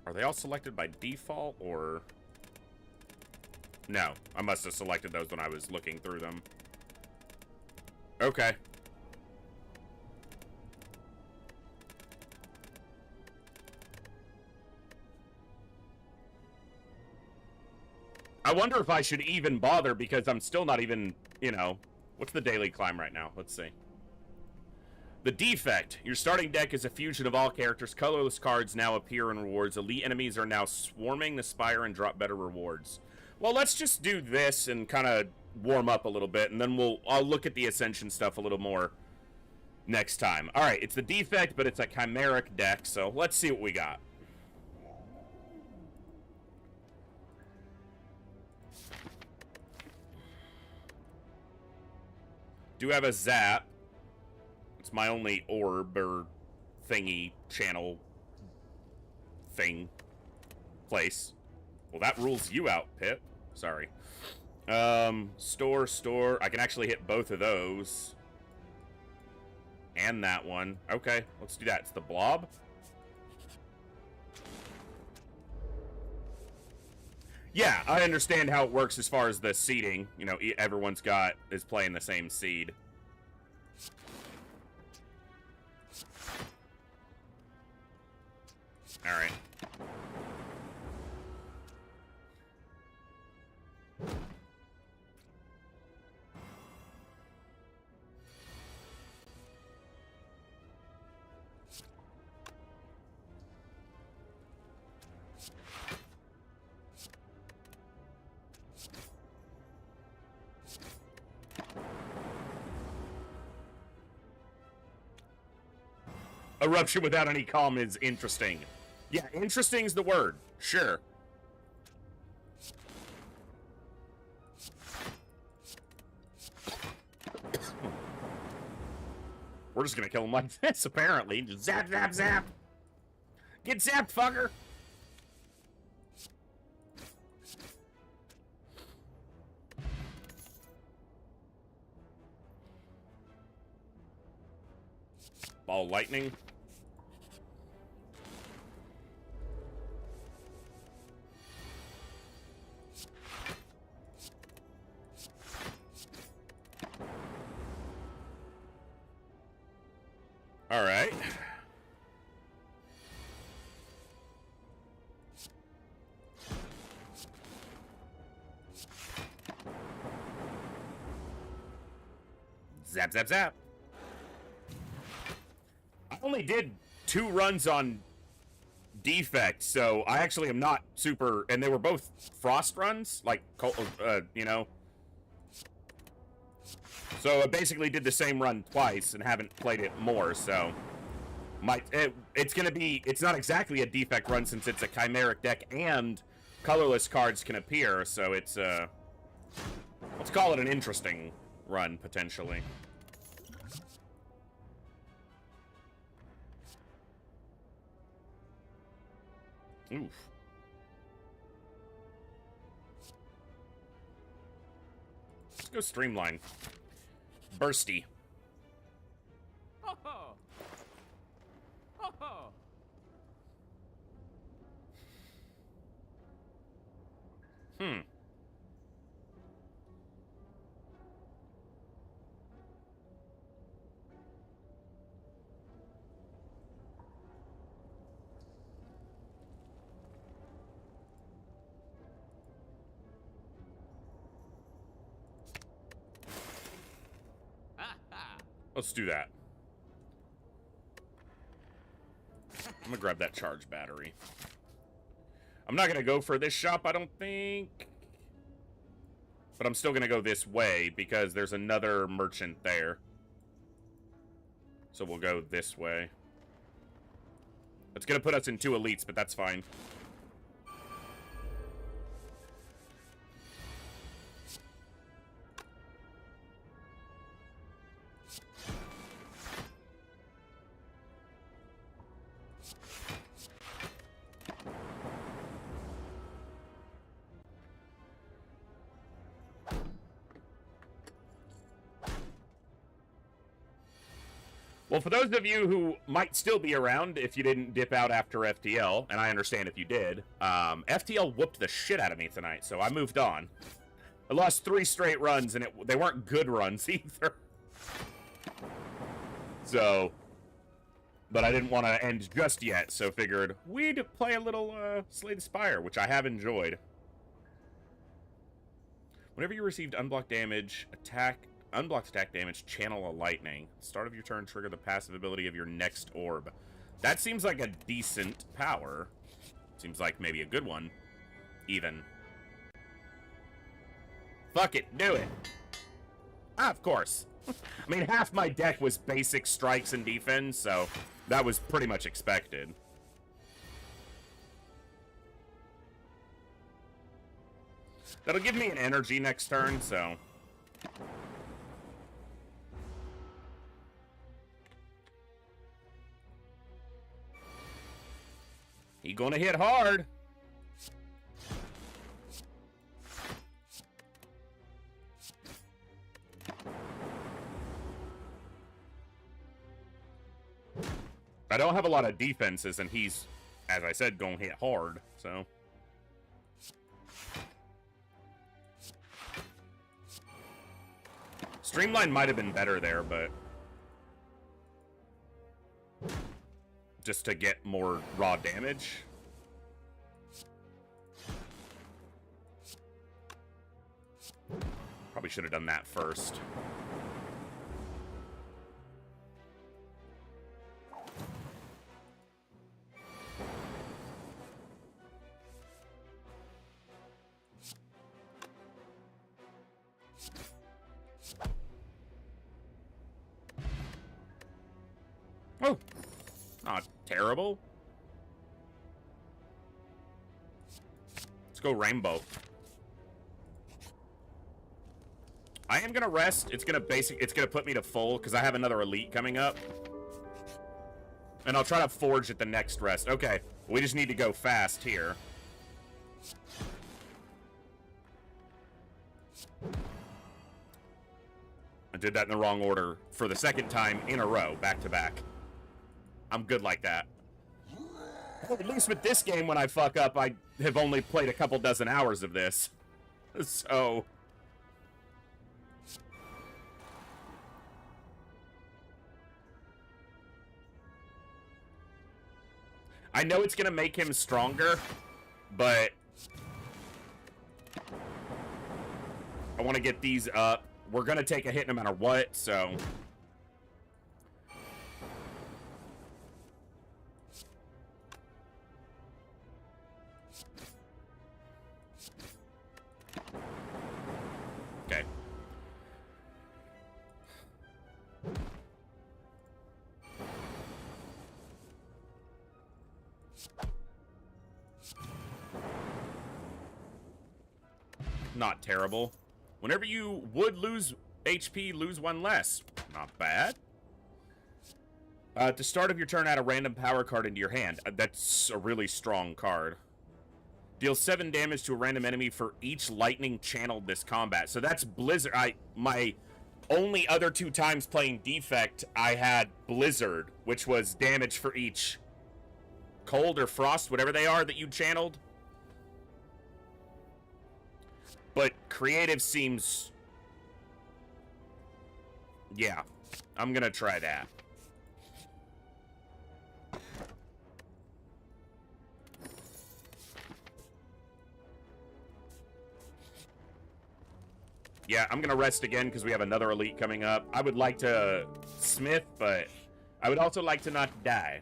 Are they all selected by default, or... No, I must have selected those when I was looking through them. Okay. I wonder if I should even bother, because I'm still not even, you know... What's the daily climb right now? Let's see. The defect. Your starting deck is a fusion of all characters. Colorless cards now appear in rewards. Elite enemies are now swarming the Spire and drop better rewards. Well, let's just do this and kind of warm up a little bit, and then I'll look at the Ascension stuff a little more next time. Alright, it's the defect, but it's a chimeric deck, so let's see what we got. Do have a zap. It's my only orb or thingy channel thing place. Well, that rules you out, Pip. Sorry. Store. I can actually hit both of those. And that one. Okay, let's do that. It's the blob. Yeah, I understand how it works as far as the seeding. You know, everyone's is playing the same seed. All right. Eruption without any calm is interesting. Yeah, interesting is the word. Sure. We're just gonna kill him like this, apparently. Just zap, zap, zap. Get zapped, fucker. Ball lightning. All right. Zap, zap, zap. I only did 2 runs on defect, so I actually am not super, and they were both frost runs, like, you know. So I basically did the same run twice and haven't played it more, so it's gonna be, it's not exactly a defect run since it's a chimeric deck and colorless cards can appear, so it's, let's call it an interesting run, potentially. Oof. Let's go streamline. Bursty. Ho ho! Ho ho! Let's do that. I'm gonna grab that charge battery. I'm not gonna go for this shop, I don't think. But I'm still gonna go this way because there's another merchant there. So we'll go this way. It's gonna put us in 2 elites, but that's fine. Well, for those of you who might still be around if you didn't dip out after FTL, and I understand if you did, FTL whooped the shit out of me tonight, so I moved on. I lost 3 straight runs, and they weren't good runs either. So, but I didn't want to end just yet, so figured we'd play a little Slay the Spire, which I have enjoyed. Whenever you received unblocked damage, unblocked attack damage, channel a lightning. Start of your turn, trigger the passive ability of your next orb. That seems like a decent power. Seems like maybe a good one, even. Fuck it, do it. Ah, of course. I mean, half my deck was basic strikes and defense, so that was pretty much expected. That'll give me an energy next turn, so... He gonna hit hard. I don't have a lot of defenses, and he's, as I said, gonna hit hard, so... Streamline might have been better there, but... just to get more raw damage. Probably should have done that first. Oh! Not terrible. Let's go rainbow. I am gonna rest. It's gonna put me to full because I have another elite coming up. And I'll try to forge at the next rest. Okay, we just need to go fast here. I did that in the wrong order for the second time in a row, back to back. I'm good like that. Well, at least with this game, when I fuck up, I have only played a couple dozen hours of this. So... I know it's gonna make him stronger, but... I want to get these up we're gonna take a hit no matter what, so... Okay. Not terrible. Whenever you would lose HP, lose one less. Not bad. At the start of your turn, add a random power card into your hand. That's a really strong card. Deal 7 damage to a random enemy for each lightning channeled this combat. So that's Blizzard. My only other 2 times playing Defect, I had Blizzard, which was damage for each cold or frost, whatever they are that you channeled. But creative seems... Yeah, I'm gonna try that. Yeah, I'm gonna rest again because we have another elite coming up. I would like to smith, but I would also like to not die.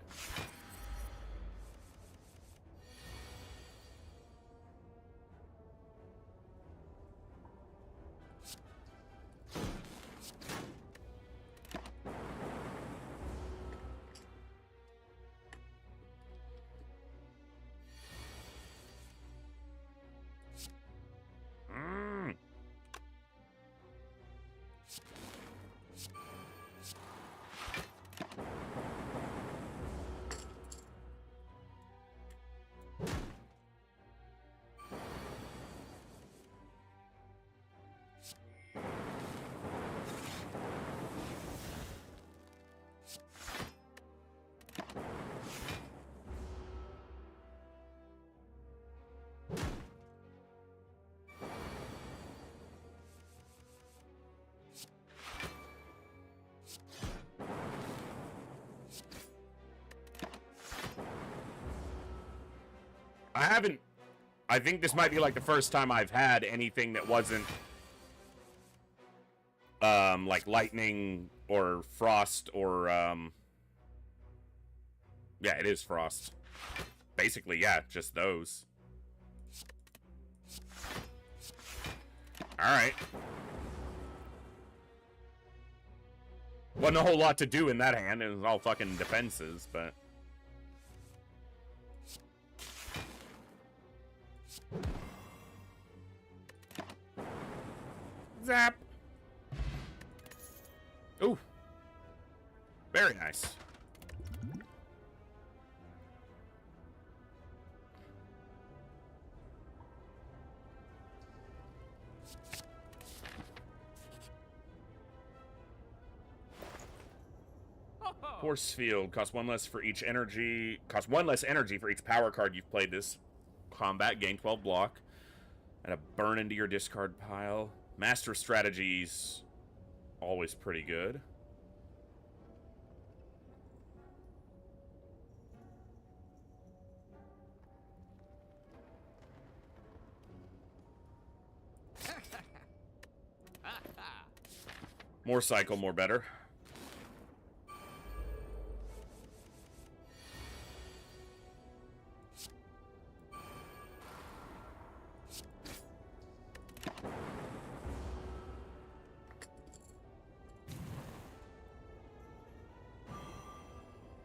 I think this might be like the first time I've had anything that wasn't like lightning or frost or yeah, it is frost. Basically, yeah, just those. Alright. Wasn't a whole lot to do in that hand. It was all fucking defenses, but... Zap! Ooh. Very nice. Force field costs 1 less for each energy. Costs 1 less energy for each power card you've played this combat. Gain 12 block. And a burn into your discard pile. Master strategies, always pretty good. More cycle, more better.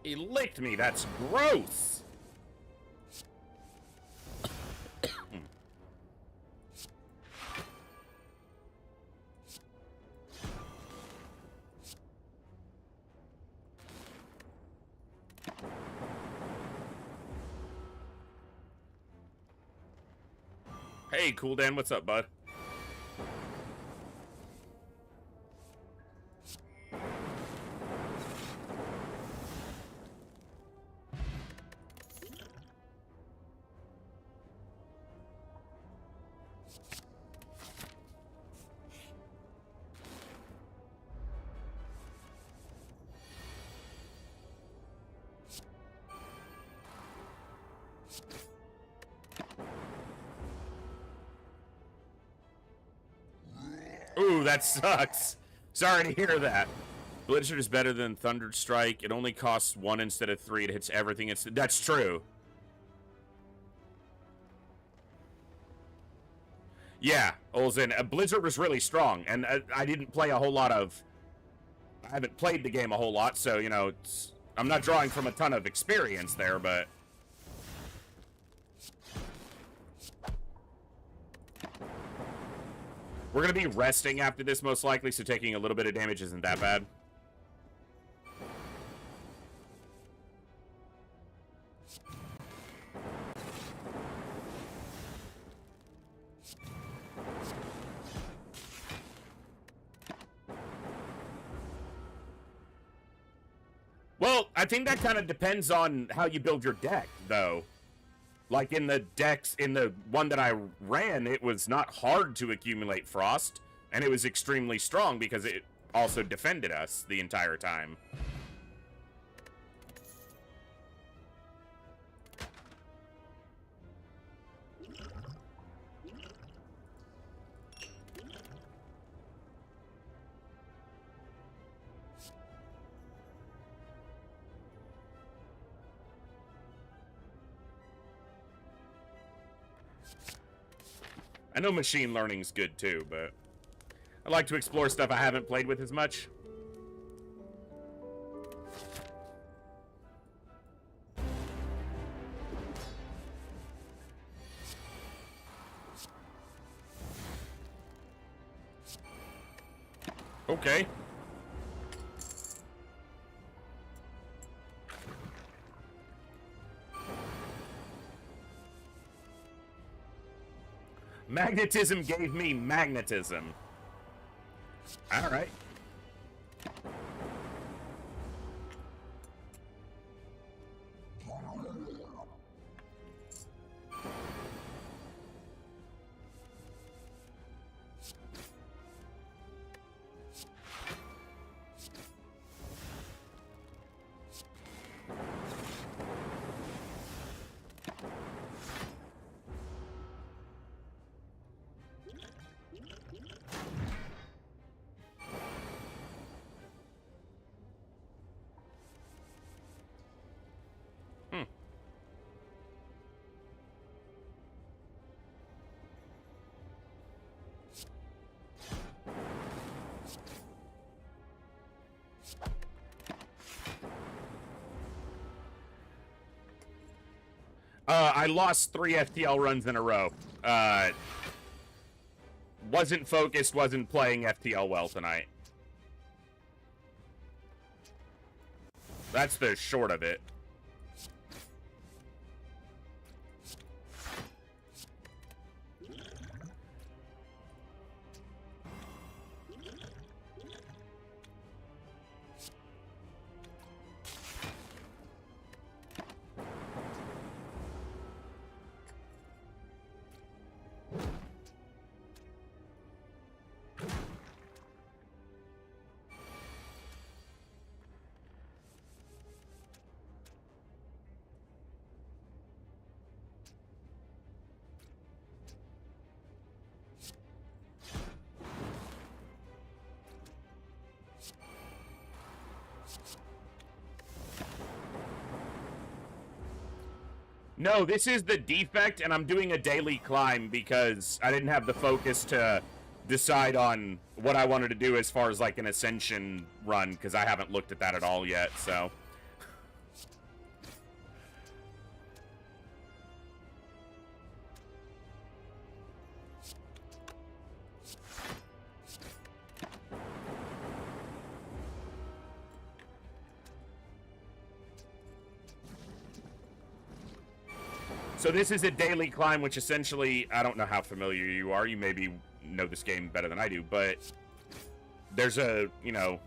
He licked me, that's gross! Hey, Cool Dan, what's up, bud? Ooh, that sucks. Sorry to hear that. Blizzard is better than Thunderstrike. It only costs 1 instead of 3. It hits everything. That's true. Yeah, Olsen. Blizzard was really strong, and I didn't play a whole lot of... I haven't played the game a whole lot, so, you know, I'm not drawing from a ton of experience there, but... We're going to be resting after this, most likely, so taking a little bit of damage isn't that bad. Well, I think that kind of depends on how you build your deck, though. Like in the decks, in the one that I ran, it was not hard to accumulate frost, and it was extremely strong because it also defended us the entire time. I know machine learning's good too, but I like to explore stuff I haven't played with as much. Okay. Magnetism gave me magnetism. All right. I lost 3 FTL runs in a row. Wasn't focused, wasn't playing FTL well tonight. That's the short of it. No, this is the defect, and I'm doing a daily climb because I didn't have the focus to decide on what I wanted to do as far as, like, an ascension run, because I haven't looked at that at all yet, so... So this is a daily climb, which essentially, I don't know how familiar you are. You maybe know this game better than I do, but there's a, you know,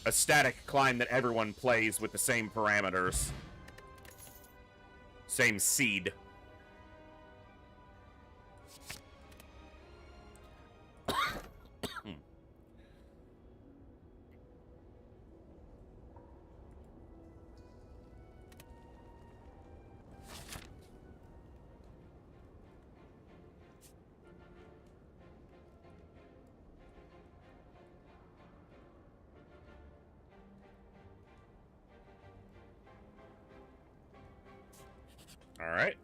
a static climb that everyone plays with the same parameters. Same seed. All right.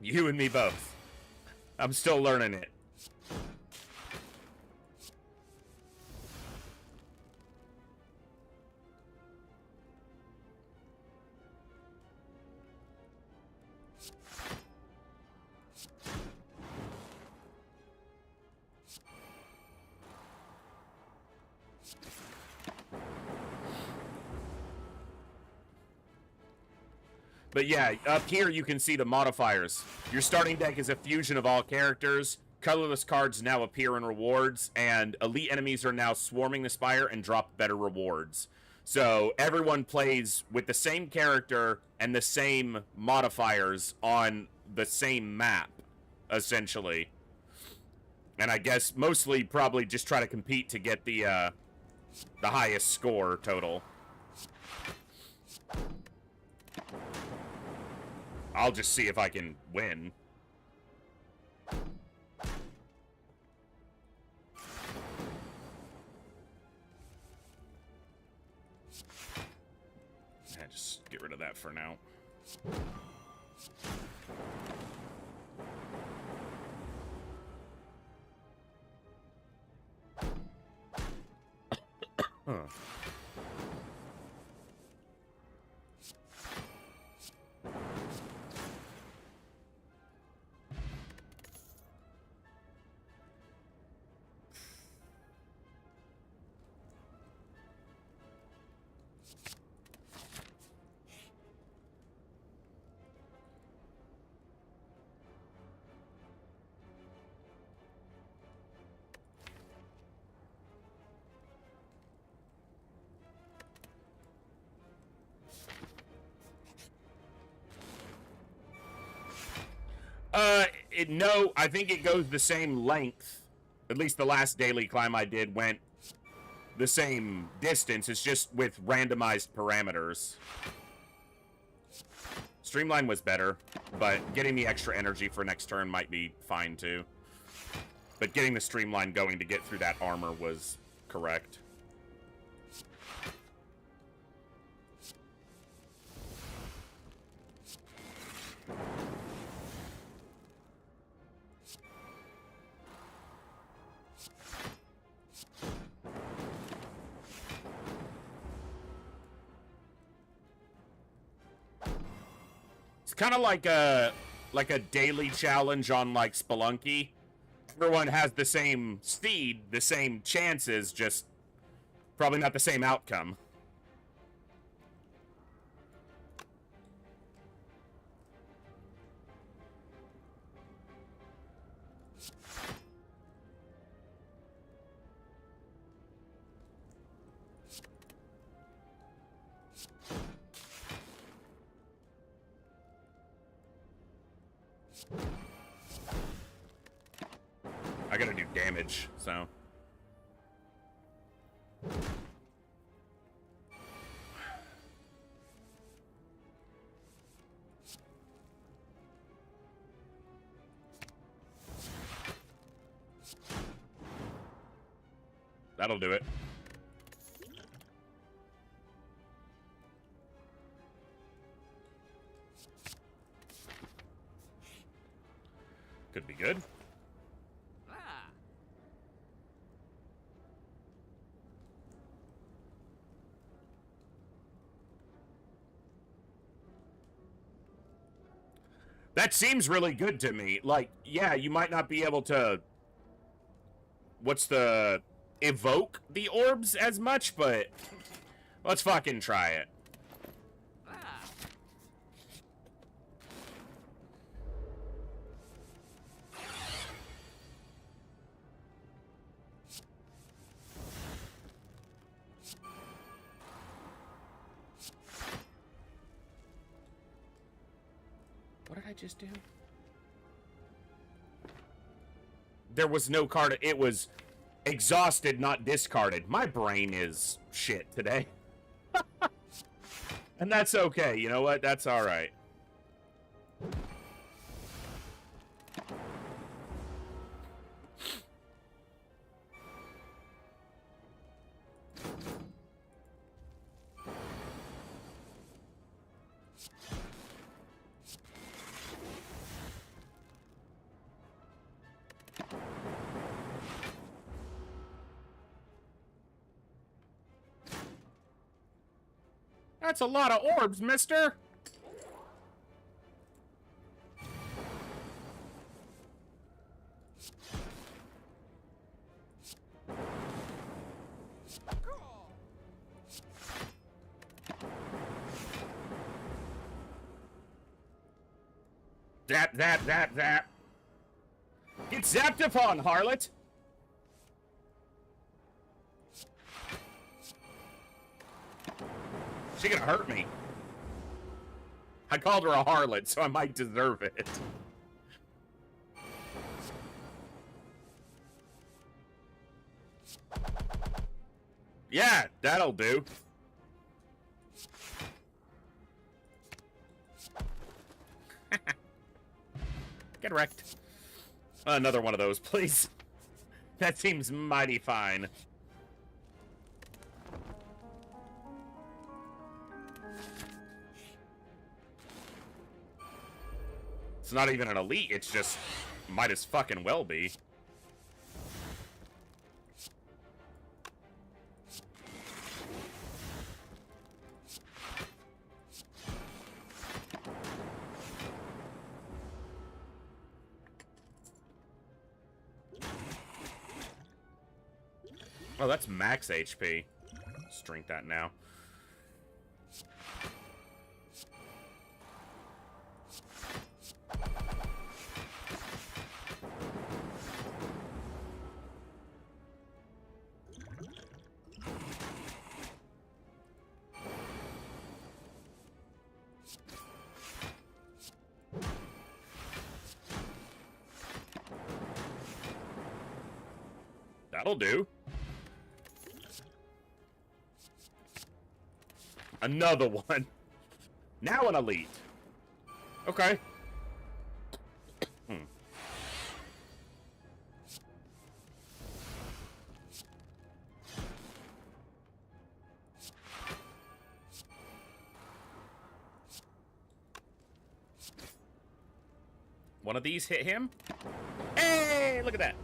You and me both. I'm still learning it. But yeah, up here you can see the modifiers. Your starting deck is a fusion of all characters. Colorless cards now appear in rewards, and elite enemies are now swarming the Spire and drop better rewards. So everyone plays with the same character and the same modifiers on the same map, essentially. And I guess mostly probably just try to compete to get the highest score total. I'll just see if I can win. Yeah, just get rid of that for now. Huh. No, I think it goes the same length. At least the last daily climb I did went the same distance. It's just with randomized parameters. Streamline was better, but getting the extra energy for next turn might be fine too. But getting the streamline going to get through that armor was correct. Kind of like a daily challenge on like Spelunky. Everyone has the same speed, the same chances, just probably not the same outcome. I gotta do damage, so. That'll do it. Could be good. That seems really good to me. Like, yeah, you might not be able to... evoke the orbs as much, but... let's fucking try it. What did I just do? There was no card. It was Exhausted, not discarded. My brain is shit today. And that's okay. You know what? That's all right. That's a lot of orbs, mister. Zap, zap, zap, zap. Get zapped upon, harlot. She gonna hurt me. I called her a harlot, so I might deserve it. Yeah, that'll do. Get wrecked. Another one of those, please. That seems mighty fine. It's not even an elite, it's just might as fucking well be. Oh, that's max HP. Let's drink that now. That'll do. Another one. Now an elite. Okay. One of these hit him. Hey, look at that.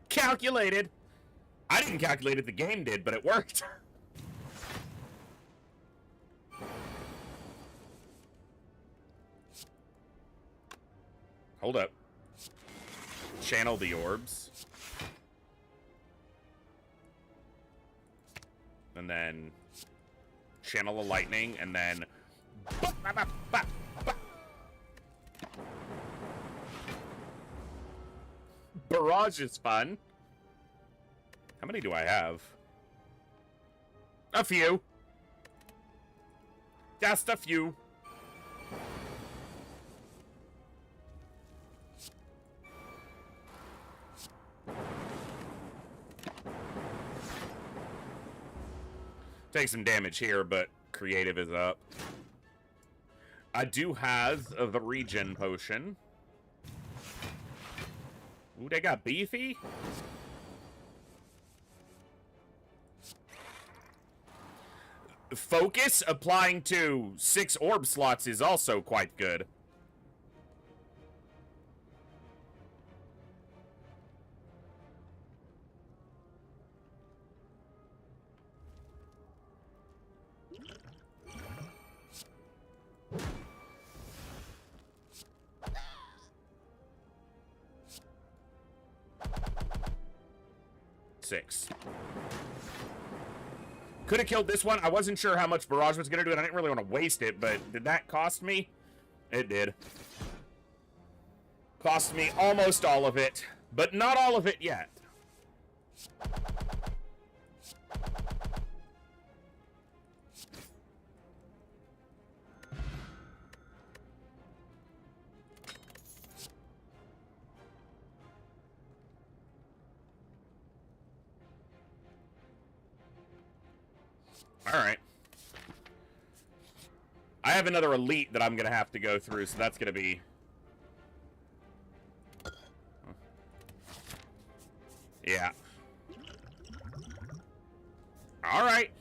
Calculated. I didn't calculate it, the game did, but it worked. Hold up. Channel the orbs. And then channel a lightning, and then barrage is fun. How many do I have? A few. Just a few. Take some damage here, but creative is up. I do have the regen potion. Ooh, they got beefy. Focus applying to 6 orb slots is also quite good. Six. Could have killed this one. I wasn't sure how much barrage was going to do, and I didn't really want to waste it, but did that cost me? It did. Cost me almost all of it, but not all of it yet. Alright. I have another elite that I'm going to have to go through, so that's going to be... Yeah. Alright.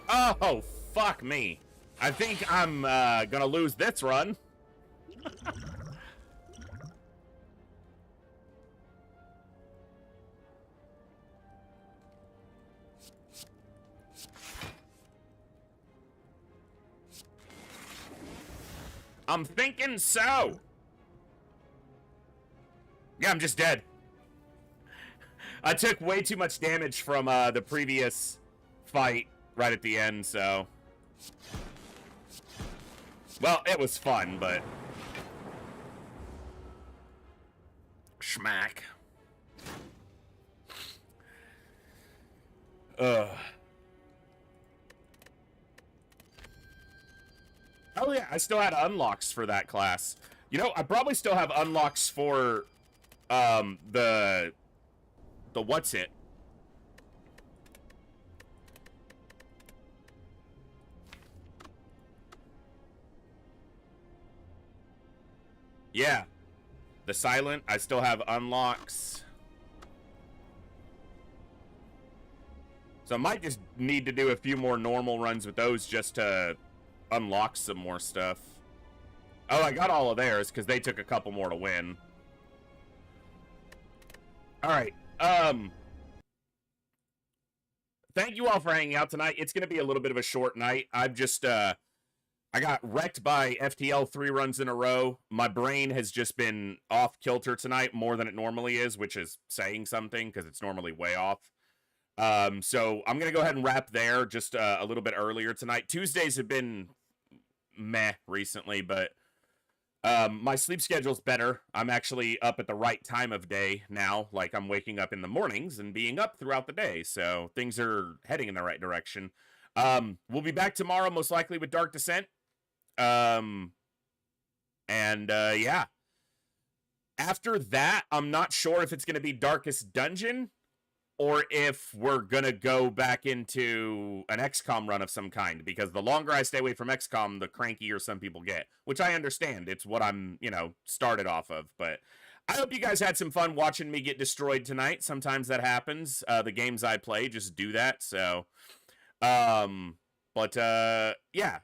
Oh, fuck me. I think I'm gonna lose this run. I'm thinking so. Yeah, I'm just dead. I took way too much damage from the previous fight right at the end, so... Well, it was fun, but... Schmack. Ugh. Oh yeah, I still had unlocks for that class. You know, I probably still have unlocks for, the what's it? Yeah. The silent, I still have unlocks. So I might just need to do a few more normal runs with those just to unlock some more stuff. Oh, I got all of theirs because they took a couple more to win. Alright, thank you all for hanging out tonight. It's going to be a little bit of a short night. I've just, I got wrecked by FTL 3 runs in a row. My brain has just been off kilter tonight more than it normally is, which is saying something because it's normally way off. So I'm going to go ahead and wrap there just a little bit earlier tonight. Tuesdays have been meh recently, but my sleep schedule's better. I'm actually up at the right time of day now. Like, I'm waking up in the mornings and being up throughout the day, so things are heading in the right direction. We'll be back tomorrow, most likely, with Dark Descent. Yeah. After that, I'm not sure if it's going to be Darkest Dungeon or if we're going to go back into an XCOM run of some kind, because the longer I stay away from XCOM, the crankier some people get, which I understand. It's what I'm, you know, started off of, but I hope you guys had some fun watching me get destroyed tonight. Sometimes that happens. The games I play just do that, so... yeah,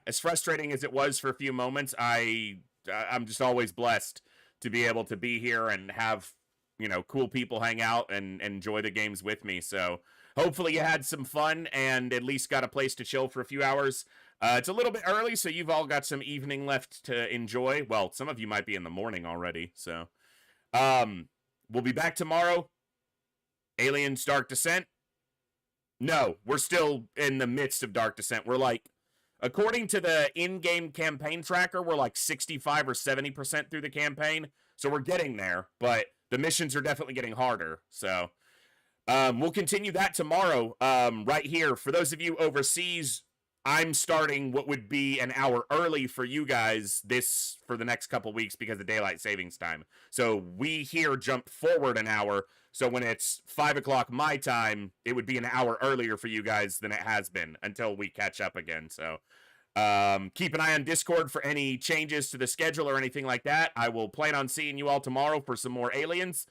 as frustrating as it was for a few moments, I'm just always blessed to be able to be here and have, you know, cool people hang out and enjoy the games with me. So hopefully you had some fun and at least got a place to chill for a few hours. It's a little bit early, so you've all got some evening left to enjoy. Well, some of you might be in the morning already, so we'll be back tomorrow. Aliens Dark Descent. No, we're still in the midst of Dark Descent. We're like, according to the in-game campaign tracker, we're like 65 or 70% through the campaign. So we're getting there, but the missions are definitely getting harder. So we'll continue that tomorrow right here. For those of you overseas, I'm starting what would be an hour early for you guys for the next couple weeks because of daylight savings time. So we here jump forward an hour. So when it's 5 o'clock my time, it would be an hour earlier for you guys than it has been until we catch up again. So keep an eye on Discord for any changes to the schedule or anything like that. I will plan on seeing you all tomorrow for some more aliens.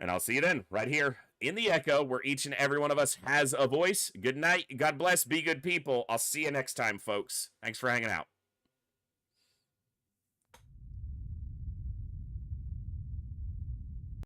And I'll see you then, right here in the Echo, where each and every one of us has a voice. Good night. God bless. Be good people. I'll see you next time, folks. Thanks for hanging out.